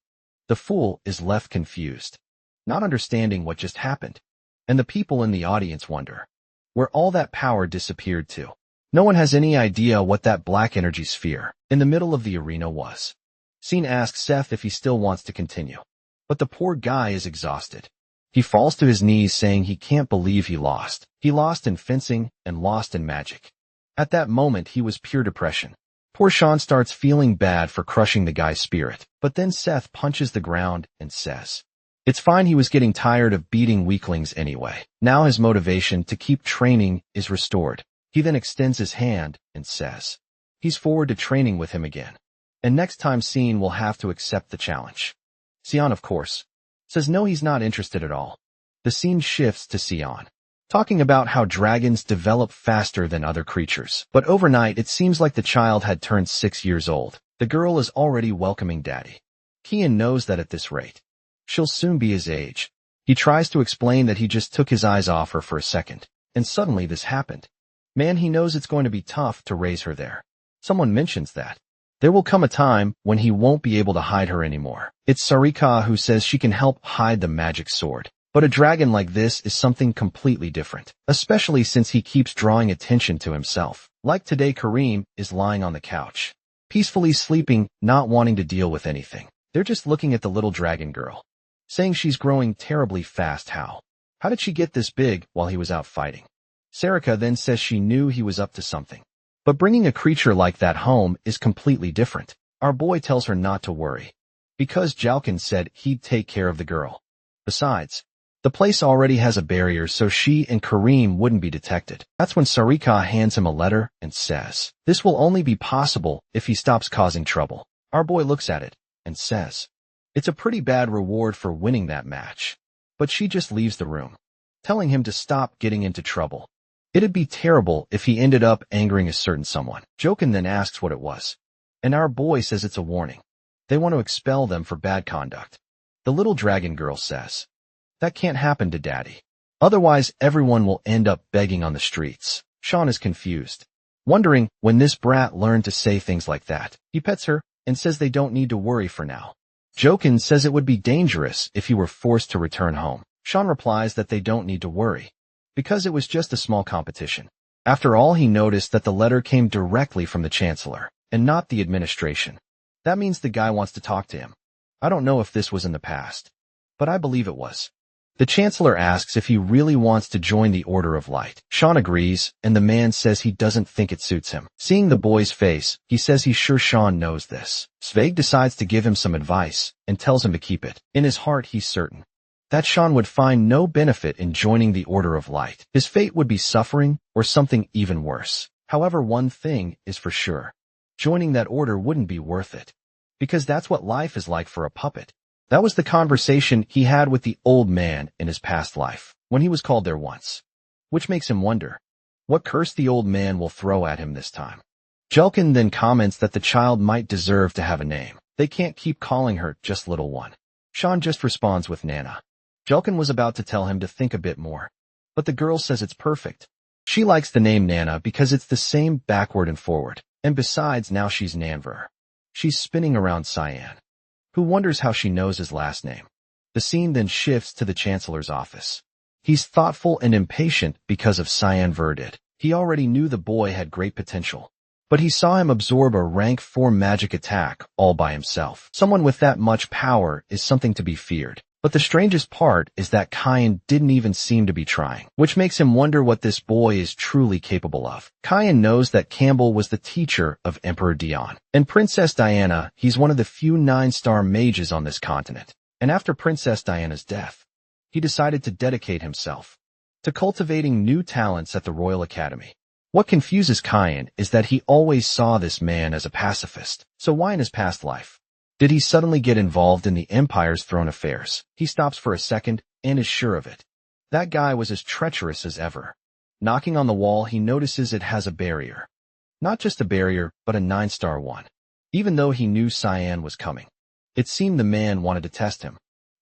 The fool is left confused, not understanding what just happened. And the people in the audience wonder where all that power disappeared to. No one has any idea what that black energy sphere in the middle of the arena was. Scene asks Seth if he still wants to continue. But the poor guy is exhausted. He falls to his knees saying he can't believe he lost. He lost in fencing and lost in magic. At that moment, he was pure depression. Poor Sean starts feeling bad for crushing the guy's spirit, but then Seth punches the ground and says, it's fine, he was getting tired of beating weaklings anyway. Now his motivation to keep training is restored. He then extends his hand and says, he's forward to training with him again. And next time Sean will have to accept the challenge. Sion, of course, says no, he's not interested at all. The scene shifts to Sion, talking about how dragons develop faster than other creatures. But overnight, it seems like the child had turned 6 years old. The girl is already welcoming daddy. Kian knows that at this rate, she'll soon be his age. He tries to explain that he just took his eyes off her for a second, and suddenly this happened. Man, he knows it's going to be tough to raise her there. Someone mentions that there will come a time when he won't be able to hide her anymore. It's Sarika who says she can help hide the magic sword. But a dragon like this is something completely different, especially since he keeps drawing attention to himself. Like today, Kareem is lying on the couch, peacefully sleeping, not wanting to deal with anything. They're just looking at the little dragon girl, saying she's growing terribly fast. How did she get this big while he was out fighting? Sarika then says she knew he was up to something. But bringing a creature like that home is completely different. Our boy tells her not to worry, because Jalkin said he'd take care of the girl. Besides, the place already has a barrier so she and Kareem wouldn't be detected. That's when Sarika hands him a letter and says, this will only be possible if he stops causing trouble. Our boy looks at it and says, it's a pretty bad reward for winning that match. But she just leaves the room, telling him to stop getting into trouble. It'd be terrible if he ended up angering a certain someone. Jokin then asks what it was, and our boy says it's a warning. They want to expel them for bad conduct. The little dragon girl says, that can't happen to daddy. Otherwise, everyone will end up begging on the streets. Sean is confused, wondering when this brat learned to say things like that. He pets her and says they don't need to worry for now. Jokin says it would be dangerous if he were forced to return home. Sean replies that they don't need to worry, because it was just a small competition. After all, he noticed that the letter came directly from the Chancellor, and not the administration. That means the guy wants to talk to him. I don't know if this was in the past, but I believe it was. The Chancellor asks if he really wants to join the Order of Light. Sean agrees, and the man says he doesn't think it suits him. Seeing the boy's face, he says he's sure Sean knows this. Sveig decides to give him some advice, and tells him to keep it. In his heart, he's certain that Sean would find no benefit in joining the Order of Light. His fate would be suffering, or something even worse. However, one thing is for sure. Joining that order wouldn't be worth it, because that's what life is like for a puppet. That was the conversation he had with the old man in his past life, when he was called there once. Which makes him wonder what curse the old man will throw at him this time. Jelkin then comments that the child might deserve to have a name. They can't keep calling her just little one. Sean just responds with Nana. Jelkin was about to tell him to think a bit more, but the girl says it's perfect. She likes the name Nana because it's the same backward and forward, and besides, now she's Nanver. She's spinning around Cyan, who wonders how she knows his last name. The scene then shifts to the Chancellor's office. He's thoughtful and impatient because of Cyan Verdid. He already knew the boy had great potential, but he saw him absorb a rank 4 magic attack all by himself. Someone with that much power is something to be feared. But the strangest part is that Kyan didn't even seem to be trying, which makes him wonder what this boy is truly capable of. Kyan knows that Campbell was the teacher of Emperor Dion, and Princess Diana. He's one of the few 9-star mages on this continent. And after Princess Diana's death, he decided to dedicate himself to cultivating new talents at the Royal Academy. What confuses Kyan is that he always saw this man as a pacifist. So why in his past life did he suddenly get involved in the Empire's throne affairs? He stops for a second and is sure of it. That guy was as treacherous as ever. Knocking on the wall, he notices it has a barrier. Not just a barrier, but a 9-star one. Even though he knew Cyan was coming, it seemed the man wanted to test him,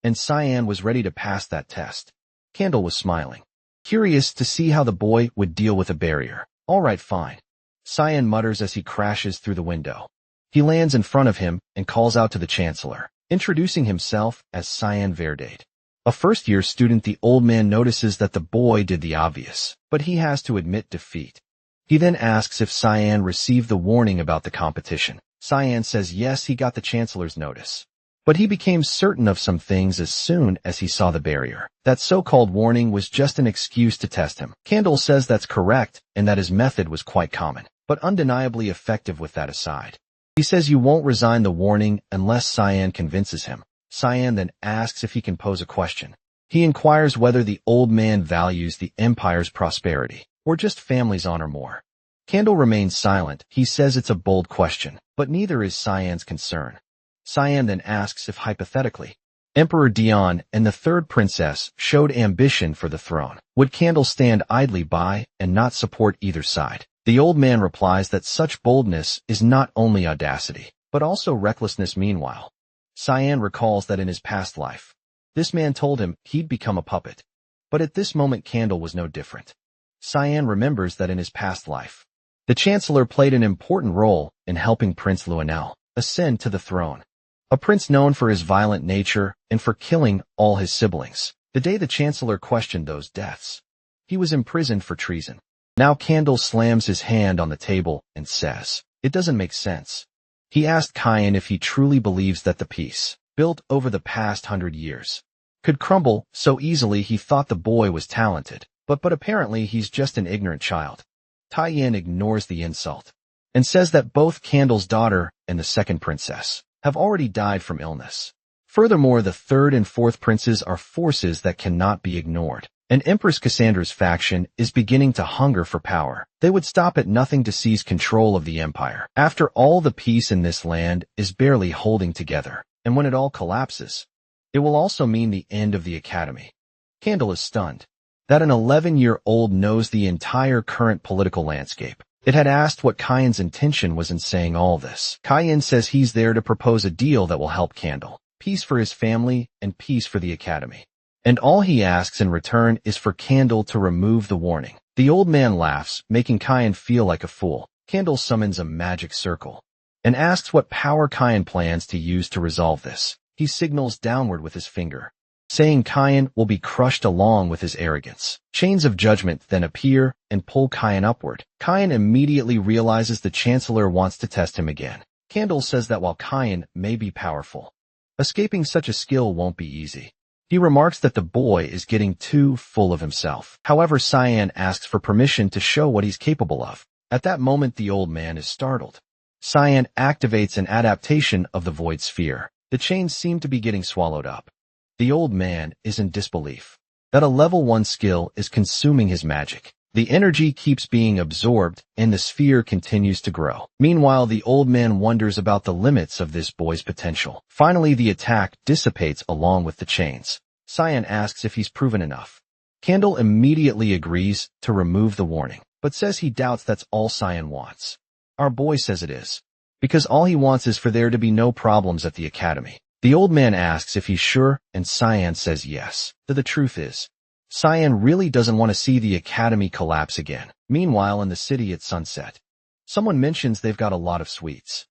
and Cyan was ready to pass that test. Candle was smiling, curious to see how the boy would deal with a barrier. All right, fine, Cyan mutters as he crashes through the window. He lands in front of him and calls out to the Chancellor, introducing himself as Cyan Verdade. A first-year student, the old man notices that the boy did the obvious, but he has to admit defeat. He then asks if Cyan received the warning about the competition. Cyan says yes, he got the Chancellor's notice. But he became certain of some things as soon as he saw the barrier. That so-called warning was just an excuse to test him. Candle says that's correct and that his method was quite common, but undeniably effective with that aside. He says you won't resign the warning unless Cyan convinces him. Cyan then asks if he can pose a question. He inquires whether the old man values the Empire's prosperity or just family's honor more. Candle remains silent. He says it's a bold question, but neither is Cyan's concern. Cyan then asks if hypothetically, Emperor Dion and the third princess showed ambition for the throne, would Candle stand idly by and not support either side? The old man replies that such boldness is not only audacity, but also recklessness. Meanwhile, Cyan recalls that in his past life, this man told him he'd become a puppet. But at this moment Candle was no different. Cyan remembers that in his past life, the Chancellor played an important role in helping Prince Luenel ascend to the throne. A prince known for his violent nature and for killing all his siblings. The day the Chancellor questioned those deaths, he was imprisoned for treason. Now Candle slams his hand on the table and says, it doesn't make sense. He asked Cyan if he truly believes that the peace, built over the past 100 years, could crumble so easily. He thought the boy was talented, but apparently he's just an ignorant child. Taiyin ignores the insult and says that both Candle's daughter and the second princess have already died from illness. Furthermore, the third and fourth princes are forces that cannot be ignored. And Empress Cassandra's faction is beginning to hunger for power. They would stop at nothing to seize control of the empire. After all, the peace in this land is barely holding together. And when it all collapses, it will also mean the end of the academy. Candle is stunned that an 11-year-old knows the entire current political landscape. It had asked what Cyan's intention was in saying all this. Cyan says he's there to propose a deal that will help Candle. Peace for his family and peace for the academy. And all he asks in return is for Candle to remove the warning. The old man laughs, making Cyan feel like a fool. Candle summons a magic circle and asks what power Cyan plans to use to resolve this. He signals downward with his finger, saying Cyan will be crushed along with his arrogance. Chains of judgment then appear and pull Cyan upward. Cyan immediately realizes the Chancellor wants to test him again. Candle says that while Cyan may be powerful, escaping such a skill won't be easy. He remarks that the boy is getting too full of himself. However, Cyan asks for permission to show what he's capable of. At that moment, the old man is startled. Cyan activates an adaptation of the void sphere. The chains seem to be getting swallowed up. The old man is in disbelief that a level 1 skill is consuming his magic. The energy keeps being absorbed and the sphere continues to grow. Meanwhile, the old man wonders about the limits of this boy's potential. Finally, the attack dissipates along with the chains. Cyan asks if he's proven enough. Candle immediately agrees to remove the warning, but says he doubts that's all Cyan wants. Our boy says it is, because all he wants is for there to be no problems at the academy. The old man asks if he's sure, and Cyan says yes. The truth is, Cyan really doesn't want to see the academy collapse again. Meanwhile, in the city at sunset, someone mentions they've got a lot of sweets.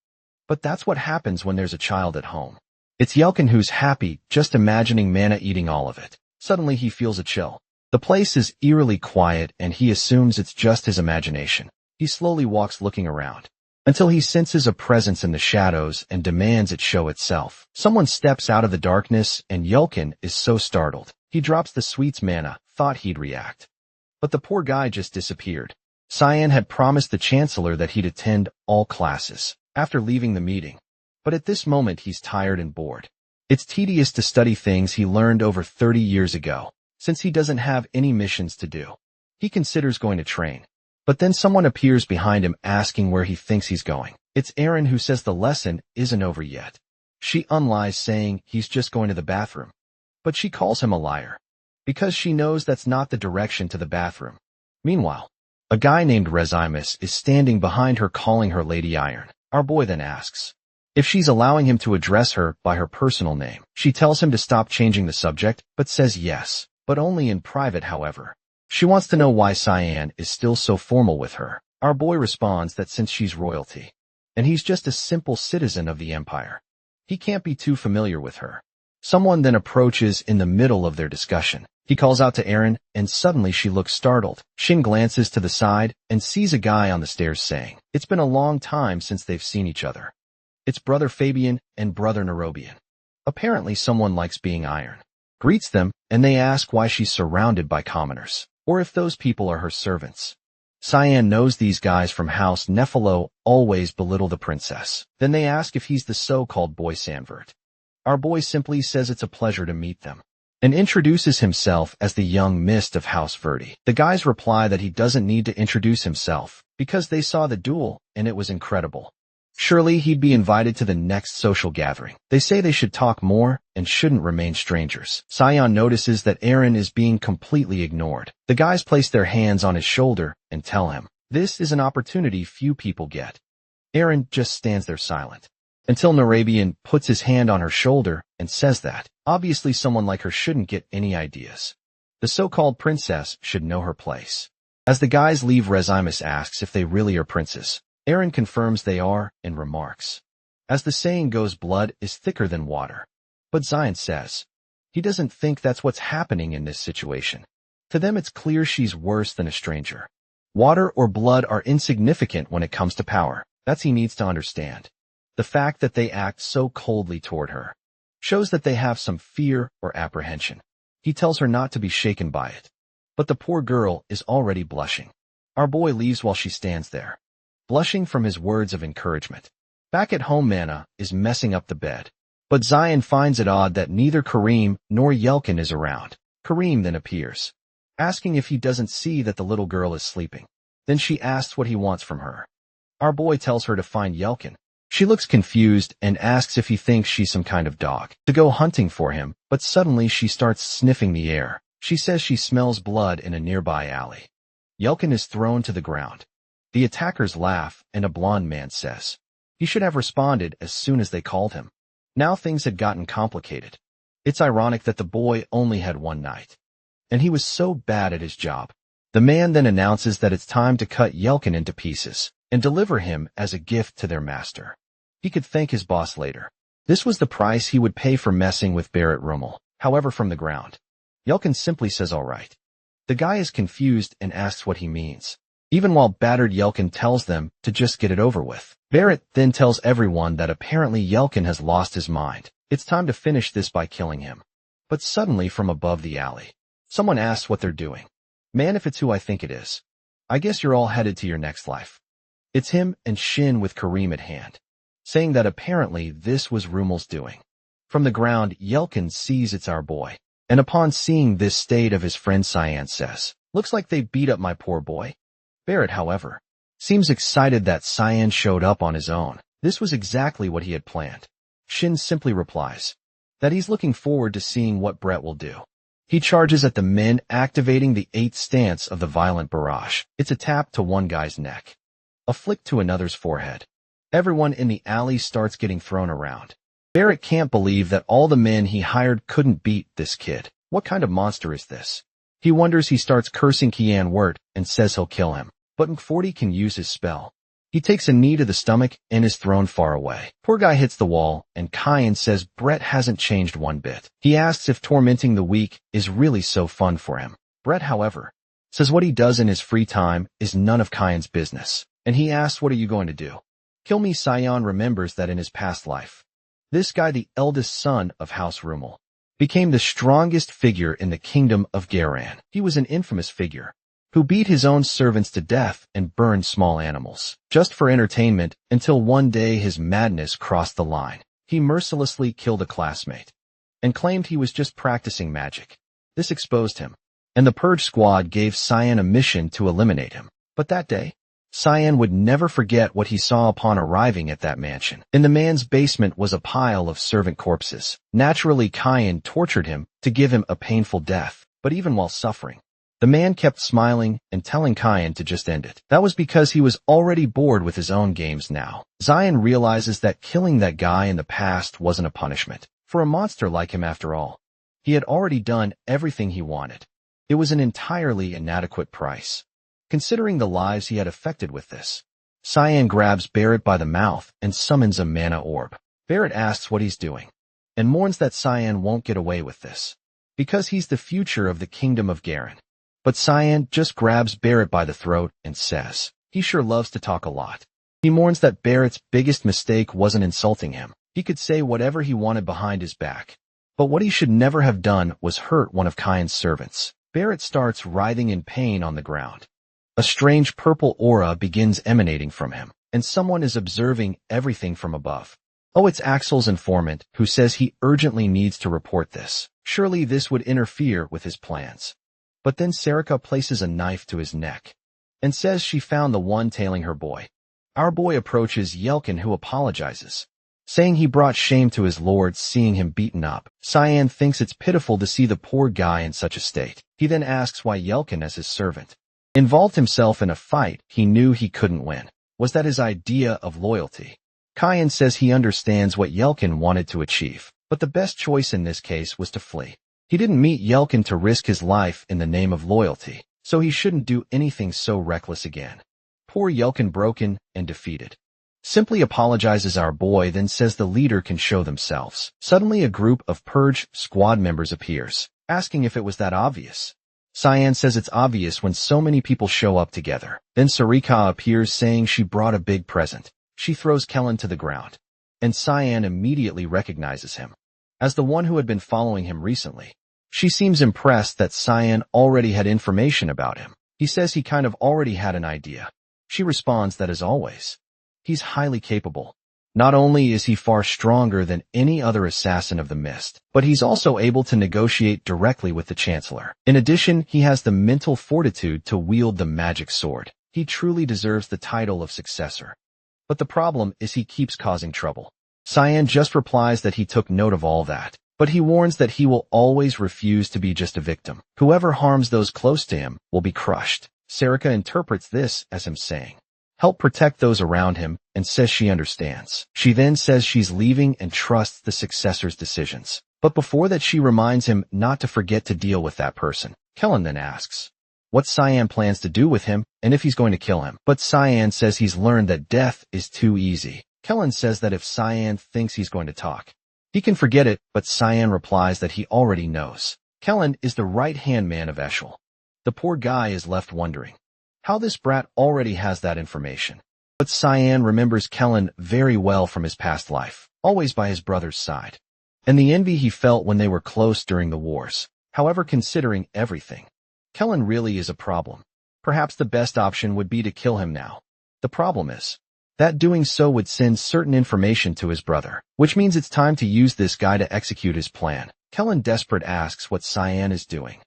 But that's what happens when there's a child at home. It's Yelkin who's happy, just imagining Mana eating all of it. Suddenly he feels a chill. The place is eerily quiet and he assumes it's just his imagination. He slowly walks looking around, until he senses a presence in the shadows and demands it show itself. Someone steps out of the darkness and Yelkin is so startled. He drops the sweets. Mana thought he'd react, but the poor guy just disappeared. Cyan had promised the Chancellor that he'd attend all classes after leaving the meeting, but at this moment he's tired and bored. It's tedious to study things he learned over 30 years ago, since he doesn't have any missions to do. He considers going to train, but then someone appears behind him asking where he thinks he's going. It's Erin, who says the lesson isn't over yet. She unlies, saying he's just going to the bathroom, but she calls him a liar, because she knows that's not the direction to the bathroom. Meanwhile, a guy named Rezimus is standing behind her, calling her Lady Iron. Our boy then asks if she's allowing him to address her by her personal name. She tells him to stop changing the subject, but says yes, but only in private. However, she wants to know why Cyan is still so formal with her. Our boy responds that since she's royalty, and he's just a simple citizen of the empire, he can't be too familiar with her. Someone then approaches in the middle of their discussion. He calls out to Aaron, and suddenly she looks startled. Shin glances to the side and sees a guy on the stairs saying, "It's been a long time since they've seen each other." It's brother Fabian and brother Narobian. Apparently someone likes being iron. Greets them, and they ask why she's surrounded by commoners, or if those people are her servants. Cyan knows these guys from House Nephilo always belittle the princess. Then they ask if he's the so-called boy Sanvert. Our boy simply says it's a pleasure to meet them, and introduces himself as the young mist of House Verdi. The guys reply that he doesn't need to introduce himself, because they saw the duel, and it was incredible. Surely he'd be invited to the next social gathering. They say they should talk more and shouldn't remain strangers. Cyan notices that Aaron is being completely ignored. The guys place their hands on his shoulder and tell him, this is an opportunity few people get. Aaron just stands there silent, until Narabian puts his hand on her shoulder and says that, obviously someone like her shouldn't get any ideas. The so-called princess should know her place. As the guys leave, Rezimus asks if they really are princes. Aaron confirms they are and remarks, as the saying goes, blood is thicker than water. But Zion says, he doesn't think that's what's happening in this situation. To them it's clear she's worse than a stranger. Water or blood are insignificant when it comes to power. That's he needs to understand. The fact that they act so coldly toward her shows that they have some fear or apprehension. He tells her not to be shaken by it. But the poor girl is already blushing. Our boy leaves while she stands there, blushing from his words of encouragement. Back at home, Manhwa is messing up the bed, but Zion finds it odd that neither Kareem nor Yelkin is around. Kareem then appears, asking if he doesn't see that the little girl is sleeping. Then she asks what he wants from her. Our boy tells her to find Yelkin. She looks confused and asks if he thinks she's some kind of dog, to go hunting for him, but suddenly she starts sniffing the air. She says she smells blood in a nearby alley. Yelkin is thrown to the ground. The attackers laugh, and a blond man says he should have responded as soon as they called him. Now things had gotten complicated. It's ironic that the boy only had one night, and he was so bad at his job. The man then announces that it's time to cut Yelkin into pieces and deliver him as a gift to their master. He could thank his boss later. This was the price he would pay for messing with Barrett Rummel. However, from the ground, Yelkin simply says all right. The guy is confused and asks what he means, even while battered Yelkin tells them to just get it over with. Barrett then tells everyone that apparently Yelkin has lost his mind. It's time to finish this by killing him. But suddenly from above the alley, someone asks what they're doing. Man, if it's who I think it is, I guess you're all headed to your next life. It's him and Shin with Kareem at hand, saying that apparently this was Rummel's doing. From the ground, Yelkin sees it's our boy, and upon seeing this state of his friend, Cyan says, looks like they beat up my poor boy. Barrett, however, seems excited that Cyan showed up on his own. This was exactly what he had planned. Shin simply replies that he's looking forward to seeing what Brett will do. He charges at the men, activating the 8th stance of the violent barrage. It's a tap to one guy's neck, a flick to another's forehead. Everyone in the alley starts getting thrown around. Barrett can't believe that all the men he hired couldn't beat this kid. What kind of monster is this? He wonders. He starts cursing Kian Wirt and says he'll kill him, but Mk40 can use his spell. He takes a knee to the stomach and is thrown far away. Poor guy hits the wall, and Kian says Brett hasn't changed one bit. He asks if tormenting the weak is really so fun for him. Brett, however, says what he does in his free time is none of Kian's business, and he asks, what are you going to do? Kill me? Cyan remembers that in his past life, this guy, the eldest son of House Rummel, became the strongest figure in the kingdom of Garan. He was an infamous figure who beat his own servants to death and burned small animals just for entertainment, until one day his madness crossed the line. He mercilessly killed a classmate and claimed he was just practicing magic. This exposed him, and the Purge Squad gave Cyan a mission to eliminate him. But that day, Cyan would never forget what he saw upon arriving at that mansion. In the man's basement was a pile of servant corpses. Naturally, Cyan tortured him to give him a painful death, but even while suffering, the man kept smiling and telling Cyan to just end it. That was because he was already bored with his own games now. Zion realizes that killing that guy in the past wasn't a punishment for a monster like him after all. He had already done everything he wanted. It was an entirely inadequate price, considering the lives he had affected with this. Cyan grabs Barrett by the mouth and summons a mana orb. Barrett asks what he's doing, and mourns that Cyan won't get away with this. because he's the future of the kingdom of Garen. But Cyan just grabs Barrett by the throat and says, he sure loves to talk a lot. He mourns that Barrett's biggest mistake wasn't insulting him. He could say whatever he wanted behind his back. But what he should never have done was hurt one of Cyan's servants. Barrett starts writhing in pain on the ground. A strange purple aura begins emanating from him, and someone is observing everything from above. Oh, it's Axel's informant, who says he urgently needs to report this. Surely this would interfere with his plans. But then Sarika places a knife to his neck and says she found the one tailing her boy. Our boy approaches Yelkin, who apologizes, saying he brought shame to his lord seeing him beaten up. Cyan thinks it's pitiful to see the poor guy in such a state. He then asks why Yelkin, as his servant, involved himself in a fight he knew he couldn't win. Was that his idea of loyalty? Cyan says he understands what Yelkin wanted to achieve, but the best choice in this case was to flee. He didn't meet Yelkin to risk his life in the name of loyalty, so he shouldn't do anything so reckless again. Poor Yelkin, broken and defeated, simply apologizes our boy, then says the leader can show themselves. Suddenly a group of Purge squad members appears, asking if it was that obvious. Cyan says it's obvious when so many people show up together. Then Sarika appears saying she brought a big present. She throws Kellen to the ground, and Cyan immediately recognizes him as the one who had been following him recently. She seems impressed that Cyan already had information about him. He says he kind of already had an idea. She responds that, as always, he's highly capable. Not only is he far stronger than any other assassin of the Mist, but he's also able to negotiate directly with the Chancellor. In addition, he has the mental fortitude to wield the magic sword. He truly deserves the title of successor. But the problem is he keeps causing trouble. Cyan just replies that he took note of all that, but he warns that he will always refuse to be just a victim. Whoever harms those close to him will be crushed. Sarika interprets this as him saying, help protect those around him, and says she understands. She then says she's leaving and trusts the successor's decisions. But before that, she reminds him not to forget to deal with that person. Kellen then asks what Cyan plans to do with him and if he's going to kill him. But Cyan says he's learned that death is too easy. Kellen says that if Cyan thinks he's going to talk, he can forget it, but Cyan replies that he already knows. Kellen is the right-hand man of Eshel. The poor guy is left wondering how this brat already has that information. But Cyan remembers Kellen very well from his past life, always by his brother's side, and the envy he felt when they were close during the wars. However, considering everything, Kellen really is a problem. Perhaps the best option would be to kill him now. The problem is that doing so would send certain information to his brother, which means it's time to use this guy to execute his plan. Kellen, desperate, asks what Cyan is doing.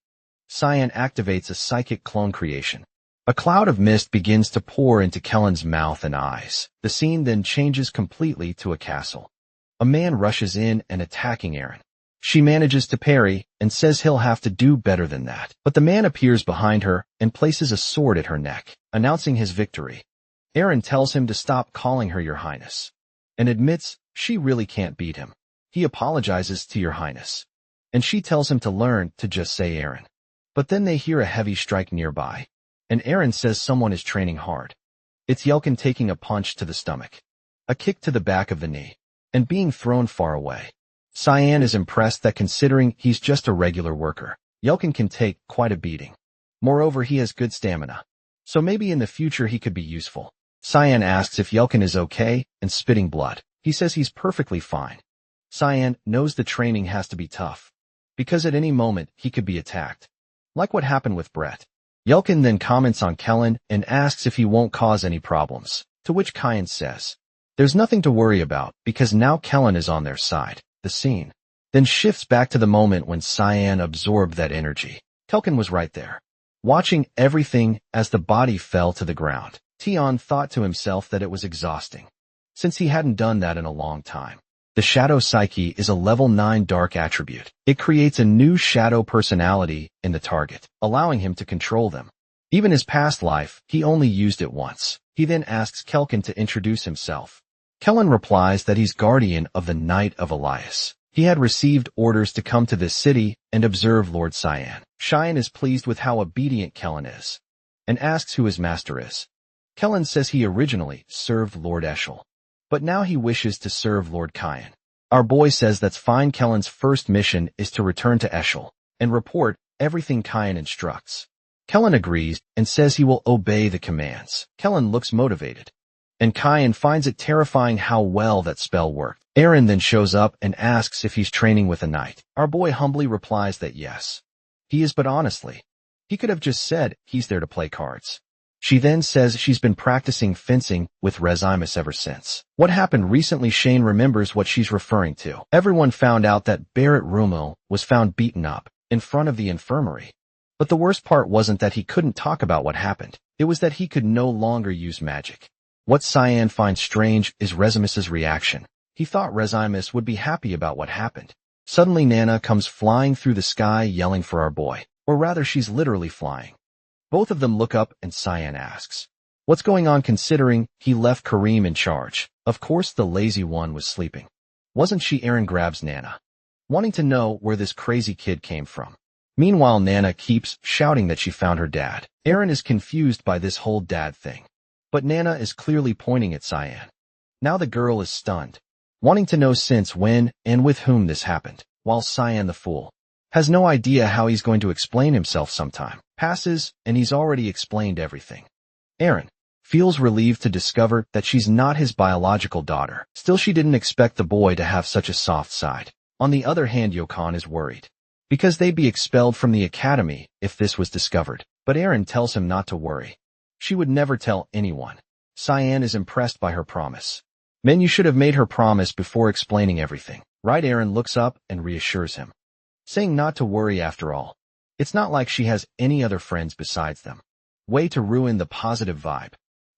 Cyan activates a psychic clone creation. A cloud of mist begins to pour into Kellen's mouth and eyes. The scene then changes completely to a castle. A man rushes in and attacking Eren. She manages to parry and says he'll have to do better than that. But the man appears behind her and places a sword at her neck, announcing his victory. Eren tells him to stop calling her Your Highness, and admits she really can't beat him. He apologizes to Your Highness, and she tells him to learn to just say Eren. But then they hear a heavy strike nearby, and Eren says someone is training hard. It's Yelkin taking a punch to the stomach, a kick to the back of the knee, and being thrown far away. Cyan is impressed that considering he's just a regular worker, Yelkin can take quite a beating. Moreover, he has good stamina, so maybe in the future he could be useful. Cyan asks if Yelkin is okay and spitting blood. He says he's perfectly fine. Cyan knows the training has to be tough, because at any moment he could be attacked, like what happened with Brett. Yelkin then comments on Kellen and asks if he won't cause any problems, to which Cyan says there's nothing to worry about because now Kellen is on their side. The scene then shifts back to the moment when Cyan absorbed that energy. Kelkin was right there, watching everything as the body fell to the ground. Tion thought to himself that it was exhausting, since he hadn't done that in a long time. The Shadow Psyche is a level 9 dark attribute. It creates a new shadow personality in the target, allowing him to control them. Even his past life, he only used it once. He then asks Kelkin to introduce himself. Kellen replies that he's guardian of the Knight of Elias. He had received orders to come to this city and observe Lord Cyan. Cheyenne is pleased with how obedient Kellen is, and asks who his master is. Kellen says he originally served Lord Eshel, but now he wishes to serve Lord Cyan. Our boy says that's fine. Kellen's first mission is to return to Eshel, and report everything Kyan instructs. Kellen agrees and says he will obey the commands. Kellen looks motivated, and Kyan finds it terrifying how well that spell worked. Aaron then shows up and asks if he's training with a knight. Our boy humbly replies that yes, he is, but honestly, he could have just said he's there to play cards. She then says she's been practicing fencing with Rezimus ever since. What happened recently? Shane remembers what she's referring to. Everyone found out that Barrett Rumel was found beaten up in front of the infirmary. But the worst part wasn't that he couldn't talk about what happened. It was that he could no longer use magic. What Cyan finds strange is Rezimus's reaction. He thought Rezimus would be happy about what happened. Suddenly Nana comes flying through the sky yelling for our boy. Or rather, she's literally flying. Both of them look up and Cyan asks, "What's going on?" considering he left Kareem in charge. Of course the lazy one was sleeping. Wasn't she? Aaron grabs Nana, wanting to know where this crazy kid came from. Meanwhile, Nana keeps shouting that she found her dad. Aaron is confused by this whole dad thing, but Nana is clearly pointing at Cyan. Now the girl is stunned, wanting to know since when and with whom this happened, while Cyan the fool has no idea how he's going to explain himself. Sometime passes, and he's already explained everything. Aaron feels relieved to discover that she's not his biological daughter. Still, she didn't expect the boy to have such a soft side. On the other hand, Yokan is worried, because they'd be expelled from the academy if this was discovered. But Aaron tells him not to worry. She would never tell anyone. Cyan is impressed by her promise. "Men, you should have made her promise before explaining everything, right?" Aaron looks up and reassures him, saying not to worry after all. It's not like she has any other friends besides them. Way to ruin the positive vibe.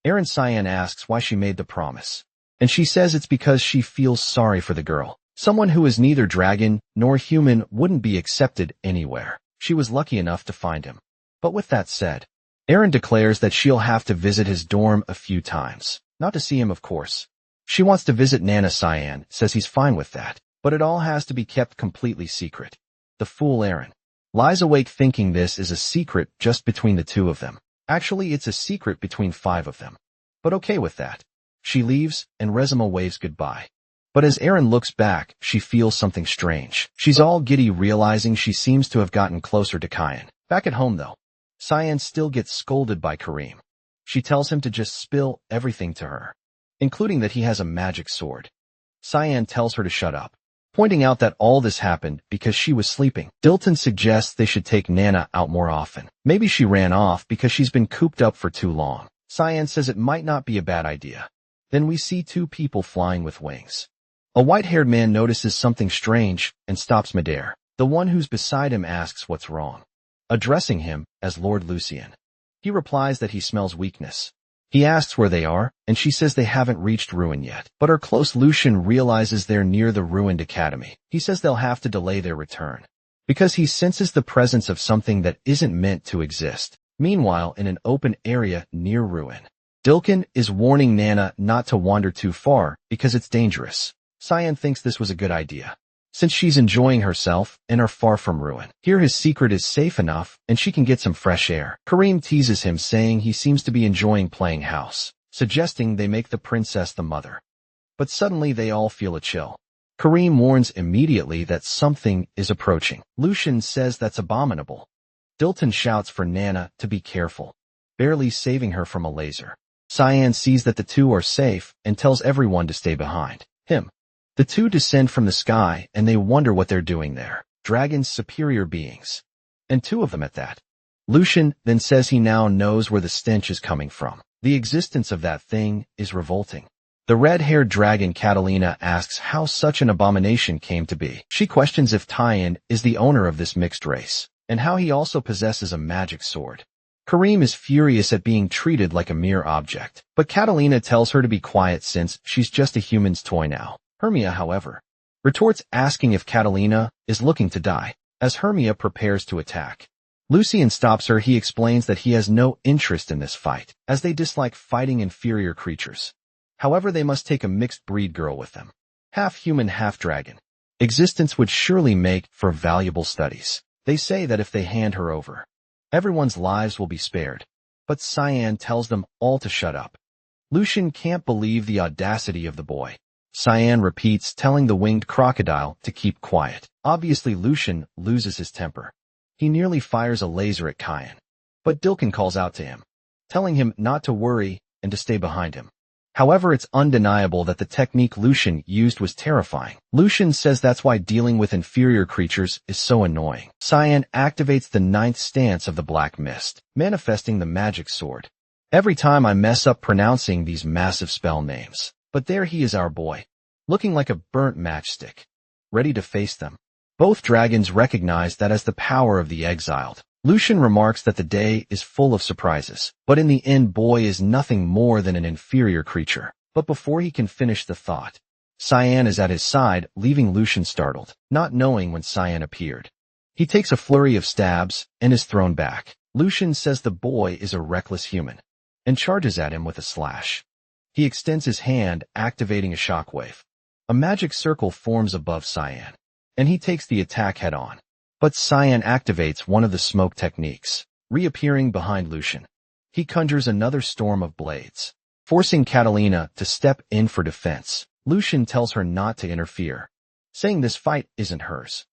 Aaron Cyan asks why she made the promise, and she says it's because she feels sorry for the girl. Someone who is neither dragon nor human wouldn't be accepted anywhere. She was lucky enough to find him. But with that said, Aaron declares that she'll have to visit his dorm a few times. Not to see him, of course. She wants to visit Nana. Cyan says he's fine with that, but it all has to be kept completely secret. The fool Aaron lies awake thinking this is a secret just between the two of them. Actually, it's a secret between 5 of them. But okay with that. She leaves, and Rezima waves goodbye. But as Aaron looks back, she feels something strange. She's all giddy, realizing she seems to have gotten closer to Cyan. Back at home, though, Cyan still gets scolded by Kareem. She tells him to just spill everything to her, including that he has a magic sword. Cyan tells her to shut up, pointing out that all this happened because she was sleeping. Dilton suggests they should take Nana out more often. Maybe she ran off because she's been cooped up for too long. Cyan says it might not be a bad idea. Then we see 2 people flying with wings. A white-haired man notices something strange and stops midair. The one who's beside him asks what's wrong, addressing him as Lord Lucien. He replies that he smells weakness. He asks where they are, and she says they haven't reached Ruin yet. But her close Lucian realizes they're near the ruined academy. He says they'll have to delay their return, because he senses the presence of something that isn't meant to exist. Meanwhile, in an open area near Ruin, Dilkin is warning Nana not to wander too far because it's dangerous. Cyan thinks this was a good idea, since she's enjoying herself and are far from Ruin. Here his secret is safe enough, and she can get some fresh air. Kareem teases him, saying he seems to be enjoying playing house, suggesting they make the princess the mother. But suddenly they all feel a chill. Kareem warns immediately that something is approaching. Lucian says that's abominable. Dilton shouts for Nana to be careful, barely saving her from a laser. Cyan sees that the 2 are safe and tells everyone to stay behind him. The 2 descend from the sky, and they wonder what they're doing there. Dragons, superior beings, and 2 of them at that. Lucian then says he now knows where the stench is coming from. The existence of that thing is revolting. The red-haired dragon Catalina asks how such an abomination came to be. She questions if Tyan is the owner of this mixed race, and how he also possesses a magic sword. Kareem is furious at being treated like a mere object, but Catalina tells her to be quiet since she's just a human's toy now. Hermia, however, retorts, asking if Catalina is looking to die, as Hermia prepares to attack. Lucien stops her. He explains that he has no interest in this fight, as they dislike fighting inferior creatures. However, they must take a mixed-breed girl with them. Half-human, half-dragon. Existence would surely make for valuable studies. They say that if they hand her over, everyone's lives will be spared. But Cyan tells them all to shut up. Lucien can't believe the audacity of the boy. Cyan repeats, telling the winged crocodile to keep quiet. Obviously, Lucien loses his temper. He nearly fires a laser at Kyan. But Dilkin calls out to him, telling him not to worry and to stay behind him. However, it's undeniable that the technique Lucian used was terrifying. Lucian says that's why dealing with inferior creatures is so annoying. Cyan activates the 9th stance of the Black Mist, manifesting the magic sword. Every time I mess up pronouncing these massive spell names. But there he is, our boy, looking like a burnt matchstick, ready to face them. Both dragons recognize that as the power of the exiled. Lucian remarks that the day is full of surprises, but in the end Boy is nothing more than an inferior creature. But before he can finish the thought, Cyan is at his side, leaving Lucian startled, not knowing when Cyan appeared. He takes a flurry of stabs and is thrown back. Lucian says the boy is a reckless human and charges at him with a slash. He extends his hand, activating a shockwave. A magic circle forms above Cyan, and he takes the attack head-on. But Cyan activates one of the smoke techniques, reappearing behind Lucian. He conjures another storm of blades, forcing Catalina to step in for defense. Lucian tells her not to interfere, saying this fight isn't hers.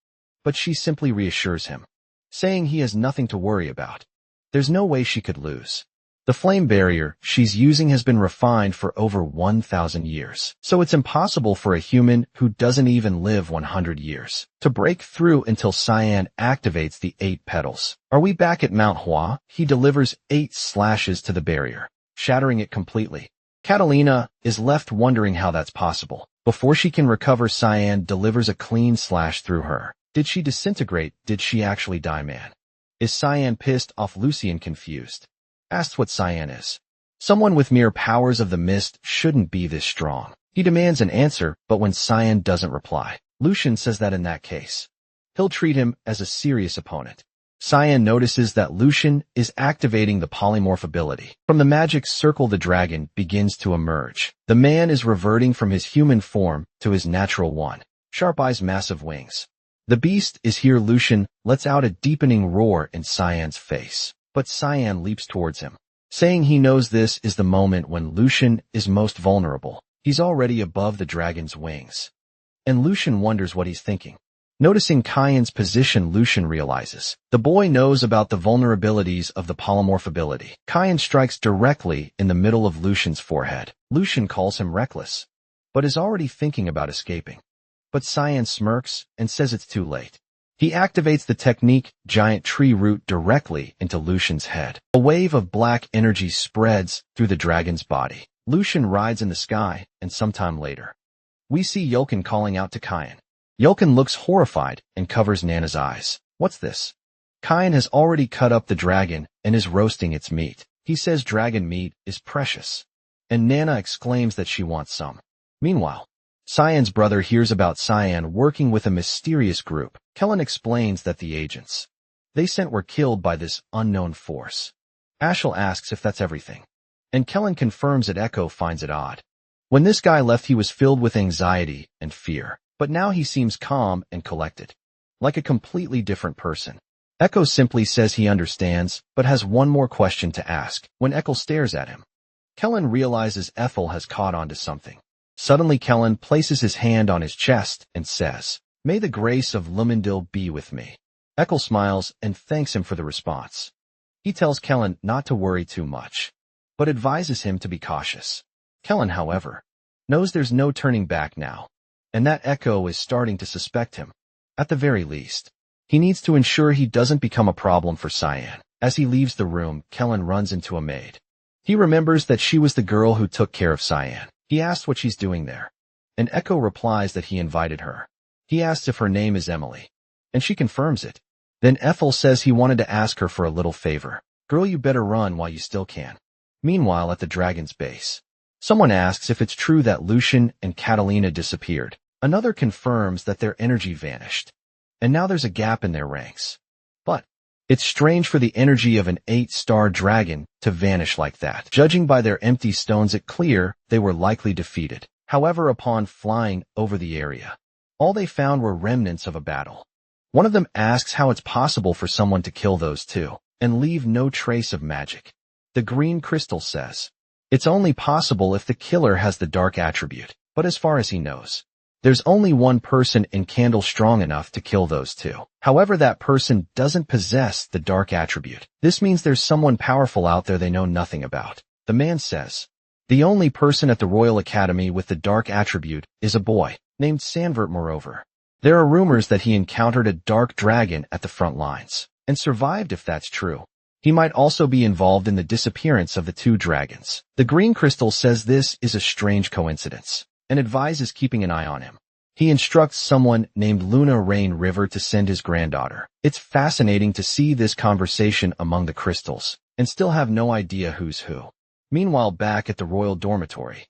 But she simply reassures him, saying he has nothing to worry about. There's no way she could lose. The flame barrier she's using has been refined for over 1,000 years, so it's impossible for a human who doesn't even live 100 years to break through until Cyan activates the 8 petals. Are we back at Manhwa? He delivers 8 slashes to the barrier, shattering it completely. Catalina is left wondering how that's possible. Before she can recover, Cyan delivers a clean slash through her. Did she disintegrate? Did she actually die, man? Is Cyan pissed off? Lucian, confused, asks what Cyan is. Someone with mere powers of the mist shouldn't be this strong. He demands an answer, but when Cyan doesn't reply, Lucian says that in that case, he'll treat him as a serious opponent. Cyan notices that Lucian is activating the polymorph ability. From the magic circle, the dragon begins to emerge. The man is reverting from his human form to his natural one. Sharp eyes, massive wings. The beast is here. Lucian lets out a deepening roar in Cyan's face. But Cyan leaps towards him, saying he knows this is the moment when Lucian is most vulnerable. He's already above the dragon's wings, and Lucian wonders what he's thinking. Noticing Cyan's position, Lucian realizes the boy knows about the vulnerabilities of the polymorph ability. Cyan strikes directly in the middle of Lucian's forehead. Lucian calls him reckless, but is already thinking about escaping. But Cyan smirks and says it's too late. He activates the technique Giant Tree Root directly into Lucian's head. A wave of black energy spreads through the dragon's body. Lucian rides in the sky, and sometime later, we see Yolkin calling out to Cyan. Yolkin looks horrified and covers Nana's eyes. What's this? Cyan has already cut up the dragon and is roasting its meat. He says dragon meat is precious, and Nana exclaims that she wants some. Meanwhile, Cyan's brother hears about Cyan working with a mysterious group. Kellen explains that the agents they sent were killed by this unknown force. Ashel asks if that's everything, and Kellen confirms that Echo finds it odd. When this guy left, he was filled with anxiety and fear, but now he seems calm and collected, like a completely different person. Echo simply says he understands, but has one more question to ask. When Echo stares at him, Kellen realizes Ethel has caught on to something. Suddenly, Kellen places his hand on his chest and says, "May the grace of Lumendil be with me." Echo smiles and thanks him for the response. He tells Kellen not to worry too much, but advises him to be cautious. Kellen, however, knows there's no turning back now, and that Echo is starting to suspect him. At the very least, he needs to ensure he doesn't become a problem for Cyan. As he leaves the room, Kellen runs into a maid. He remembers that she was the girl who took care of Cyan. He asks what she's doing there, and Echo replies that he invited her. He asks if her name is Emily, and she confirms it. Then Ethel says he wanted to ask her for a little favor. Girl, you better run while you still can. Meanwhile, at the dragon's base, someone asks if it's true that Lucian and Catalina disappeared. Another confirms that their energy vanished, and now there's a gap in their ranks. But it's strange for the energy of an 8-star dragon to vanish like that. Judging by their empty stones, it's clear they were likely defeated. However, upon flying over the area, all they found were remnants of a battle. One of them asks how it's possible for someone to kill those two and leave no trace of magic. The green crystal says it's only possible if the killer has the dark attribute, but as far as he knows, There's only one person in Candle strong enough to kill those two. However, that person doesn't possess the dark attribute. This means there's someone powerful out there they know nothing about. The man says, the only person at the Royal Academy with the dark attribute is a boy named Sanvert. Moreover, there are rumors that he encountered a dark dragon at the front lines and survived. If that's true, he might also be involved in the disappearance of the two dragons. The green crystal says this is a strange coincidence and advises keeping an eye on him. He instructs someone named Luna Rain River to send his granddaughter. It's fascinating to see this conversation among the crystals and still have no idea who's who. Meanwhile, back at the royal dormitory,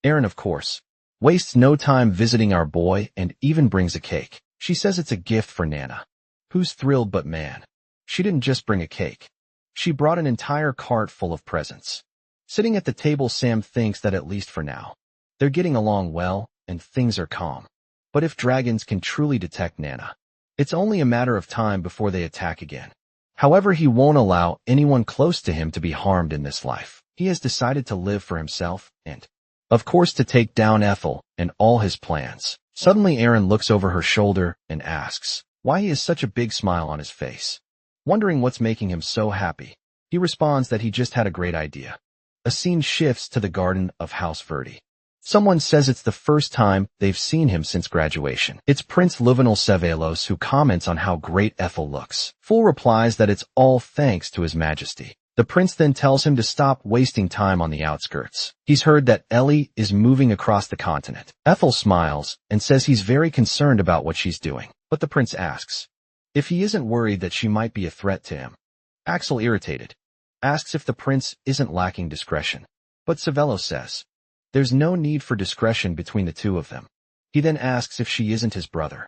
Erin, of course, wastes no time visiting our boy and even brings a cake. She says it's a gift for Nana, who's thrilled, but man, she didn't just bring a cake. She brought an entire cart full of presents. Sitting at the table, Sam thinks that at least for now, they're getting along well and things are calm. But if dragons can truly detect Nana, it's only a matter of time before they attack again. However, he won't allow anyone close to him to be harmed in this life. He has decided to live for himself and, of course, to take down Ethel and all his plans. Suddenly, Erin looks over her shoulder and asks why he has such a big smile on his face. Wondering what's making him so happy, he responds that he just had a great idea. A scene shifts to the garden of House Verde. Someone says it's the first time they've seen him since graduation. It's Prince Luvinal Sevelos who comments on how great Ethel looks. Fool replies that it's all thanks to His Majesty. The prince then tells him to stop wasting time on the outskirts. He's heard that Ellie is moving across the continent. Ethel smiles and says he's very concerned about what she's doing, but the prince asks if he isn't worried that she might be a threat to him. Axel, irritated, asks if the prince isn't lacking discretion, but Sevelos says there's no need for discretion between the two of them. He then asks if she isn't his brother,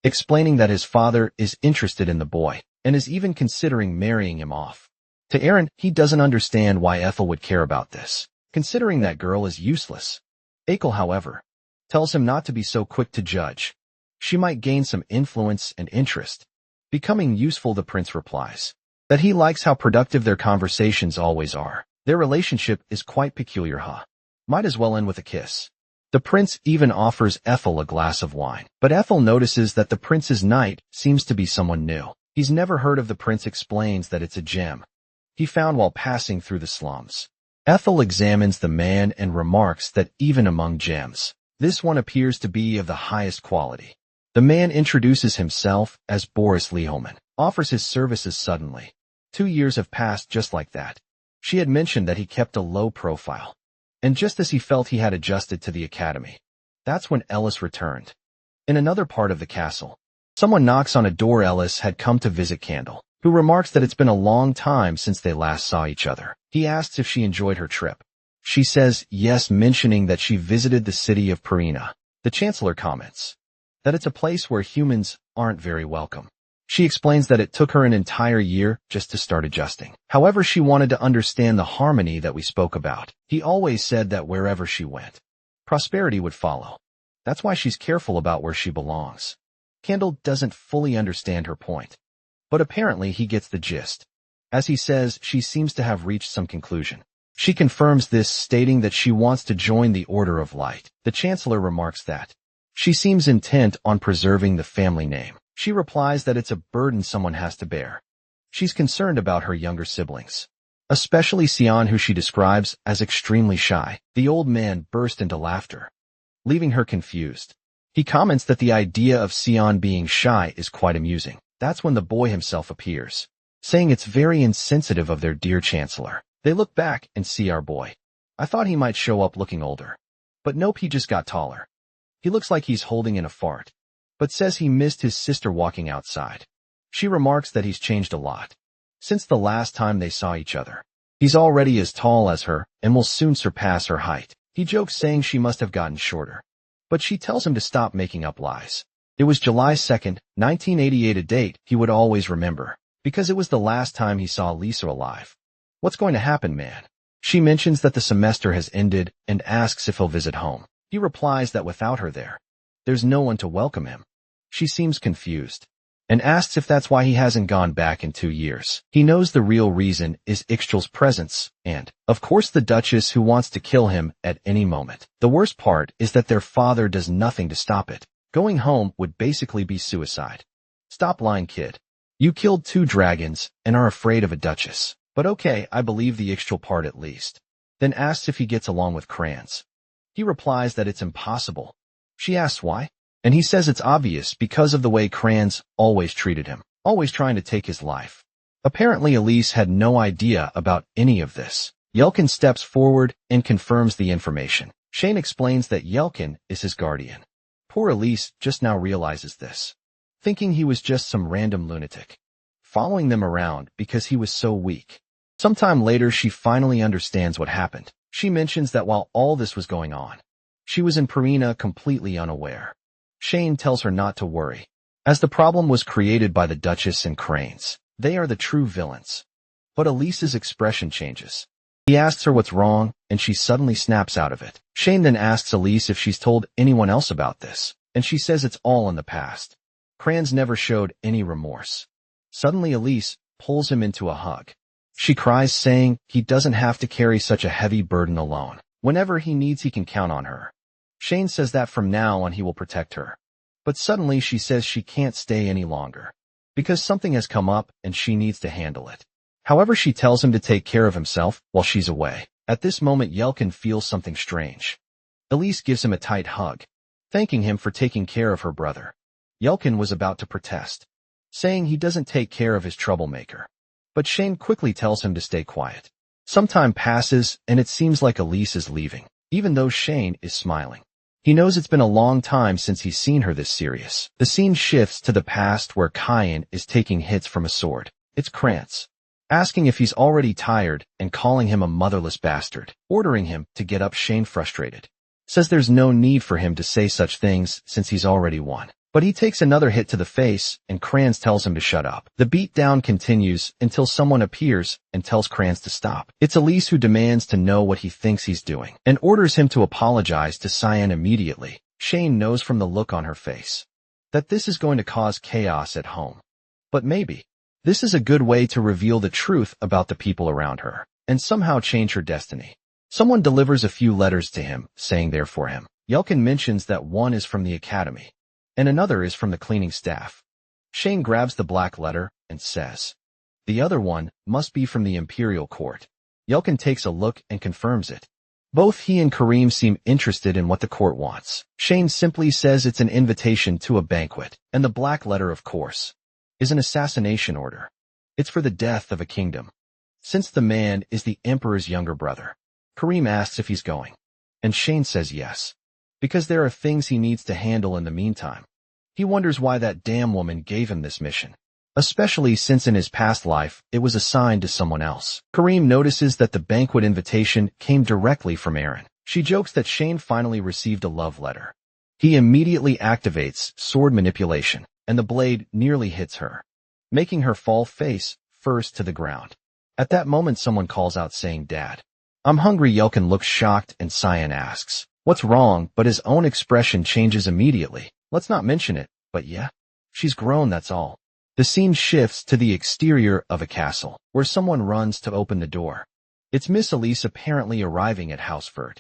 explaining that his father is interested in the boy and is even considering marrying him off. To Erin, he doesn't understand why Ethel would care about this, considering that girl is useless. Akel, however, tells him not to be so quick to judge. She might gain some influence and interest. Becoming useful, the prince replies that he likes how productive their conversations always are. Their relationship is quite peculiar, huh? Might as well end with a kiss. The prince even offers Ethel a glass of wine, but Ethel notices that the prince's knight seems to be someone new. He's never heard of. The prince explains that it's a gem he found while passing through the slums. Ethel examines the man and remarks that even among gems, this one appears to be of the highest quality. The man introduces himself as Boris Leholman, offers his services suddenly. 2 years have passed just like that. She had mentioned that he kept a low profile. And just as he felt he had adjusted to the academy, that's when Ellis returned. In another part of the castle, someone knocks on a door. Ellis had come to visit Candle, who remarks that it's been a long time since they last saw each other. He asks if she enjoyed her trip. She says yes, mentioning that she visited the city of Perina. The Chancellor comments that it's a place where humans aren't very welcome. She explains that it took her an entire year just to start adjusting. However, she wanted to understand the harmony that we spoke about. He always said that wherever she went, prosperity would follow. That's why she's careful about where she belongs. Candle doesn't fully understand her point, but apparently he gets the gist. As he says, she seems to have reached some conclusion. She confirms this, stating that she wants to join the Order of Light. The Chancellor remarks that she seems intent on preserving the family name. She replies that it's a burden someone has to bear. She's concerned about her younger siblings, especially Sion, who she describes as extremely shy. The old man burst into laughter, leaving her confused. He comments that the idea of Sion being shy is quite amusing. That's when the boy himself appears, saying it's very insensitive of their dear Chancellor. They look back and see our boy. I thought he might show up looking older, but nope, he just got taller. He looks like he's holding in a fart, but says he missed his sister walking outside. She remarks that he's changed a lot since the last time they saw each other. He's already as tall as her and will soon surpass her height. He jokes, saying she must have gotten shorter, but she tells him to stop making up lies. It was July 2nd, 1988, a date he would always remember, because it was the last time he saw Lisa alive. What's going to happen, man? She mentions that the semester has ended and asks if he'll visit home. He replies that without her there, there's no one to welcome him. She seems confused. and asks if that's why he hasn't gone back in 2 years. He knows the real reason is Ixchel's presence, and, of course, the Duchess who wants to kill him at any moment. The worst part is that their father does nothing to stop it. Going home would basically be suicide. Stop lying, kid. You killed 2 dragons and are afraid of a Duchess. But okay, I believe the Ixchel part at least. Then asks if he gets along with Kranz. He replies that it's impossible. She asks why, and he says it's obvious because of the way Kranz always treated him, always trying to take his life. Apparently Elise had no idea about any of this. Yelkin steps forward and confirms the information. Shane explains that Yelkin is his guardian. Poor Elise just now realizes this, thinking he was just some random lunatic, following them around because he was so weak. Sometime later she finally understands what happened. She mentions that while all this was going on, she was in Purina completely unaware. Shane tells her not to worry, as the problem was created by the Duchess and Cranes. They are the true villains. But Elise's expression changes. He asks her what's wrong, and she suddenly snaps out of it. Shane then asks Elise if she's told anyone else about this, and she says it's all in the past. Kranz never showed any remorse. Suddenly Elise pulls him into a hug. She cries, saying he doesn't have to carry such a heavy burden alone. Whenever he needs, he can count on her. Shane says that from now on he will protect her. But suddenly she says she can't stay any longer, because something has come up and she needs to handle it. However, she tells him to take care of himself while she's away. At this moment, Yelkin feels something strange. Elise gives him a tight hug, thanking him for taking care of her brother. Yelkin was about to protest, saying he doesn't take care of his troublemaker. But Shane quickly tells him to stay quiet. Some time passes, and it seems like Elise is leaving, even though Shane is smiling. He knows it's been a long time since he's seen her this serious. The scene shifts to the past where Cayenne is taking hits from a sword. It's Krantz, asking if he's already tired and calling him a motherless bastard, ordering him to get up. Shane, frustrated, says there's no need for him to say such things since he's already won. But he takes another hit to the face, and Kranz tells him to shut up. The beatdown continues until someone appears and tells Kranz to stop. It's Elise who demands to know what he thinks he's doing, and orders him to apologize to Cyan immediately. Shane knows from the look on her face that this is going to cause chaos at home. But maybe this is a good way to reveal the truth about the people around her, and somehow change her destiny. Someone delivers a few letters to him, saying they're for him. Yelkin mentions that one is from the academy, and another is from the cleaning staff. Shane grabs the black letter and says, the other one must be from the Imperial Court. Yelkin takes a look and confirms it. Both he and Kareem seem interested in what the court wants. Shane simply says it's an invitation to a banquet, and the black letter, of course, is an assassination order. It's for the death of a kingdom. Since the man is the Emperor's younger brother, Kareem asks if he's going, and Shane says yes, because there are things he needs to handle in the meantime. He wonders why that damn woman gave him this mission, especially since in his past life it was assigned to someone else. Kareem notices that the banquet invitation came directly from Aaron. She jokes that Shane finally received a love letter. He immediately activates sword manipulation, and the blade nearly hits her, making her fall face first to the ground. At that moment someone calls out saying, "Dad, I'm hungry." Yelkin looks shocked and Cyan asks, "What's wrong?" But his own expression changes immediately. Let's not mention it, but yeah, she's grown, that's all. The scene shifts to the exterior of a castle, where someone runs to open the door. It's Miss Elise apparently arriving at Hausfurt.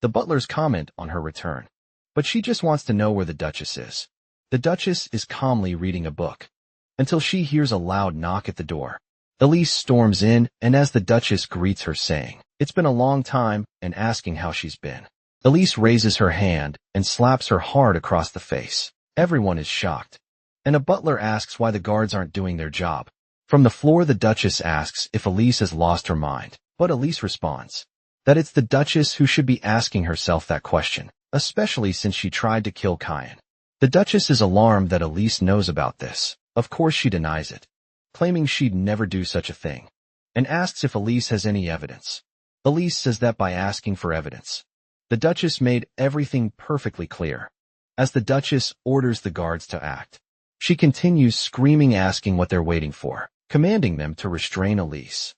The butlers comment on her return, but she just wants to know where the Duchess is. The Duchess is calmly reading a book, until she hears a loud knock at the door. Elise storms in, and as the Duchess greets her saying, "It's been a long time," and asking how she's been, Elise raises her hand and slaps her hard across the face. Everyone is shocked, and a butler asks why the guards aren't doing their job. From the floor, the Duchess asks if Elise has lost her mind, but Elise responds that it's the Duchess who should be asking herself that question, especially since she tried to kill Cayenne. The Duchess is alarmed that Elise knows about this. Of course she denies it, claiming she'd never do such a thing, and asks if Elise has any evidence. Elise says that by asking for evidence, the Duchess made everything perfectly clear. As the Duchess orders the guards to act, she continues screaming, asking what they're waiting for, commanding them to restrain Elise.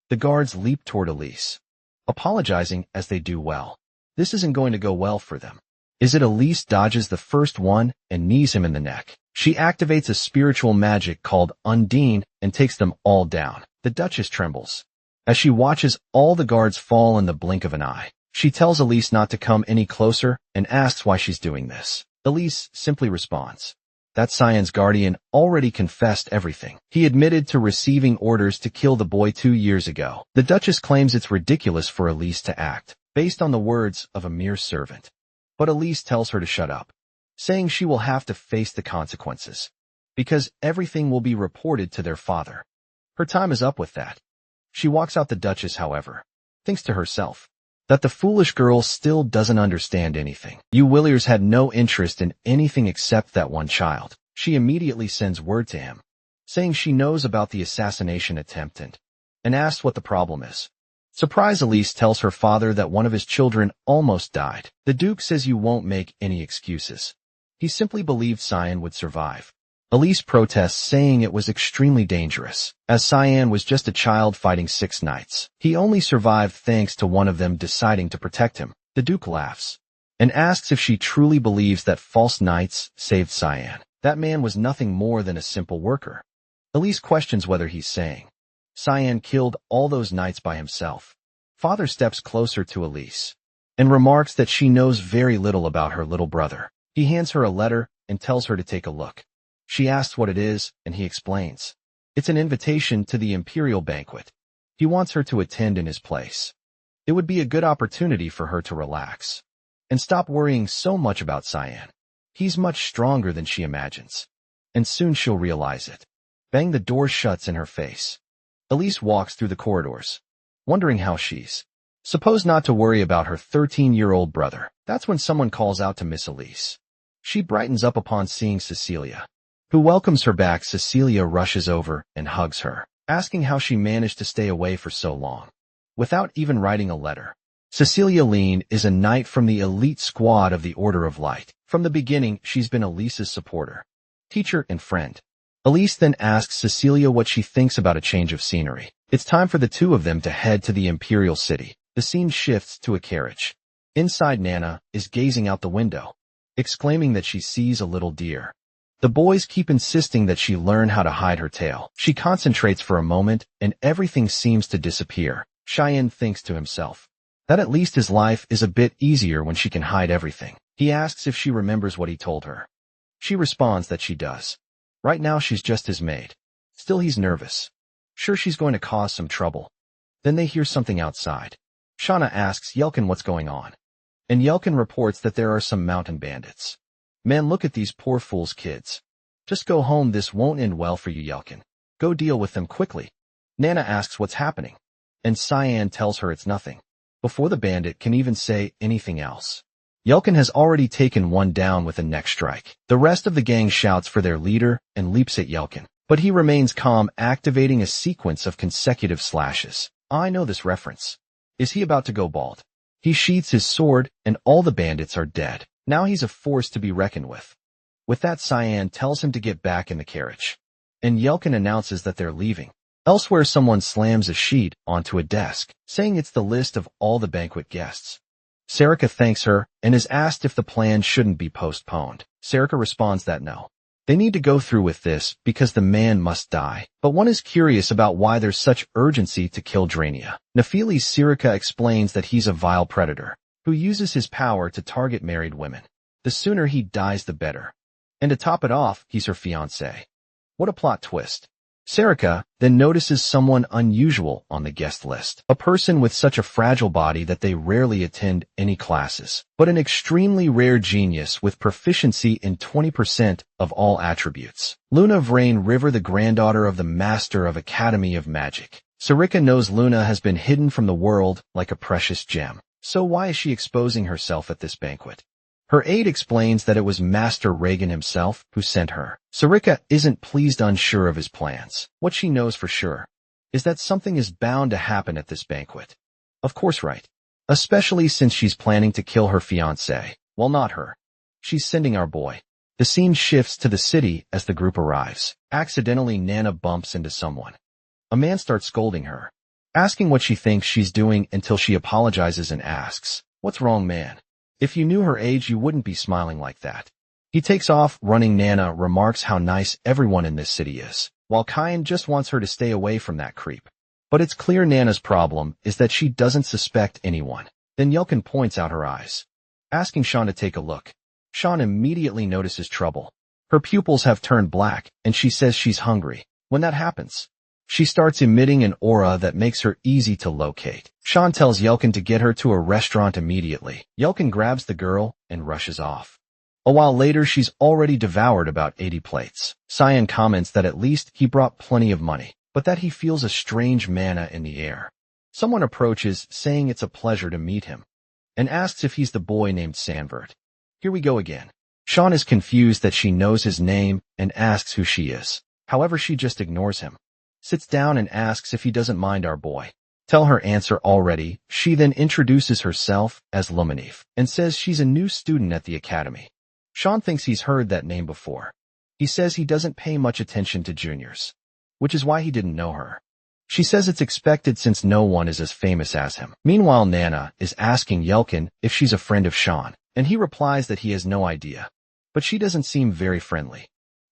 The guards leap toward Elise, apologizing as they do well. This isn't going to go well for them. Is it Elise dodges the first one and knees him in the neck? She activates a spiritual magic called Undine and takes them all down. The Duchess trembles as she watches all the guards fall in the blink of an eye. She tells Elise not to come any closer and asks why she's doing this. Elise simply responds that Cyan's guardian already confessed everything. He admitted to receiving orders to kill the boy 2 years ago. The Duchess claims it's ridiculous for Elise to act based on the words of a mere servant. But Elise tells her to shut up, saying she will have to face the consequences, because everything will be reported to their father. Her time is up with that. She walks out. The Duchess, however, thinks to herself that the foolish girl still doesn't understand anything. You Villiers had no interest in anything except that one child. She immediately sends word to him, saying she knows about the assassination attempt and asks what the problem is. Surprised, Elise tells her father that one of his children almost died. The Duke says you won't make any excuses. He simply believed Cyan would survive. Elise protests, saying it was extremely dangerous, as Cyan was just a child fighting 6 knights. He only survived thanks to one of them deciding to protect him. The Duke laughs and asks if she truly believes that false knights saved Cyan. That man was nothing more than a simple worker. Elise questions whether he's saying Cyan killed all those knights by himself. Father steps closer to Elise and remarks that she knows very little about her little brother. He hands her a letter and tells her to take a look. She asks what it is, and he explains. It's an invitation to the imperial banquet. He wants her to attend in his place. It would be a good opportunity for her to relax and stop worrying so much about Cyan. He's much stronger than she imagines, and soon she'll realize it. Bang, the door shuts in her face. Elise walks through the corridors, wondering how she's supposed not to worry about her 13-year-old brother. That's when someone calls out to Miss Elise. She brightens up upon seeing Cecilia, who welcomes her back. Cecilia rushes over and hugs her, asking how she managed to stay away for so long without even writing a letter. Cecilia Lean is a knight from the elite squad of the Order of Light. From the beginning, she's been Elise's supporter, teacher, and friend. Elise then asks Cecilia what she thinks about a change of scenery. It's time for the two of them to head to the Imperial City. The scene shifts to a carriage. Inside, Nana is gazing out the window, exclaiming that she sees a little deer. The boys keep insisting that she learn how to hide her tail. She concentrates for a moment, and everything seems to disappear. Cheyenne thinks to himself that at least his life is a bit easier when she can hide everything. He asks if she remembers what he told her. She responds that she does. Right now she's just his maid. Still, he's nervous. Sure, she's going to cause some trouble. Then they hear something outside. Shauna asks Yelkin what's going on, and Yelkin reports that there are some mountain bandits. Man, look at these poor fools' kids. Just go home. This won't end well for you, Yelkin. Go deal with them quickly. Nana asks what's happening, and Cyan tells her it's nothing. Before the bandit can even say anything else, Yelkin has already taken one down with a neck strike. The rest of the gang shouts for their leader and leaps at Yelkin, but he remains calm, activating a sequence of consecutive slashes. I know this reference. Is he about to go bald? He sheaths his sword, and all the bandits are dead. Now he's a force to be reckoned with. With that, Cyan tells him to get back in the carriage, and Yelkin announces that they're leaving. Elsewhere, someone slams a sheet onto a desk, saying it's the list of all the banquet guests. Sarika thanks her and is asked if the plan shouldn't be postponed. Sarika responds that no. They need to go through with this because the man must die. But one is curious about why there's such urgency to kill Drania. Nephili's Sarika explains that he's a vile predator who uses his power to target married women. The sooner he dies, the better. And to top it off, he's her fiancé. What a plot twist. Sarika then notices someone unusual on the guest list. A person with such a fragile body that they rarely attend any classes, but an extremely rare genius with proficiency in 20% of all attributes. Luna Vrain River, the granddaughter of the Master of Academy of Magic. Sarika knows Luna has been hidden from the world like a precious gem. So why is she exposing herself at this banquet? Her aide explains that it was Master Reagan himself who sent her. Sarika isn't pleased, unsure of his plans. What she knows for sure is that something is bound to happen at this banquet. Of course, right. Especially since she's planning to kill her fiancé. Well, not her. She's sending our boy. The scene shifts to the city as the group arrives. Accidentally, Nana bumps into someone. A man starts scolding her, asking what she thinks she's doing until she apologizes and asks, "What's wrong, man?" If you knew her age, you wouldn't be smiling like that. He takes off running. Nana remarks how nice everyone in this city is, while Kyan just wants her to stay away from that creep. But it's clear Nana's problem is that she doesn't suspect anyone. Then Yelkin points out her eyes, asking Sean to take a look. Sean immediately notices trouble. Her pupils have turned black, and she says she's hungry. When that happens, she starts emitting an aura that makes her easy to locate. Sean tells Yelkin to get her to a restaurant immediately. Yelkin grabs the girl and rushes off. A while later, she's already devoured about 80 plates. Cyan comments that at least he brought plenty of money, but that he feels a strange manna in the air. Someone approaches, saying it's a pleasure to meet him, and asks if he's the boy named Sanvert. Here we go again. Sean is confused that she knows his name and asks who she is. However, she just ignores him, sits down and asks if he doesn't mind our boy. Tell her answer already. She then introduces herself as Luminev and says she's a new student at the academy. Sean thinks he's heard that name before. He says he doesn't pay much attention to juniors, which is why he didn't know her. She says it's expected since no one is as famous as him. Meanwhile, Nana is asking Yelkin if she's a friend of Sean, and he replies that he has no idea. But she doesn't seem very friendly.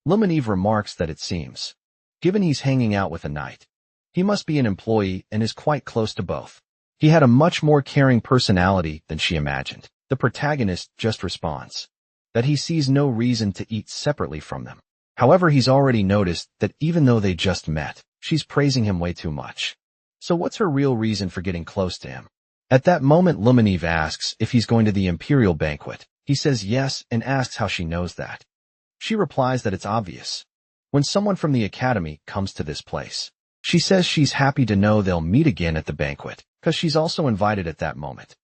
Luminev remarks that it seems, given he's hanging out with a knight, he must be an employee and is quite close to both. He had a much more caring personality than she imagined. The protagonist just responds that he sees no reason to eat separately from them. However, he's already noticed that even though they just met, she's praising him way too much. So what's her real reason for getting close to him? At that moment, Luminev asks if he's going to the Imperial banquet. He says yes and asks how she knows that. She replies that it's obvious. When someone from the academy comes to this place, she says she's happy to know they'll meet again at the banquet, because she's also invited at that moment.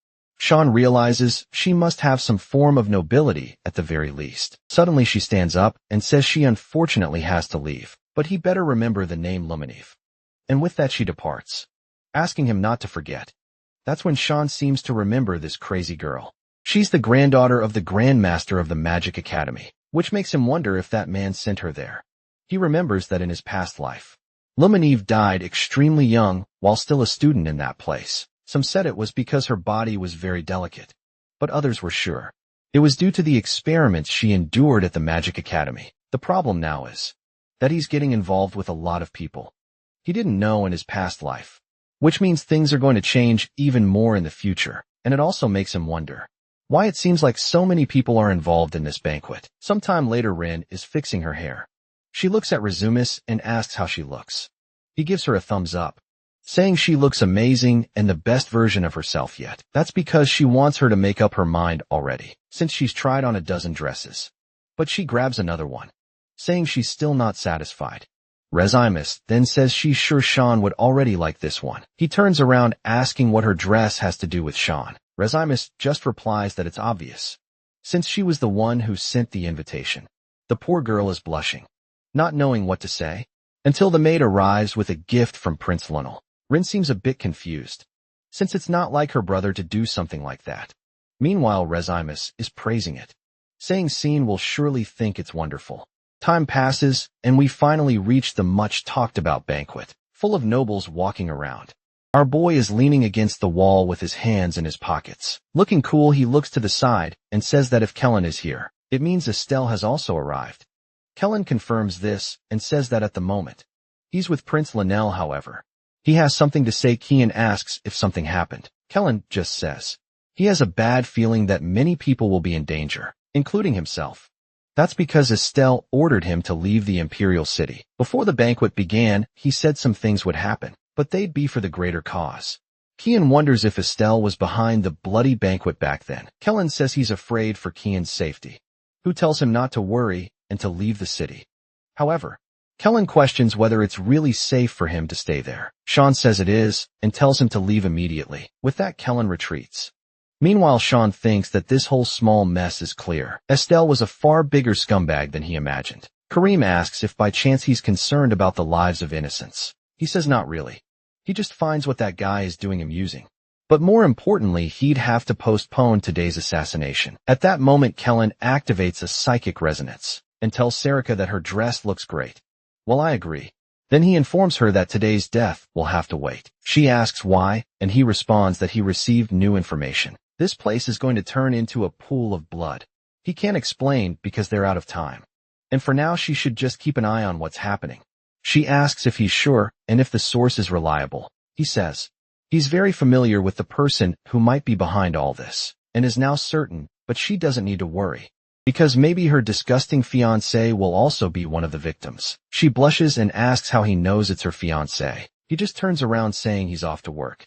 Sean realizes she must have some form of nobility at the very least. Suddenly she stands up and says she unfortunately has to leave, but he better remember the name Luminev. And with that she departs, asking him not to forget. That's when Sean seems to remember this crazy girl. She's the granddaughter of the Grandmaster of the Magic Academy, which makes him wonder if that man sent her there. He remembers that in his past life, Luminev died extremely young while still a student in that place. Some said it was because her body was very delicate, but others were sure it was due to the experiments she endured at the Magic Academy. The problem now is that he's getting involved with a lot of people he didn't know in his past life, which means things are going to change even more in the future, and it also makes him wonder why it seems like so many people are involved in this banquet. Sometime later, Rin is fixing her hair. She looks at Razumis and asks how she looks. He gives her a thumbs up, saying she looks amazing and the best version of herself yet. That's because she wants her to make up her mind already, since she's tried on a dozen dresses. But she grabs another one, saying she's still not satisfied. Razumis then says she's sure Sean would already like this one. He turns around asking what her dress has to do with Sean. Razumis just replies that it's obvious, since she was the one who sent the invitation. The poor girl is blushing, not knowing what to say, until the maid arrives with a gift from Prince Lunel. Rin seems a bit confused, since it's not like her brother to do something like that. Meanwhile, Razumis is praising it, saying Scene will surely think it's wonderful. Time passes, and we finally reach the much-talked-about banquet, full of nobles walking around. Our boy is leaning against the wall with his hands in his pockets. Looking cool, he looks to the side and says that if Kellen is here, it means Estelle has also arrived. Kellen confirms this and says that at the moment, he's with Prince Linnell. However, he has something to say. Kian asks if something happened. Kellen just says he has a bad feeling that many people will be in danger, including himself. That's because Estelle ordered him to leave the Imperial City. Before the banquet began, he said some things would happen, but they'd be for the greater cause. Kian wonders if Estelle was behind the bloody banquet back then. Kellen says he's afraid for Kian's safety, who tells him not to worry and to leave the city. However, Kellen questions whether it's really safe for him to stay there. Sean says it is and tells him to leave immediately. With that, Kellen retreats. Meanwhile, Sean thinks that this whole small mess is clear. Estelle was a far bigger scumbag than he imagined. Kareem asks if by chance he's concerned about the lives of innocents. He says not really. He just finds what that guy is doing amusing. But more importantly, he'd have to postpone today's assassination. At that moment, Kellen activates a psychic resonance and tells Sarika that her dress looks great. Well, I agree. Then he informs her that today's death will have to wait. She asks why, and he responds that he received new information. This place is going to turn into a pool of blood. He can't explain because they're out of time. And for now she should just keep an eye on what's happening. She asks if he's sure and if the source is reliable. He says he's very familiar with the person who might be behind all this, and is now certain, but she doesn't need to worry, because maybe her disgusting fiancé will also be one of the victims. She blushes and asks how he knows it's her fiancé. He just turns around saying he's off to work.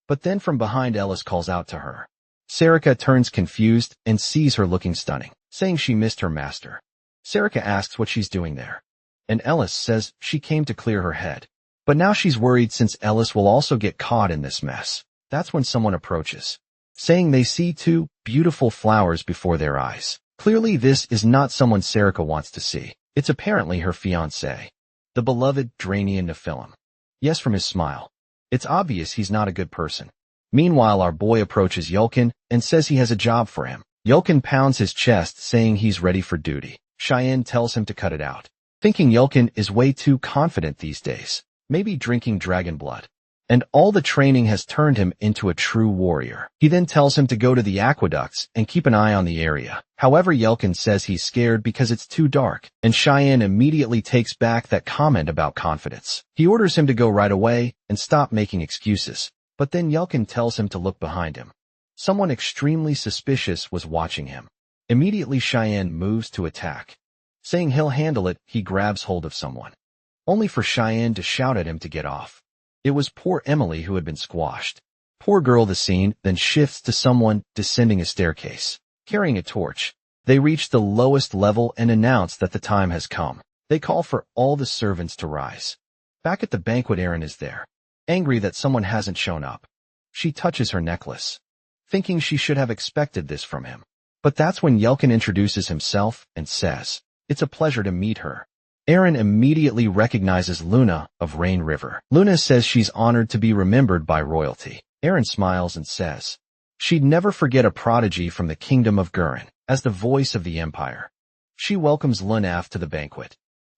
But then from behind Ellis calls out to her. Sarika turns confused and sees her looking stunning, saying she missed her master. Sarika asks what she's doing there, and Ellis says she came to clear her head. But now she's worried since Ellis will also get caught in this mess. That's when someone approaches, saying they see two beautiful flowers before their eyes. Clearly this is not someone Sarika wants to see. It's apparently her fiancé, the beloved Drainian Nephilim. Yes, from his smile, it's obvious he's not a good person. Meanwhile, our boy approaches Yulkin and says he has a job for him. Yulkin pounds his chest, saying he's ready for duty. Cheyenne tells him to cut it out, thinking Yulkin is way too confident these days, maybe drinking dragon blood. And all the training has turned him into a true warrior. He then tells him to go to the aqueducts and keep an eye on the area. However, Yelkin says he's scared because it's too dark, and Cheyenne immediately takes back that comment about confidence. He orders him to go right away and stop making excuses, but then Yelkin tells him to look behind him. Someone extremely suspicious was watching him. Immediately Cheyenne moves to attack. Saying he'll handle it, he grabs hold of someone, only for Cheyenne to shout at him to get off. It was poor Emily who had been squashed. Poor girl. The scene then shifts to someone descending a staircase, carrying a torch. They reach the lowest level and announce that the time has come. They call for all the servants to rise. Back at the banquet, Erin is there, angry that someone hasn't shown up. She touches her necklace, thinking she should have expected this from him. But that's when Yelkin introduces himself and says, "It's a pleasure to meet her." Erin immediately recognizes Luna of Rain River. Luna says she's honored to be remembered by royalty. Erin smiles and says she'd never forget a prodigy from the kingdom of Gurren as the voice of the empire. She welcomes Lunaf to the banquet.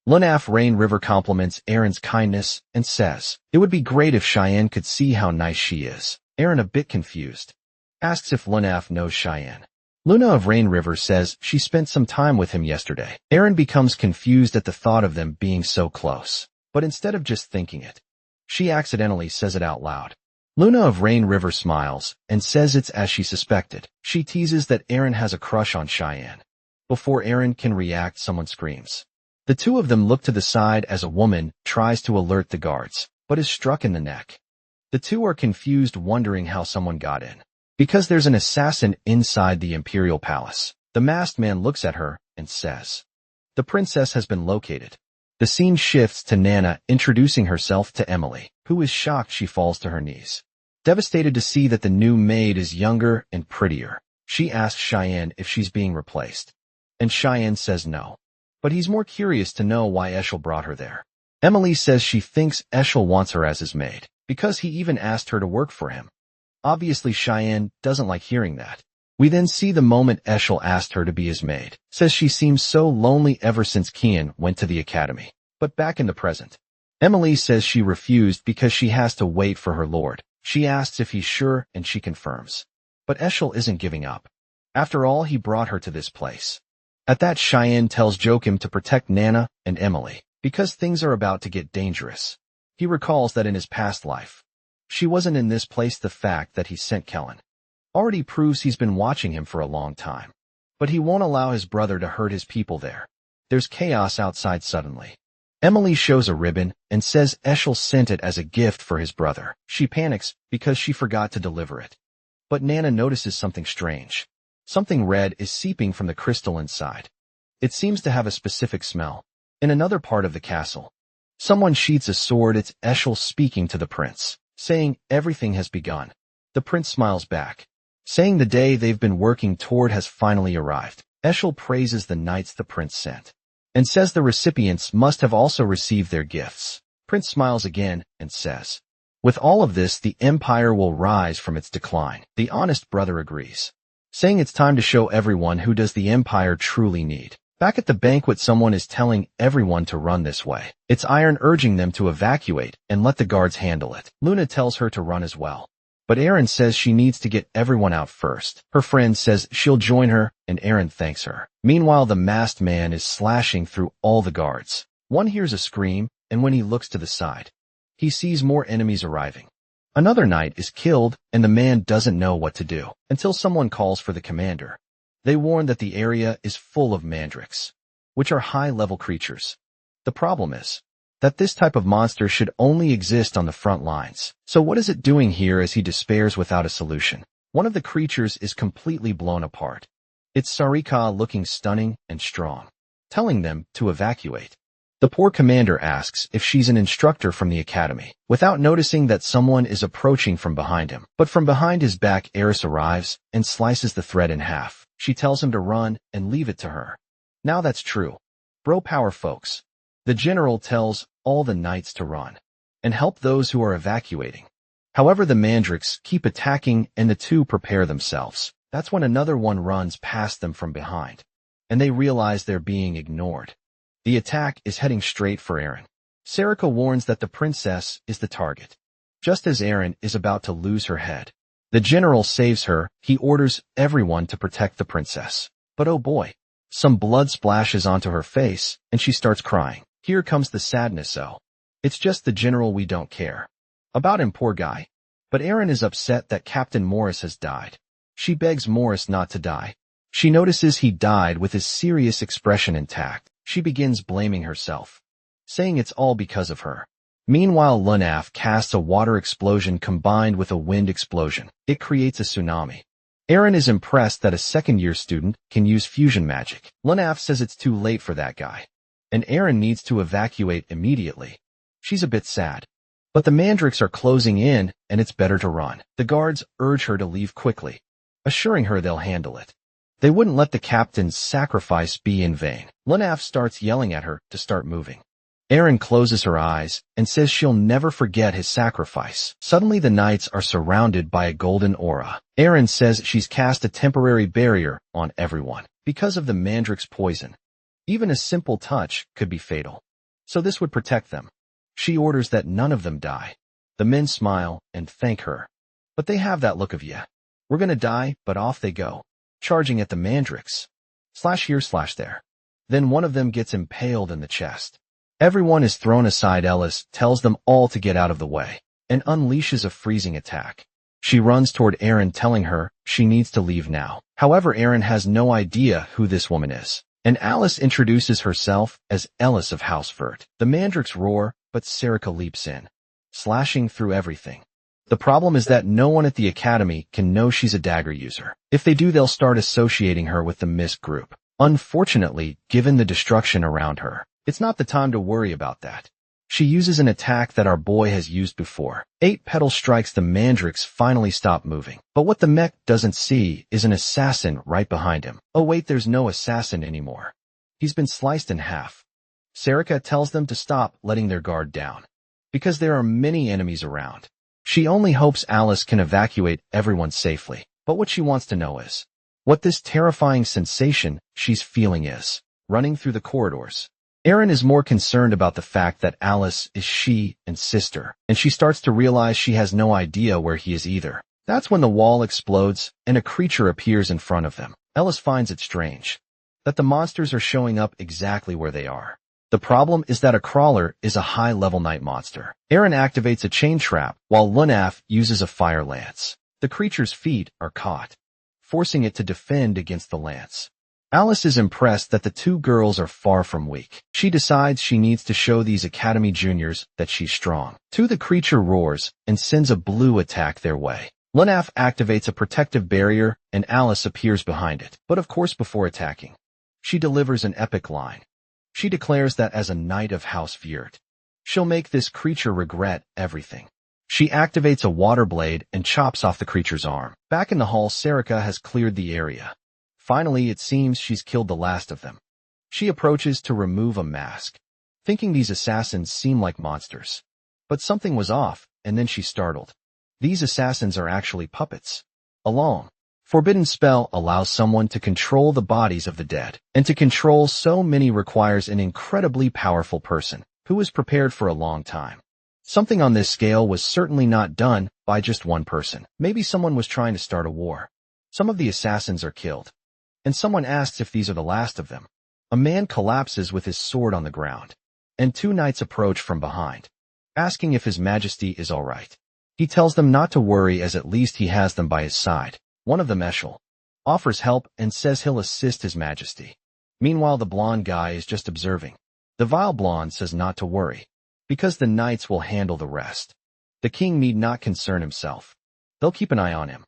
Lunaf Rain River compliments Erin's kindness and says it would be great if Cheyenne could see how nice she is. Erin, a bit confused, asks if Lunaf knows Cheyenne. Luna of Rain River says she spent some time with him yesterday. Erin becomes confused at the thought of them being so close, but instead of just thinking it, she accidentally says it out loud. Luna of Rain River smiles and says it's as she suspected. She teases that Erin has a crush on Cheyenne. Before Erin can react, someone screams. The two of them look to the side as a woman tries to alert the guards, but is struck in the neck. The two are confused, wondering how someone got in, because there's an assassin inside the imperial palace. The masked man looks at her and says, "The princess has been located." The scene shifts to Nana introducing herself to Emily, who is shocked. She falls to her knees, devastated to see that the new maid is younger and prettier. She asks Cheyenne if she's being replaced, and Cheyenne says no, but he's more curious to know why Eshel brought her there. Emily says she thinks Eshel wants her as his maid, because he even asked her to work for him. Obviously, Cheyenne doesn't like hearing that. We then see the moment Eshel asked her to be his maid. Says she seems so lonely ever since Kian went to the academy. But back in the present, Emily says she refused because she has to wait for her lord. She asks if he's sure and she confirms. But Eshel isn't giving up. After all, he brought her to this place. At that, Cheyenne tells Joachim to protect Nana and Emily, because things are about to get dangerous. He recalls that in his past life, she wasn't in this place. The fact that he sent Kellen already proves he's been watching him for a long time. But he won't allow his brother to hurt his people there. There's chaos outside suddenly. Emily shows a ribbon and says Eshel sent it as a gift for his brother. She panics because she forgot to deliver it. But Nana notices something strange. Something red is seeping from the crystal inside. It seems to have a specific smell. In another part of the castle, someone sheathes a sword. It's Eshel speaking to the prince, saying everything has begun. The prince smiles back, saying the day they've been working toward has finally arrived. Eshel praises the knights the prince sent, and says the recipients must have also received their gifts. Prince smiles again and says, with all of this, the empire will rise from its decline. The honest brother agrees, saying it's time to show everyone who does the empire truly need. Back at the banquet, someone is telling everyone to run this way. It's Iron urging them to evacuate and let the guards handle it. Luna tells her to run as well. But Erin says she needs to get everyone out first. Her friend says she'll join her, and Erin thanks her. Meanwhile, the masked man is slashing through all the guards. One hears a scream, and when he looks to the side, he sees more enemies arriving. Another knight is killed, and the man doesn't know what to do until someone calls for the commander. They warn that the area is full of mandrakes, which are high-level creatures. The problem is that this type of monster should only exist on the front lines. So what is it doing here as he despairs without a solution? One of the creatures is completely blown apart. It's Sarika, looking stunning and strong, telling them to evacuate. The poor commander asks if she's an instructor from the academy, without noticing that someone is approaching from behind him. But from behind his back, Eris arrives and slices the thread in half. She tells him to run and leave it to her. Now that's true. Bro power, folks. The general tells all the knights to run and help those who are evacuating. However, the mandrakes keep attacking and the two prepare themselves. That's when another one runs past them from behind, and they realize they're being ignored. The attack is heading straight for Erin. Sarika warns that the princess is the target. Just as Erin is about to lose her head, the general saves her. He orders everyone to protect the princess. But oh boy, some blood splashes onto her face, and she starts crying. Here comes the sadness. Oh, it's just the general we don't care about him, poor guy. But Erin is upset that Captain Morris has died. She begs Morris not to die. She notices he died with his serious expression intact. She begins blaming herself, saying it's all because of her. Meanwhile, Lunaf casts a water explosion combined with a wind explosion. It creates a tsunami. Erin is impressed that a second-year student can use fusion magic. Lunaf says it's too late for that guy, and Erin needs to evacuate immediately. She's a bit sad. But the mandrakes are closing in, and it's better to run. The guards urge her to leave quickly, assuring her they'll handle it. They wouldn't let the captain's sacrifice be in vain. Lunaf starts yelling at her to start moving. Erin closes her eyes and says she'll never forget his sacrifice. Suddenly the knights are surrounded by a golden aura. Erin says she's cast a temporary barrier on everyone because of the mandrake's poison. Even a simple touch could be fatal. So this would protect them. She orders that none of them die. The men smile and thank her. But they have that look of, yeah, we're gonna die, but off they go, charging at the mandrakes. Slash here, slash there. Then one of them gets impaled in the chest. Everyone is thrown aside. Ellis tells them all to get out of the way and unleashes a freezing attack. She runs toward Erin, telling her she needs to leave now. However, Erin has no idea who this woman is, and Alice introduces herself as Ellis of House Vert. The mandrakes roar, but Sarika leaps in, slashing through everything. The problem is that no one at the academy can know she's a dagger user. If they do, they'll start associating her with the Mist group. Unfortunately, given the destruction around her, it's not the time to worry about that. She uses an attack that our boy has used before. 8 petal strikes. The mandrakes finally stop moving. But what the mech doesn't see is an assassin right behind him. Oh wait, there's no assassin anymore. He's been sliced in half. Sarika tells them to stop letting their guard down, because there are many enemies around. She only hopes Alice can evacuate everyone safely. But what she wants to know is what this terrifying sensation she's feeling is running through the corridors. Erin is more concerned about the fact that Alice is she and sister, and she starts to realize she has no idea where he is either. That's when the wall explodes and a creature appears in front of them. Alice finds it strange that the monsters are showing up exactly where they are. The problem is that a crawler is a high-level night monster. Erin activates a chain trap, while Lunaf uses a fire lance. The creature's feet are caught, forcing it to defend against the lance. Alice is impressed that the two girls are far from weak. She decides she needs to show these academy juniors that she's strong. The creature roars and sends a blue attack their way. Lunaf activates a protective barrier and Alice appears behind it. But of course, before attacking, she delivers an epic line. She declares that as a knight of House Vert, she'll make this creature regret everything. She activates a water blade and chops off the creature's arm. Back in the hall, Sarika has cleared the area. Finally, it seems she's killed the last of them. She approaches to remove a mask, thinking these assassins seem like monsters. But something was off, and then she's startled. These assassins are actually puppets. A long, forbidden spell allows someone to control the bodies of the dead, and to control so many requires an incredibly powerful person who is prepared for a long time. Something on this scale was certainly not done by just one person. Maybe someone was trying to start a war. Some of the assassins are killed, and someone asks if these are the last of them. A man collapses with his sword on the ground, and two knights approach from behind, asking if His Majesty is all right. He tells them not to worry, as at least he has them by his side. One of them, Eshel, offers help and says he'll assist His Majesty. Meanwhile, the blonde guy is just observing. The vile blonde says not to worry, because the knights will handle the rest. The king need not concern himself. They'll keep an eye on him.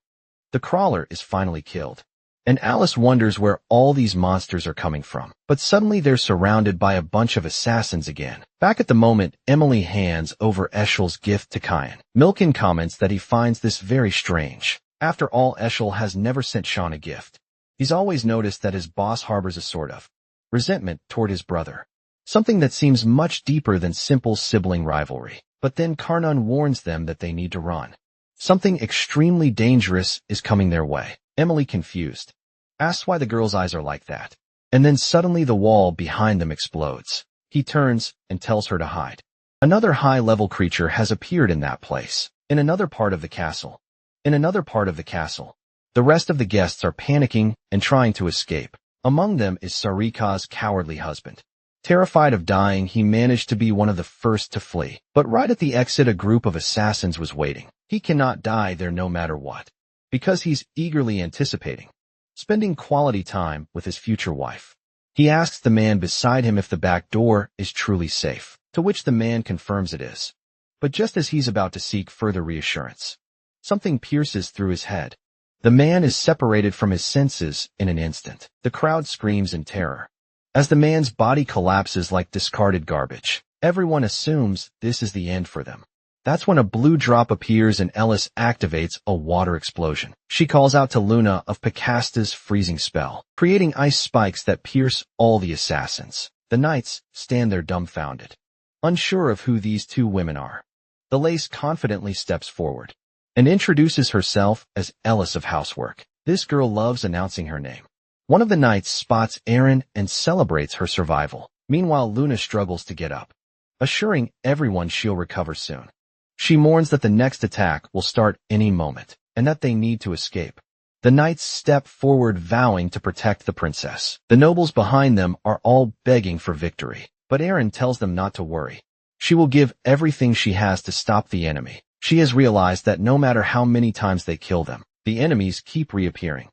The crawler is finally killed, and Alice wonders where all these monsters are coming from. But suddenly they're surrounded by a bunch of assassins again. Back at the moment, Emily hands over Eshel's gift to Kyan. Milken comments that he finds this very strange. After all, Eshel has never sent Sean a gift. He's always noticed that his boss harbors a sort of resentment toward his brother, something that seems much deeper than simple sibling rivalry. But then Karnan warns them that they need to run. Something extremely dangerous is coming their way. Emily, confused, asks why the girl's eyes are like that. And then suddenly the wall behind them explodes. He turns and tells her to hide. Another high-level creature has appeared in that place. In another part of the castle. The rest of the guests are panicking and trying to escape. Among them is Sarika's cowardly husband. Terrified of dying, he managed to be one of the first to flee. But right at the exit, a group of assassins was waiting. He cannot die there no matter what, because he's eagerly anticipating spending quality time with his future wife. He asks the man beside him if the back door is truly safe, to which the man confirms it is. But just as he's about to seek further reassurance, something pierces through his head. The man is separated from his senses in an instant. The crowd screams in terror as the man's body collapses like discarded garbage. Everyone assumes this is the end for them. That's when a blue drop appears and Ellis activates a water explosion. She calls out to Luna of Picasta's freezing spell, creating ice spikes that pierce all the assassins. The knights stand there dumbfounded, unsure of who these two women are. The lace confidently steps forward and introduces herself as Ellis of Housework. This girl loves announcing her name. One of the knights spots Erin and celebrates her survival. Meanwhile, Luna struggles to get up, assuring everyone she'll recover soon. She mourns that the next attack will start any moment, and that they need to escape. The knights step forward, vowing to protect the princess. The nobles behind them are all begging for victory, but Erin tells them not to worry. She will give everything she has to stop the enemy. She has realized that no matter how many times they kill them, the enemies keep reappearing.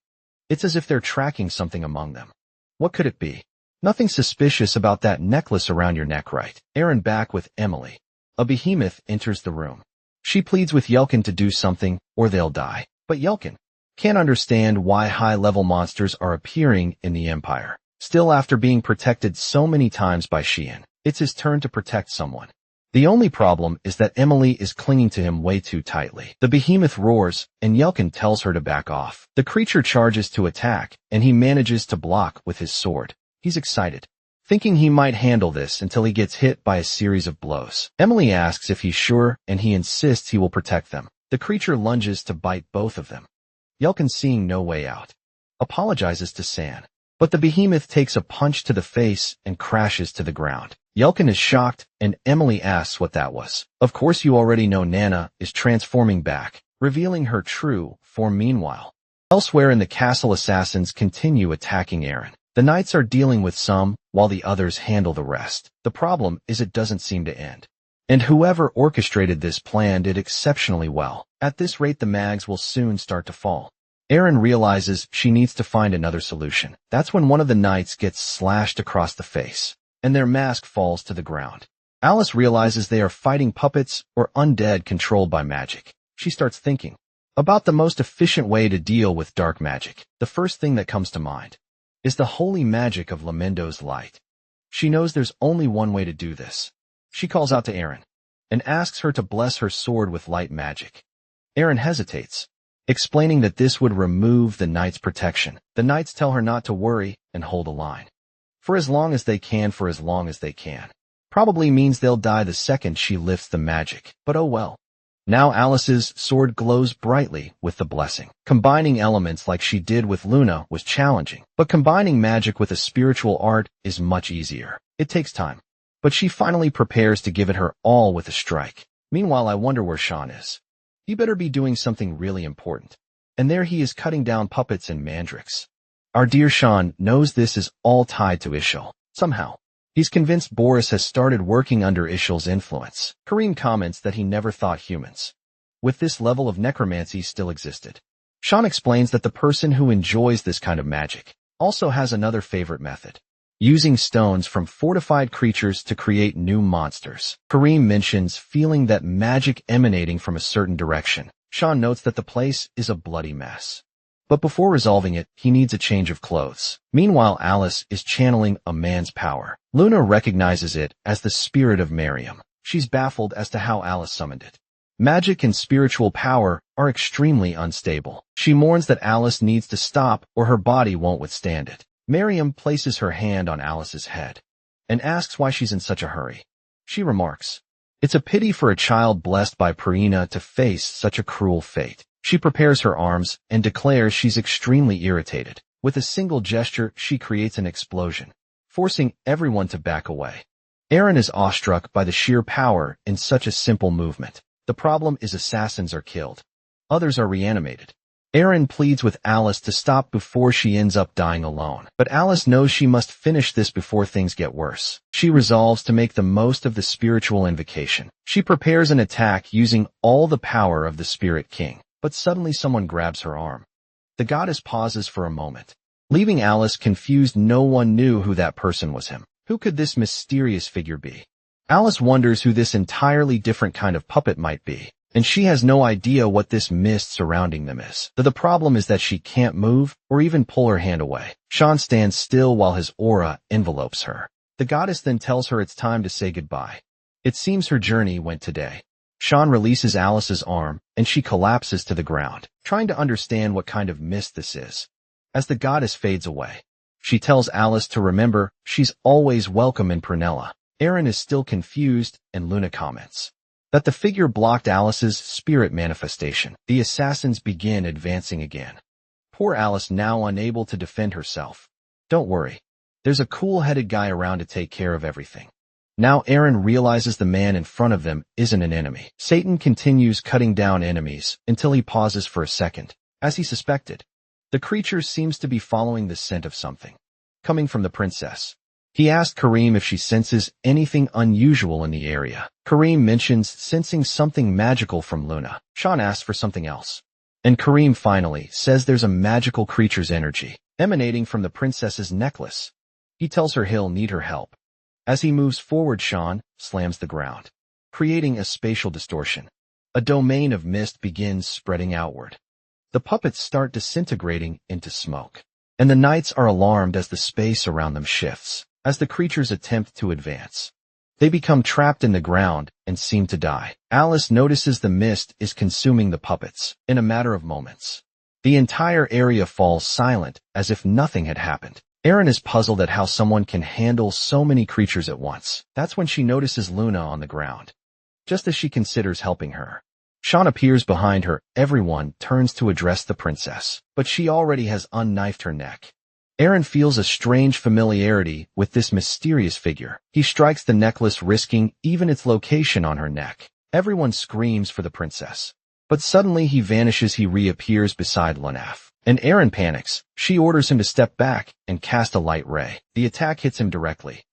It's as if they're tracking something among them. What could it be? Nothing suspicious about that necklace around your neck, right? Erin back with Emily. A behemoth enters the room. She pleads with Yelkin to do something, or they'll die. But Yelkin can't understand why high-level monsters are appearing in the Empire. Still, after being protected so many times by Xian, it's his turn to protect someone. The only problem is that Emily is clinging to him way too tightly. The behemoth roars, and Yelkin tells her to back off. The creature charges to attack, and he manages to block with his sword. He's excited, thinking he might handle this until he gets hit by a series of blows. Emily asks if he's sure, and he insists he will protect them. The creature lunges to bite both of them. Yelkin, seeing no way out, apologizes to San, but the behemoth takes a punch to the face and crashes to the ground. Yelkin is shocked, and Emily asks what that was. Of course, you already know Nana is transforming back, revealing her true form. Meanwhile, elsewhere in the castle, assassins continue attacking Erin. The knights are dealing with some, while the others handle the rest. The problem is it doesn't seem to end. And whoever orchestrated this planned it exceptionally well. At this rate, the mags will soon start to fall. Erin realizes she needs to find another solution. That's when one of the knights gets slashed across the face, and their mask falls to the ground. Alice realizes they are fighting puppets or undead controlled by magic. She starts thinking about the most efficient way to deal with dark magic. The first thing that comes to mind is the holy magic of Lamendo's light. She knows there's only one way to do this. She calls out to Erin and asks her to bless her sword with light magic. Erin hesitates, explaining that this would remove the knight's protection. The knights tell her not to worry and hold a line. For as long as they can. Probably means they'll die the second she lifts the magic, but oh well. Now Alice's sword glows brightly with the blessing. Combining elements like she did with Luna was challenging, but combining magic with a spiritual art is much easier. It takes time, but she finally prepares to give it her all with a strike. Meanwhile, I wonder where Sean is. He better be doing something really important. And there he is cutting down puppets and mandrakes. Our dear Sean knows this is all tied to Ishil. Somehow, he's convinced Boris has started working under Ishil's influence. Kareem comments that he never thought humans with this level of necromancy still existed. Sean explains that the person who enjoys this kind of magic also has another favorite method: using stones from fortified creatures to create new monsters. Kareem mentions feeling that magic emanating from a certain direction. Sean notes that the place is a bloody mess. But before resolving it, he needs a change of clothes. Meanwhile, Alice is channeling a man's power. Luna recognizes it as the spirit of Miriam. She's baffled as to how Alice summoned it. Magic and spiritual power are extremely unstable. She mourns that Alice needs to stop or her body won't withstand it. Miriam places her hand on Alice's head and asks why she's in such a hurry. She remarks, "It's a pity for a child blessed by Purina to face such a cruel fate." She prepares her arms and declares she's extremely irritated. With a single gesture, she creates an explosion, forcing everyone to back away. Aaron is awestruck by the sheer power in such a simple movement. The problem is assassins are killed. Others are reanimated. Aaron pleads with Alice to stop before she ends up dying alone. But Alice knows she must finish this before things get worse. She resolves to make the most of the spiritual invocation. She prepares an attack using all the power of the Spirit King. But suddenly someone grabs her arm. The goddess pauses for a moment, leaving Alice confused. No one knew who that person was. Who could this mysterious figure be? Alice wonders who this entirely different kind of puppet might be, and she has no idea what this mist surrounding them is. The problem is that she can't move or even pull her hand away. Sean stands still while his aura envelopes her. The goddess then tells her it's time to say goodbye. It seems her journey went today. Sean releases Alice's arm, and she collapses to the ground, trying to understand what kind of mist this is. As the goddess fades away, she tells Alice to remember she's always welcome in Prunella. Aaron is still confused, and Luna comments that the figure blocked Alice's spirit manifestation. The assassins begin advancing again. Poor Alice, now unable to defend herself. Don't worry. There's a cool-headed guy around to take care of everything. Now Aaron realizes the man in front of them isn't an enemy. Satan continues cutting down enemies until he pauses for a second. As he suspected, the creature seems to be following the scent of something coming from the princess. He asked Kareem if she senses anything unusual in the area. Kareem mentions sensing something magical from Luna. Sean asks for something else, and Kareem finally says there's a magical creature's energy emanating from the princess's necklace. He tells her he'll need her help. As he moves forward, Sean slams the ground, creating a spatial distortion. A domain of mist begins spreading outward. The puppets start disintegrating into smoke, and the knights are alarmed as the space around them shifts. As the creatures attempt to advance, they become trapped in the ground and seem to die. Alice notices the mist is consuming the puppets. In a matter of moments, the entire area falls silent as if nothing had happened. Aaron is puzzled at how someone can handle so many creatures at once. That's when she notices Luna on the ground, just as she considers helping her. Sean appears behind her. Everyone turns to address the princess, but she already has unknifed her neck. Aaron feels a strange familiarity with this mysterious figure. He strikes the necklace, risking even its location on her neck. Everyone screams for the princess, but suddenly he vanishes. He reappears beside Lunaf, and Aaron panics. She orders him to step back and cast a light ray. The attack hits him directly,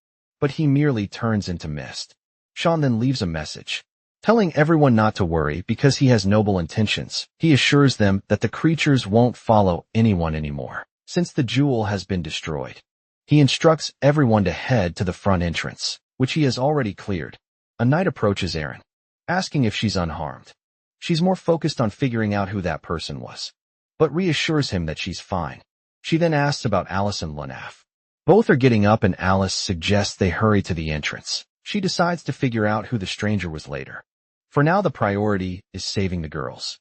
but he merely turns into mist. Sean then leaves a message, telling everyone not to worry because he has noble intentions. He assures them that the creatures won't follow anyone anymore, since the jewel has been destroyed. He instructs everyone to head to the front entrance, which he has already cleared. A knight approaches Aaron, asking if she's unharmed. She's more focused on figuring out who that person was, but reassures him that she's fine. She then asks about Alice and Lunaf. Both are getting up, and Alice suggests they hurry to the entrance. She decides to figure out who the stranger was later. For now, the priority is saving the girls.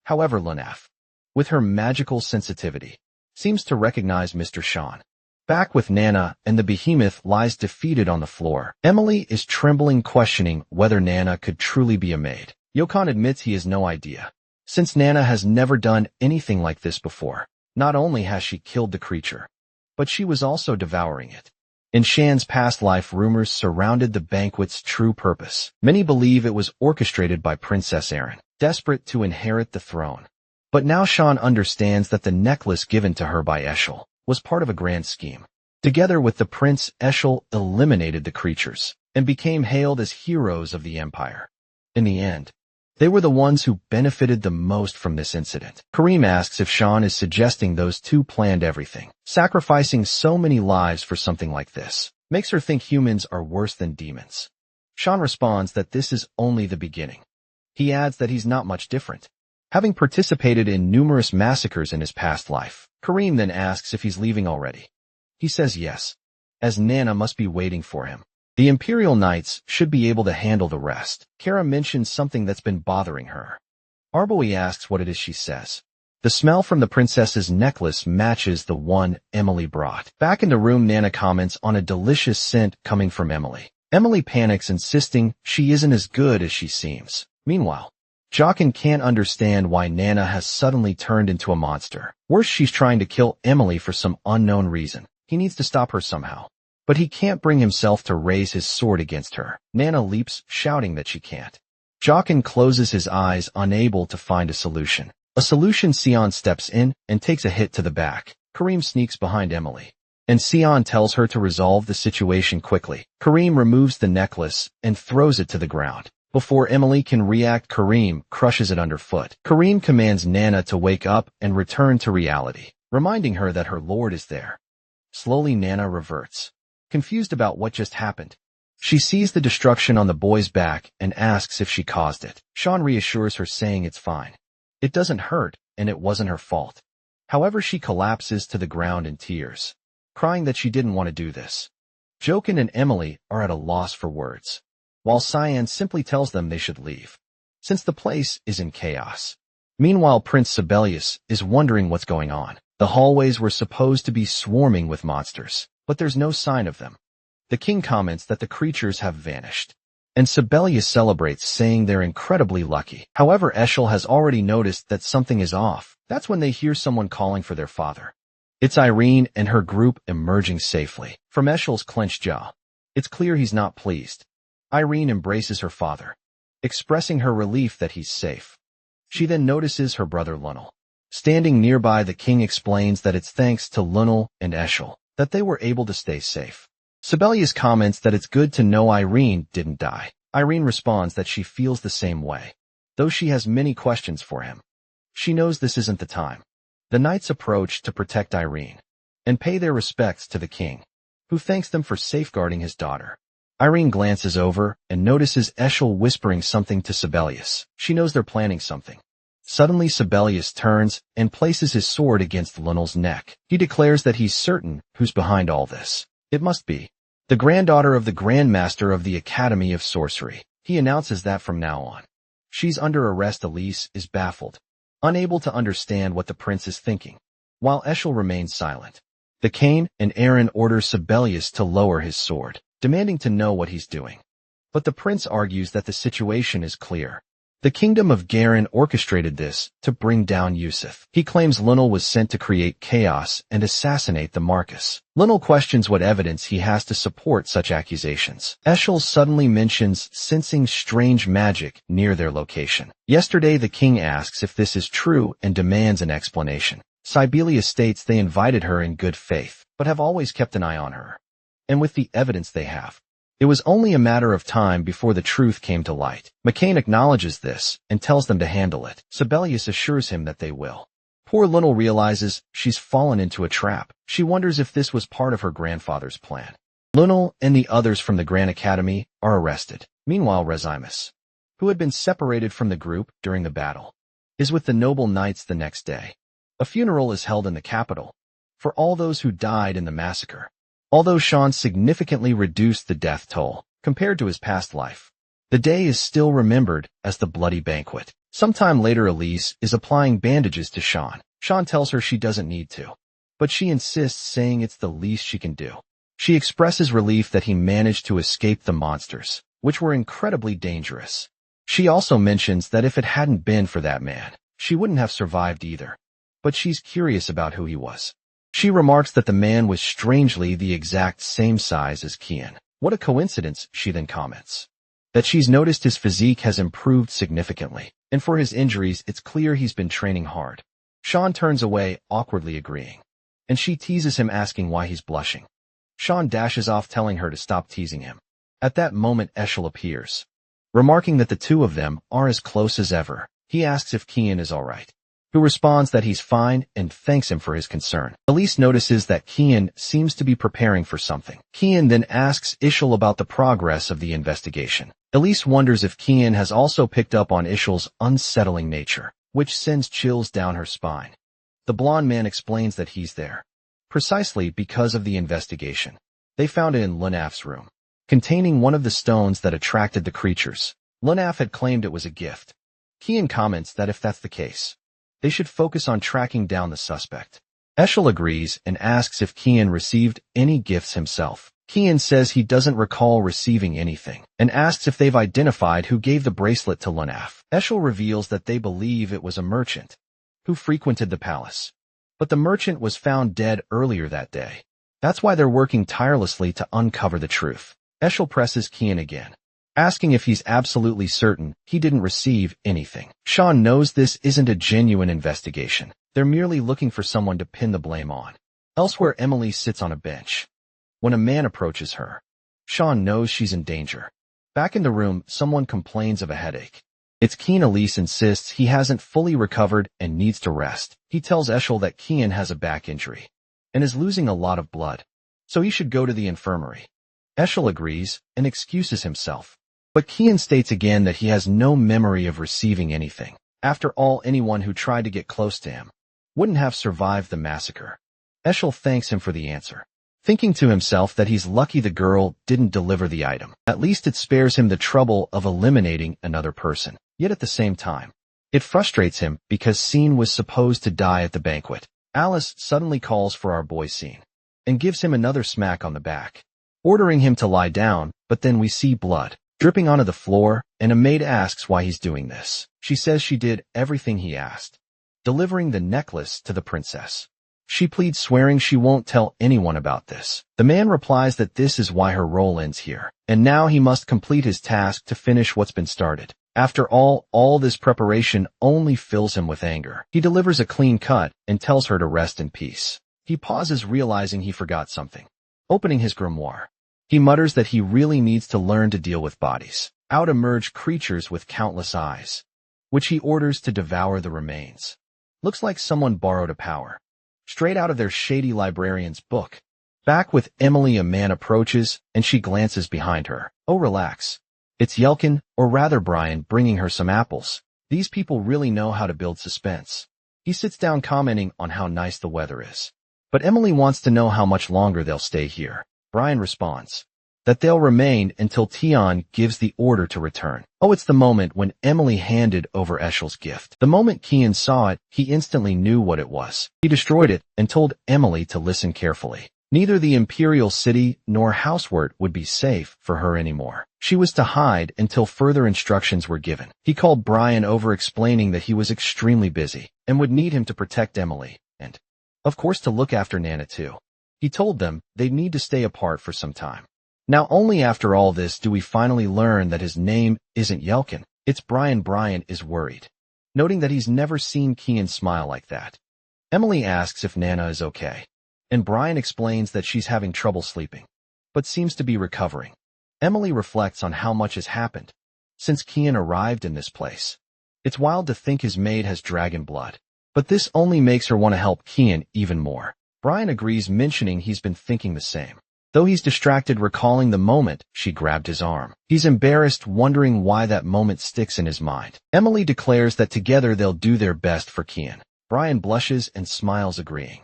However, Lunaf, with her magical sensitivity, seems to recognize Mr. Sean. Back with Nana, and the behemoth lies defeated on the floor. Emily is trembling, questioning whether Nana could truly be a maid. Yokon admits he has no idea, since Nana has never done anything like this before. Not only has she killed the creature, but she was also devouring it. In Shan's past life, rumors surrounded the banquet's true purpose. Many believe it was orchestrated by Princess Erin, desperate to inherit the throne. But now Shan understands that the necklace given to her by Eshel was part of a grand scheme. Together with the prince, Eshel eliminated the creatures and became hailed as heroes of the empire. In the end, they were the ones who benefited the most from this incident. Kareem asks if Shan is suggesting those two planned everything. Sacrificing so many lives for something like this makes her think humans are worse than demons. Shan responds that this is only the beginning. He adds that he's not much different, having participated in numerous massacres in his past life. Kareem then asks if he's leaving already. He says yes, as Nana must be waiting for him. The Imperial Knights should be able to handle the rest. Kara mentions something that's been bothering her. Arboe asks what it is. She says the smell from the princess's necklace matches the one Emily brought. Back in the room, Nana comments on a delicious scent coming from Emily. Emily panics, insisting she isn't as good as she seems. Meanwhile, Jaqen can't understand why Nana has suddenly turned into a monster. Worse, she's trying to kill Emily for some unknown reason. He needs to stop her somehow. But he can't bring himself to raise his sword against her. Nana leaps, shouting that she can't. Jaqen closes his eyes, unable to find a solution. Sion steps in and takes a hit to the back. Kareem sneaks behind Emily, and Sion tells her to resolve the situation quickly. Kareem removes the necklace and throws it to the ground. Before Emily can react, Kareem crushes it underfoot. Kareem commands Nana to wake up and return to reality, reminding her that her lord is there. Slowly, Nana reverts, confused about what just happened. She sees the destruction on the boy's back and asks if she caused it. Shan reassures her, saying it's fine. It doesn't hurt, and it wasn't her fault. However, she collapses to the ground in tears, crying that she didn't want to do this. Jaqen and Emily are at a loss for words, while Cyan simply tells them they should leave, since the place is in chaos. Meanwhile, Prince Sibelius is wondering what's going on. The hallways were supposed to be swarming with monsters, but there's no sign of them. The king comments that the creatures have vanished, and Sibelius celebrates, saying they're incredibly lucky. However, Eshel has already noticed that something is off. That's when they hear someone calling for their father. It's Irene and her group emerging safely. From Eshel's clenched jaw, it's clear he's not pleased. Irene embraces her father, expressing her relief that he's safe. She then notices her brother Lunel. Standing nearby, the king explains that it's thanks to Lunel and Eshel that they were able to stay safe. Sibelius comments that it's good to know Irene didn't die. Irene responds that she feels the same way, though she has many questions for him. She knows this isn't the time. The knights approach to protect Irene and pay their respects to the king, who thanks them for safeguarding his daughter. Irene glances over and notices Eshel whispering something to Sibelius. She knows they're planning something. Suddenly, Sibelius turns and places his sword against Lunel's neck. He declares that he's certain who's behind all this. It must be the granddaughter of the Grandmaster of the Academy of Sorcery. He announces that from now on, she's under arrest. Elise is baffled, unable to understand what the prince is thinking, while Eshel remains silent. The Cain and Aaron orders Sibelius to lower his sword, demanding to know what he's doing. But the prince argues that the situation is clear. The kingdom of Garen orchestrated this to bring down Yusuf. He claims Lunel was sent to create chaos and assassinate the Marcus. Lunel questions what evidence he has to support such accusations. Eshel suddenly mentions sensing strange magic near their location. Yesterday, the king asks if this is true and demands an explanation. Sibelius states they invited her in good faith, but have always kept an eye on her. And with the evidence they have, it was only a matter of time before the truth came to light. McCain acknowledges this and tells them to handle it. Sibelius assures him that they will. Poor Lunel realizes she's fallen into a trap. She wonders if this was part of her grandfather's plan. Lunel and the others from the Grand Academy are arrested. Meanwhile, Rezimus, who had been separated from the group during the battle, is with the noble knights the next day. A funeral is held in the capital for all those who died in the massacre. Although Shan significantly reduced the death toll compared to his past life, the day is still remembered as the bloody banquet. Sometime later, Elise is applying bandages to Shan. Shan tells her she doesn't need to, but she insists, saying it's the least she can do. She expresses relief that he managed to escape the monsters, which were incredibly dangerous. She also mentions that if it hadn't been for that man, she wouldn't have survived either. But she's curious about who he was. She remarks that the man was strangely the exact same size as Kian. What a coincidence, she then comments. That she's noticed his physique has improved significantly, and for his injuries, it's clear he's been training hard. Sean turns away, awkwardly agreeing, and she teases him, asking why he's blushing. Sean dashes off, telling her to stop teasing him. At that moment, Eshel appears, remarking that the two of them are as close as ever. He asks if Kian is all right, who responds that he's fine and thanks him for his concern. Elise notices that Kian seems to be preparing for something. Kian then asks Ishel about the progress of the investigation. Elise wonders if Kian has also picked up on Ishel's unsettling nature, which sends chills down her spine. The blonde man explains that he's there precisely because of the investigation. They found it in Lunaf's room, containing one of the stones that attracted the creatures. Lunaf had claimed it was a gift. Kian comments that if that's the case, they should focus on tracking down the suspect. Eshel agrees and asks if Kian received any gifts himself. Kian says he doesn't recall receiving anything, and asks if they've identified who gave the bracelet to Lunaf. Eshel reveals that they believe it was a merchant who frequented the palace, but the merchant was found dead earlier that day. That's why they're working tirelessly to uncover the truth. Eshel presses Kian again, asking if he's absolutely certain he didn't receive anything. Sean knows this isn't a genuine investigation. They're merely looking for someone to pin the blame on. Elsewhere, Emily sits on a bench when a man approaches her. Sean knows she's in danger. Back in the room, someone complains of a headache. It's Kian. Elise insists he hasn't fully recovered and needs to rest. He tells Eshel that Kian has a back injury and is losing a lot of blood, so he should go to the infirmary. Eshel agrees and excuses himself, but Kian states again that he has no memory of receiving anything. After all, anyone who tried to get close to him wouldn't have survived the massacre. Eshel thanks him for the answer, thinking to himself that he's lucky the girl didn't deliver the item. At least it spares him the trouble of eliminating another person. Yet at the same time, it frustrates him because Scene was supposed to die at the banquet. Alice suddenly calls for our boy Scene and gives him another smack on the back, ordering him to lie down, but then we see blood dripping onto the floor, and a maid asks why he's doing this. She says she did everything he asked, delivering the necklace to the princess. She pleads, swearing she won't tell anyone about this. The man replies that this is why her role ends here, and now he must complete his task to finish what's been started. After all this preparation only fills him with anger. He delivers a clean cut and tells her to rest in peace. He pauses, realizing he forgot something. Opening his grimoire, he mutters that he really needs to learn to deal with bodies. Out emerge creatures with countless eyes, which he orders to devour the remains. Looks like someone borrowed a power straight out of their shady librarian's book. Back with Emily, a man approaches, and she glances behind her. Oh, relax. It's Yelkin, or rather Brian, bringing her some apples. These people really know how to build suspense. He sits down, commenting on how nice the weather is. But Emily wants to know how much longer they'll stay here. Brian responds that they'll remain until Tion gives the order to return. Oh, it's the moment when Emily handed over Eshel's gift. The moment Kian saw it, he instantly knew what it was. He destroyed it and told Emily to listen carefully. Neither the imperial city nor Housewort would be safe for her anymore. She was to hide until further instructions were given. He called Brian over, explaining that he was extremely busy and would need him to protect Emily and, of course, to look after Nana too. He told them they'd need to stay apart for some time. Now, only after all this do we finally learn that his name isn't Yelkin. It's Brian. Brian is worried, noting that he's never seen Kian smile like that. Emily asks if Nana is okay, and Brian explains that she's having trouble sleeping, but seems to be recovering. Emily reflects on how much has happened since Kian arrived in this place. It's wild to think his maid has dragon blood, but this only makes her want to help Kian even more. Brian agrees, mentioning he's been thinking the same, though he's distracted recalling the moment she grabbed his arm. He's embarrassed, wondering why that moment sticks in his mind. Emily declares that together they'll do their best for Kian. Brian blushes and smiles, agreeing.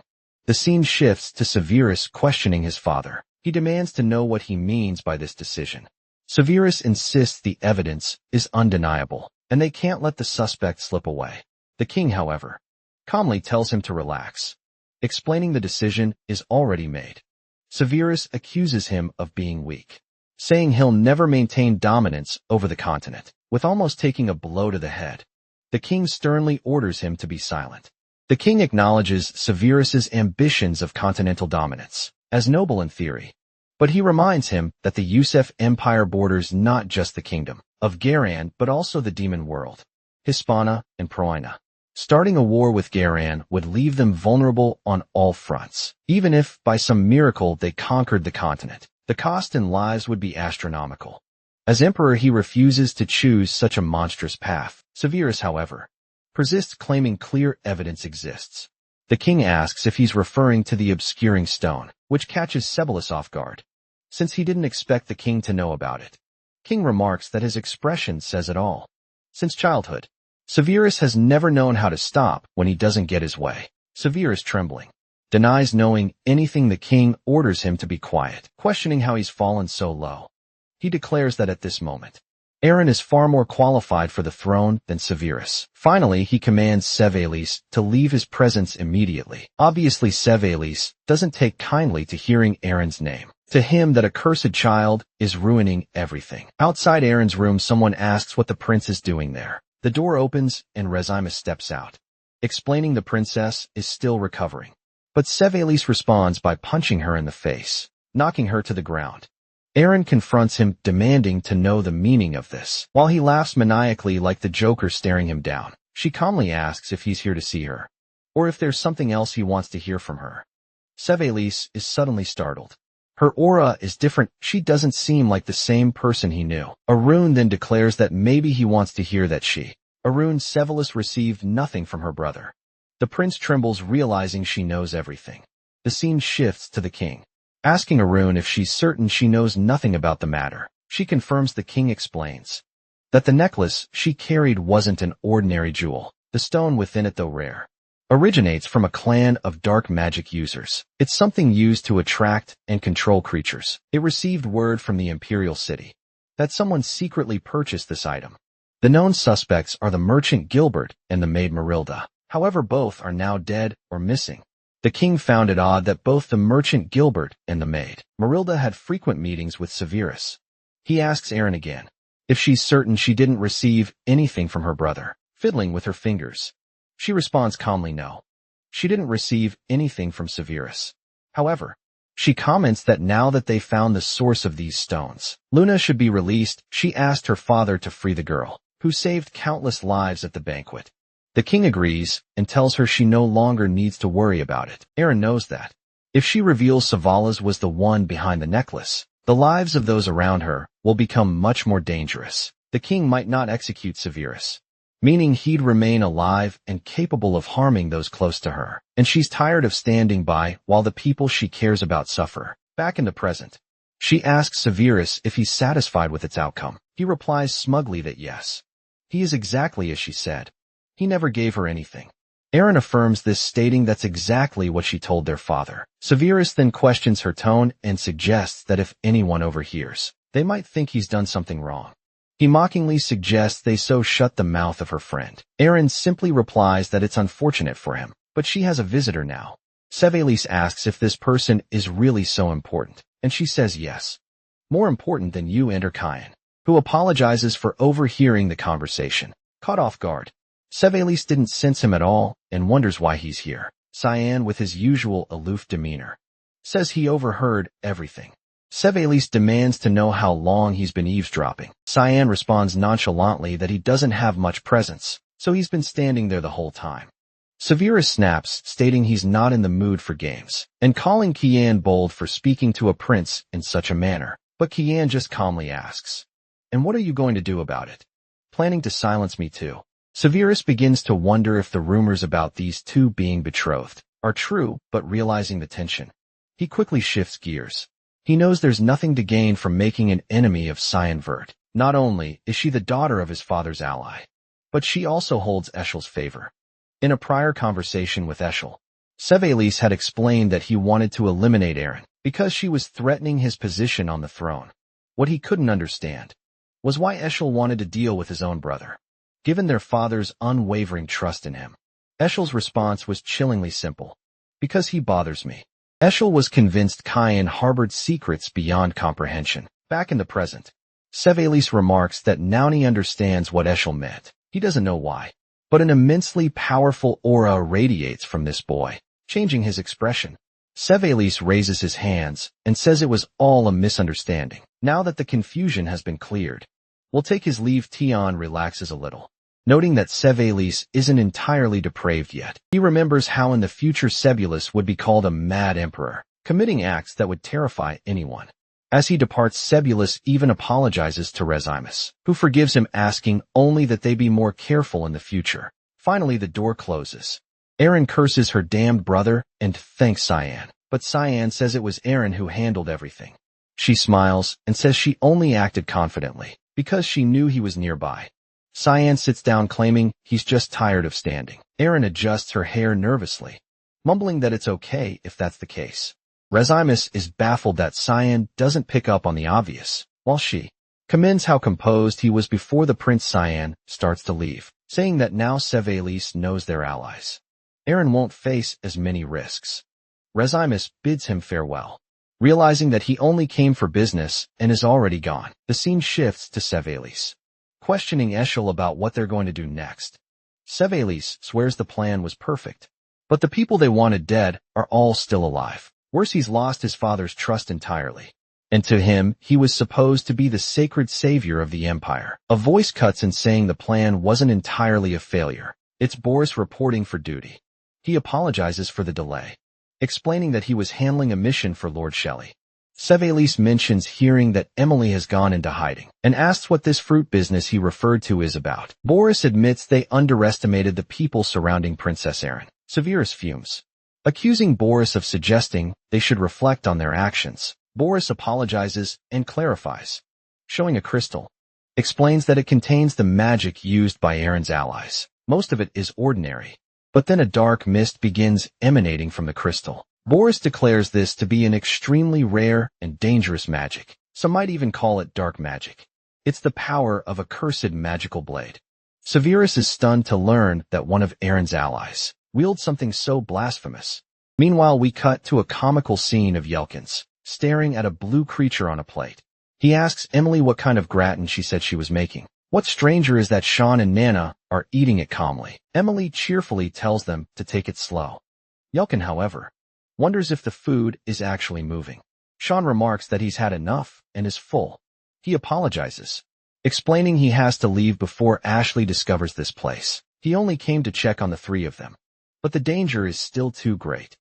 The scene shifts to Severus questioning his father. He demands to know what he means by this decision. Severus insists the evidence is undeniable, and they can't let the suspect slip away. The king, however, calmly tells him to relax, explaining the decision is already made. Severus accuses him of being weak, saying he'll never maintain dominance over the continent. With almost taking a blow to the head, the king sternly orders him to be silent. The king acknowledges Severus's ambitions of continental dominance, as noble in theory. But he reminds him that the Yusef Empire borders not just the kingdom of Garan but also the demon world, Hispana and Proina. Starting a war with Garan would leave them vulnerable on all fronts. Even if, by some miracle, they conquered the continent, the cost in lives would be astronomical. As emperor, he refuses to choose such a monstrous path. Severus, however, persists, claiming clear evidence exists. The king asks if he's referring to the obscuring stone, which catches Sebalus off guard, since he didn't expect the king to know about it. King remarks that his expression says it all. Since childhood, Severus has never known how to stop when he doesn't get his way. Severus, trembling, denies knowing anything. The king orders him to be quiet, questioning how he's fallen so low. He declares that at this moment, Aaron is far more qualified for the throne than Severus. Finally, he commands Sevalus to leave his presence immediately. Obviously, Sevalus doesn't take kindly to hearing Aaron's name. To him, that accursed child is ruining everything. Outside Aaron's room, someone asks what the prince is doing there. The door opens and Rezimus steps out, explaining the princess is still recovering. But Sevalus responds by punching her in the face, knocking her to the ground. Aaron confronts him, demanding to know the meaning of this. While he laughs maniacally like the Joker staring him down, she calmly asks if he's here to see her, or if there's something else he wants to hear from her. Sevalus is suddenly startled. Her aura is different. She doesn't seem like the same person he knew. Arun then declares that maybe he wants to hear that Sevalus received nothing from her brother. The prince trembles, realizing she knows everything. The scene shifts to the king, asking Arun if she's certain she knows nothing about the matter. She confirms. The king explains that the necklace she carried wasn't an ordinary jewel. The stone within it, though rare, originates from a clan of dark magic users. It's something used to attract and control creatures. It received word from the imperial city that someone secretly purchased this item. The known suspects are the merchant Gilbert and the maid Marilda. However, both are now dead or missing. The king found it odd that both the merchant Gilbert and the maid Marilda had frequent meetings with Severus. He asks Aaron again if she's certain she didn't receive anything from her brother, fiddling with her fingers. She responds calmly no. She didn't receive anything from Severus. However, she comments that now that they found the source of these stones, Luna should be released. She asked her father to free the girl, who saved countless lives at the banquet. The king agrees and tells her she no longer needs to worry about it. Aaron knows that if she reveals Savalas was the one behind the necklace, the lives of those around her will become much more dangerous. The king might not execute Severus, meaning he'd remain alive and capable of harming those close to her. And she's tired of standing by while the people she cares about suffer. Back in the present, she asks Severus if he's satisfied with its outcome. He replies smugly that yes, he is, exactly as she said. He never gave her anything. Aaron affirms this, stating that's exactly what she told their father. Severus then questions her tone and suggests that if anyone overhears, they might think he's done something wrong. He mockingly suggests they so shut the mouth of her friend. Aaron simply replies that it's unfortunate for him, but she has a visitor now. Sevalus asks if this person is really so important, and she says yes. More important than you. Enter Kyan, who apologizes for overhearing the conversation. Caught off guard, Sevalus didn't sense him at all and wonders why he's here. Cyan, with his usual aloof demeanor, says he overheard everything. Sevalus demands to know how long he's been eavesdropping. Cyan responds nonchalantly that he doesn't have much presence, so he's been standing there the whole time. Severus snaps, stating he's not in the mood for games, and calling Kian bold for speaking to a prince in such a manner. But Kian just calmly asks, "And what are you going to do about it?" "Planning to silence me too." Severus begins to wonder if the rumors about these two being betrothed are true, but realizing the tension, he quickly shifts gears. He knows there's nothing to gain from making an enemy of Cyan Vert. Not only is she the daughter of his father's ally, but she also holds Eshel's favor. In a prior conversation with Eschel, Sevalus had explained that he wanted to eliminate Aaron because she was threatening his position on the throne. What he couldn't understand was why Eschel wanted to deal with his own brother, given their father's unwavering trust in him. Eshel's response was chillingly simple: "Because he bothers me." Eschel was convinced Kyan harbored secrets beyond comprehension. Back in the present, Sevalus remarks that now he understands what Eschel meant. He doesn't know why, but an immensely powerful aura radiates from this boy, changing his expression. Sevelis raises his hands and says it was all a misunderstanding. Now that the confusion has been cleared, we'll take his leave. Tian relaxes a little, noting that Sevelis isn't entirely depraved yet. He remembers how in the future Sebulus would be called a mad emperor, committing acts that would terrify anyone. As he departs, Sebulus even apologizes to Rezimus, who forgives him, asking only that they be more careful in the future. Finally, the door closes. Eren curses her damned brother and thanks Cyan, but Cyan says it was Eren who handled everything. She smiles and says she only acted confidently because she knew he was nearby. Cyan sits down, claiming he's just tired of standing. Eren adjusts her hair nervously, mumbling that it's okay if that's the case. Rezimus is baffled that Cyan doesn't pick up on the obvious, while she commends how composed he was before the Prince. Cyan starts to leave, saying that now Sevelis knows they're allies. Eren won't face as many risks. Rezimus bids him farewell, realizing that he only came for business and is already gone. The scene shifts to Sevelis, questioning Eshel about what they're going to do next. Sevelis swears the plan was perfect, but the people they wanted dead are all still alive. Worse, he's lost his father's trust entirely, and to him, he was supposed to be the sacred savior of the Empire. A voice cuts in saying the plan wasn't entirely a failure. It's Boris reporting for duty. He apologizes for the delay, explaining that he was handling a mission for Lord Shelley. Sevelis mentions hearing that Emily has gone into hiding, and asks what this fruit business he referred to is about. Boris admits they underestimated the people surrounding Princess Eren. Severus fumes, accusing Boris of suggesting they should reflect on their actions. Boris apologizes and clarifies, showing a crystal, explains that it contains the magic used by Eren's allies. Most of it is ordinary, but then a dark mist begins emanating from the crystal. Boris declares this to be an extremely rare and dangerous magic. Some might even call it dark magic. It's the power of a cursed magical blade. Severus is stunned to learn that one of Eren's allies wields something so blasphemous. Meanwhile, we cut to a comical scene of Yelkins staring at a blue creature on a plate. He asks Emily what kind of gratin she said she was making. What's stranger is that Sean and Nana are eating it calmly. Emily cheerfully tells them to take it slow. Yelkin, however, wonders if the food is actually moving. Sean remarks that he's had enough and is full. He apologizes, explaining he has to leave before Ashley discovers this place. He only came to check on the three of them, but the danger is still too great.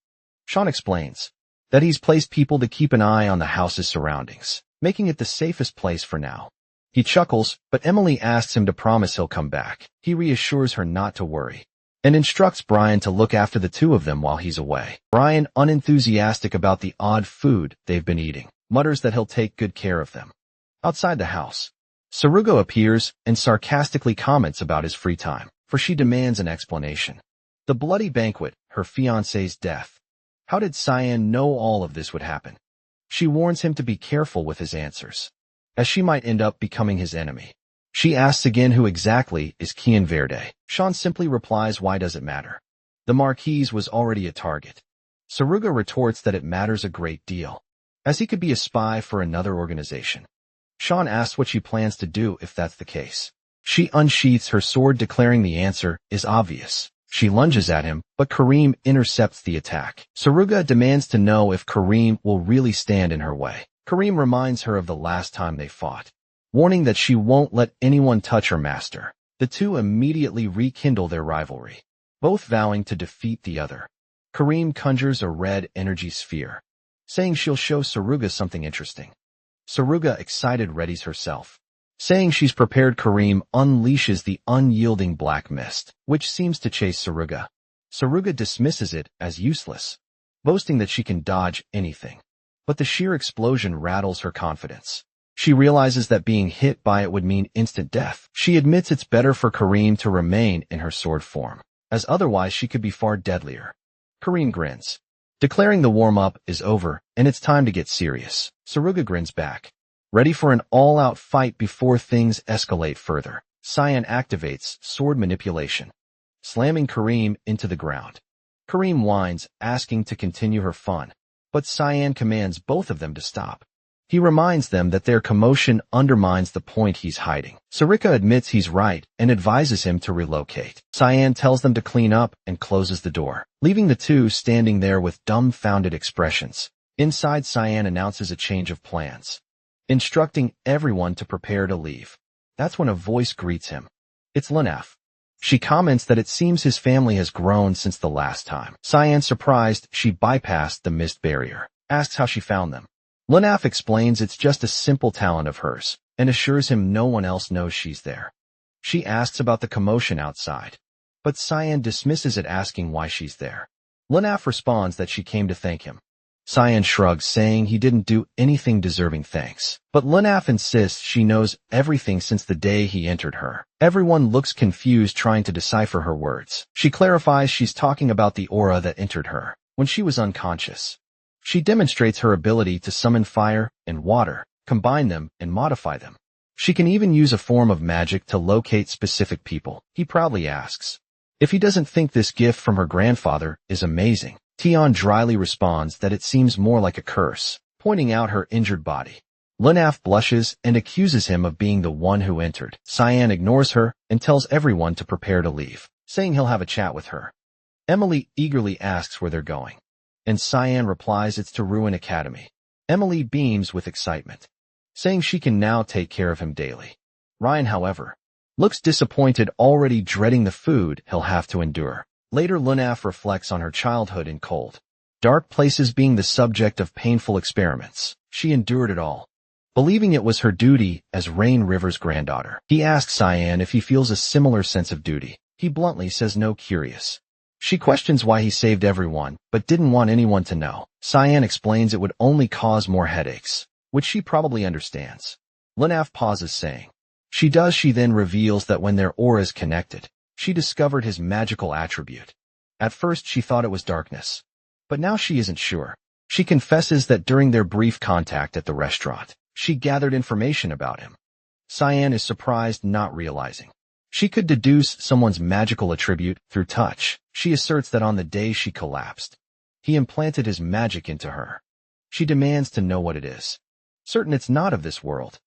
Sean explains that he's placed people to keep an eye on the house's surroundings, making it the safest place for now. He chuckles, but Emily asks him to promise he'll come back. He reassures her not to worry, and instructs Brian to look after the two of them while he's away. Brian, unenthusiastic about the odd food they've been eating, mutters that he'll take good care of them. Outside the house, Sarugo appears and sarcastically comments about his free time, for she demands an explanation. The bloody banquet, her fiancé's death. How did Cyan know all of this would happen? She warns him to be careful with his answers, as she might end up becoming his enemy. She asks again who exactly is Kian Verde. Sean simply replies, why does it matter? The Marquise was already a target. Saruga retorts that it matters a great deal, as he could be a spy for another organization. Sean asks what she plans to do if that's the case. She unsheaths her sword, declaring the answer is obvious. She lunges at him, but Kareem intercepts the attack. Saruga demands to know if Kareem will really stand in her way. Kareem reminds her of the last time they fought, warning that she won't let anyone touch her master. The two immediately rekindle their rivalry, both vowing to defeat the other. Kareem conjures a red energy sphere, saying she'll show Saruga something interesting. Saruga, excited, readies herself, saying she's prepared. Kareem unleashes the unyielding black mist, which seems to chase Saruga. Saruga dismisses it as useless, boasting that she can dodge anything. But the sheer explosion rattles her confidence. She realizes that being hit by it would mean instant death. She admits it's better for Kareem to remain in her sword form, as otherwise she could be far deadlier. Kareem grins, declaring the warm-up is over and it's time to get serious. Saruga grins back, ready for an all-out fight before things escalate further. Cyan activates sword manipulation, slamming Kareem into the ground. Kareem whines, asking to continue her fun, but Cyan commands both of them to stop. He reminds them that their commotion undermines the point he's hiding. Sarika admits he's right and advises him to relocate. Cyan tells them to clean up and closes the door, leaving the two standing there with dumbfounded expressions. Inside, Cyan announces a change of plans, instructing everyone to prepare to leave. That's when a voice greets him. It's Lunaf. She comments that it seems his family has grown since the last time. Cyan, surprised she bypassed the mist barrier, asks how she found them. Lunaf explains it's just a simple talent of hers, and assures him no one else knows she's there. She asks about the commotion outside, but Cyan dismisses it, asking why she's there. Lunaf responds that she came to thank him. Cyan shrugs, saying he didn't do anything deserving thanks. But Lunaf insists she knows everything since the day he entered her. Everyone looks confused, trying to decipher her words. She clarifies she's talking about the aura that entered her when she was unconscious. She demonstrates her ability to summon fire and water, combine them, and modify them. She can even use a form of magic to locate specific people. He proudly asks if he doesn't think this gift from her grandfather is amazing. Tion dryly responds that it seems more like a curse, pointing out her injured body. Lunaf blushes and accuses him of being the one who entered. Cyan ignores her and tells everyone to prepare to leave, saying he'll have a chat with her. Emily eagerly asks where they're going, and Cyan replies it's to Ruin Academy. Emily beams with excitement, saying she can now take care of him daily. Ryan, however, looks disappointed, already dreading the food he'll have to endure. Later, Lunaf reflects on her childhood in cold, dark places, being the subject of painful experiments. She endured it all, believing it was her duty as Rain River's granddaughter. He asks Cyan if he feels a similar sense of duty. He bluntly says no, curious. She questions why he saved everyone, but didn't want anyone to know. Cyan explains it would only cause more headaches, which she probably understands. Lunaf pauses, saying she does. She then reveals that when their auras connected, she discovered his magical attribute. At first she thought it was darkness, but now she isn't sure. She confesses that during their brief contact at the restaurant, she gathered information about him. Cyan is surprised, not realizing she could deduce someone's magical attribute through touch. She asserts that on the day she collapsed, he implanted his magic into her. She demands to know what it is, certain it's not of this world.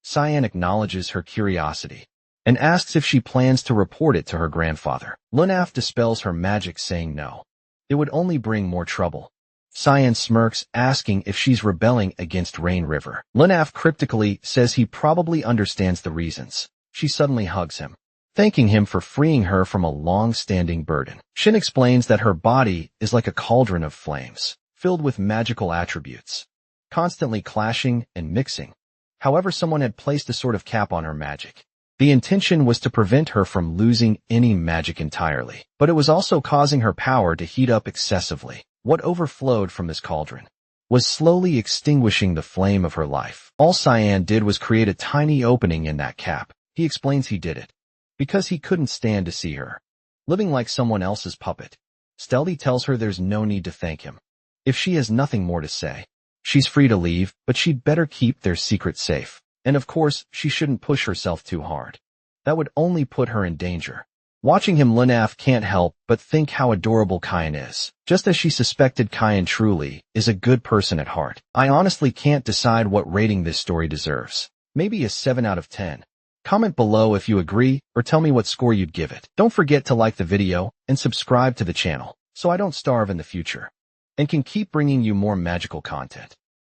Cyan acknowledges her curiosity and asks if she plans to report it to her grandfather. Lunaf dispels her magic, saying no, it would only bring more trouble. Cyan smirks, asking if she's rebelling against Rain River. Lunaf cryptically says he probably understands the reasons. She suddenly hugs him, thanking him for freeing her from a long-standing burden. Shin explains that her body is like a cauldron of flames, filled with magical attributes, constantly clashing and mixing. However, someone had placed a sort of cap on her magic. The intention was to prevent her from losing any magic entirely, but it was also causing her power to heat up excessively. What overflowed from this cauldron was slowly extinguishing the flame of her life. All Cyan did was create a tiny opening in that cap. He explains he did it because he couldn't stand to see her living like someone else's puppet. Steldy tells her there's no need to thank him if she has nothing more to say. She's free to leave, but she'd better keep their secret safe. And of course, she shouldn't push herself too hard. That would only put her in danger. Watching him, Lunaf can't help but think how adorable Kyan is, just as she suspected Kyan truly is a good person at heart. I honestly can't decide what rating this story deserves. Maybe a 7 out of 10. Comment below if you agree, or tell me what score you'd give it. Don't forget to like the video and subscribe to the channel so I don't starve in the future and can keep bringing you more magical content.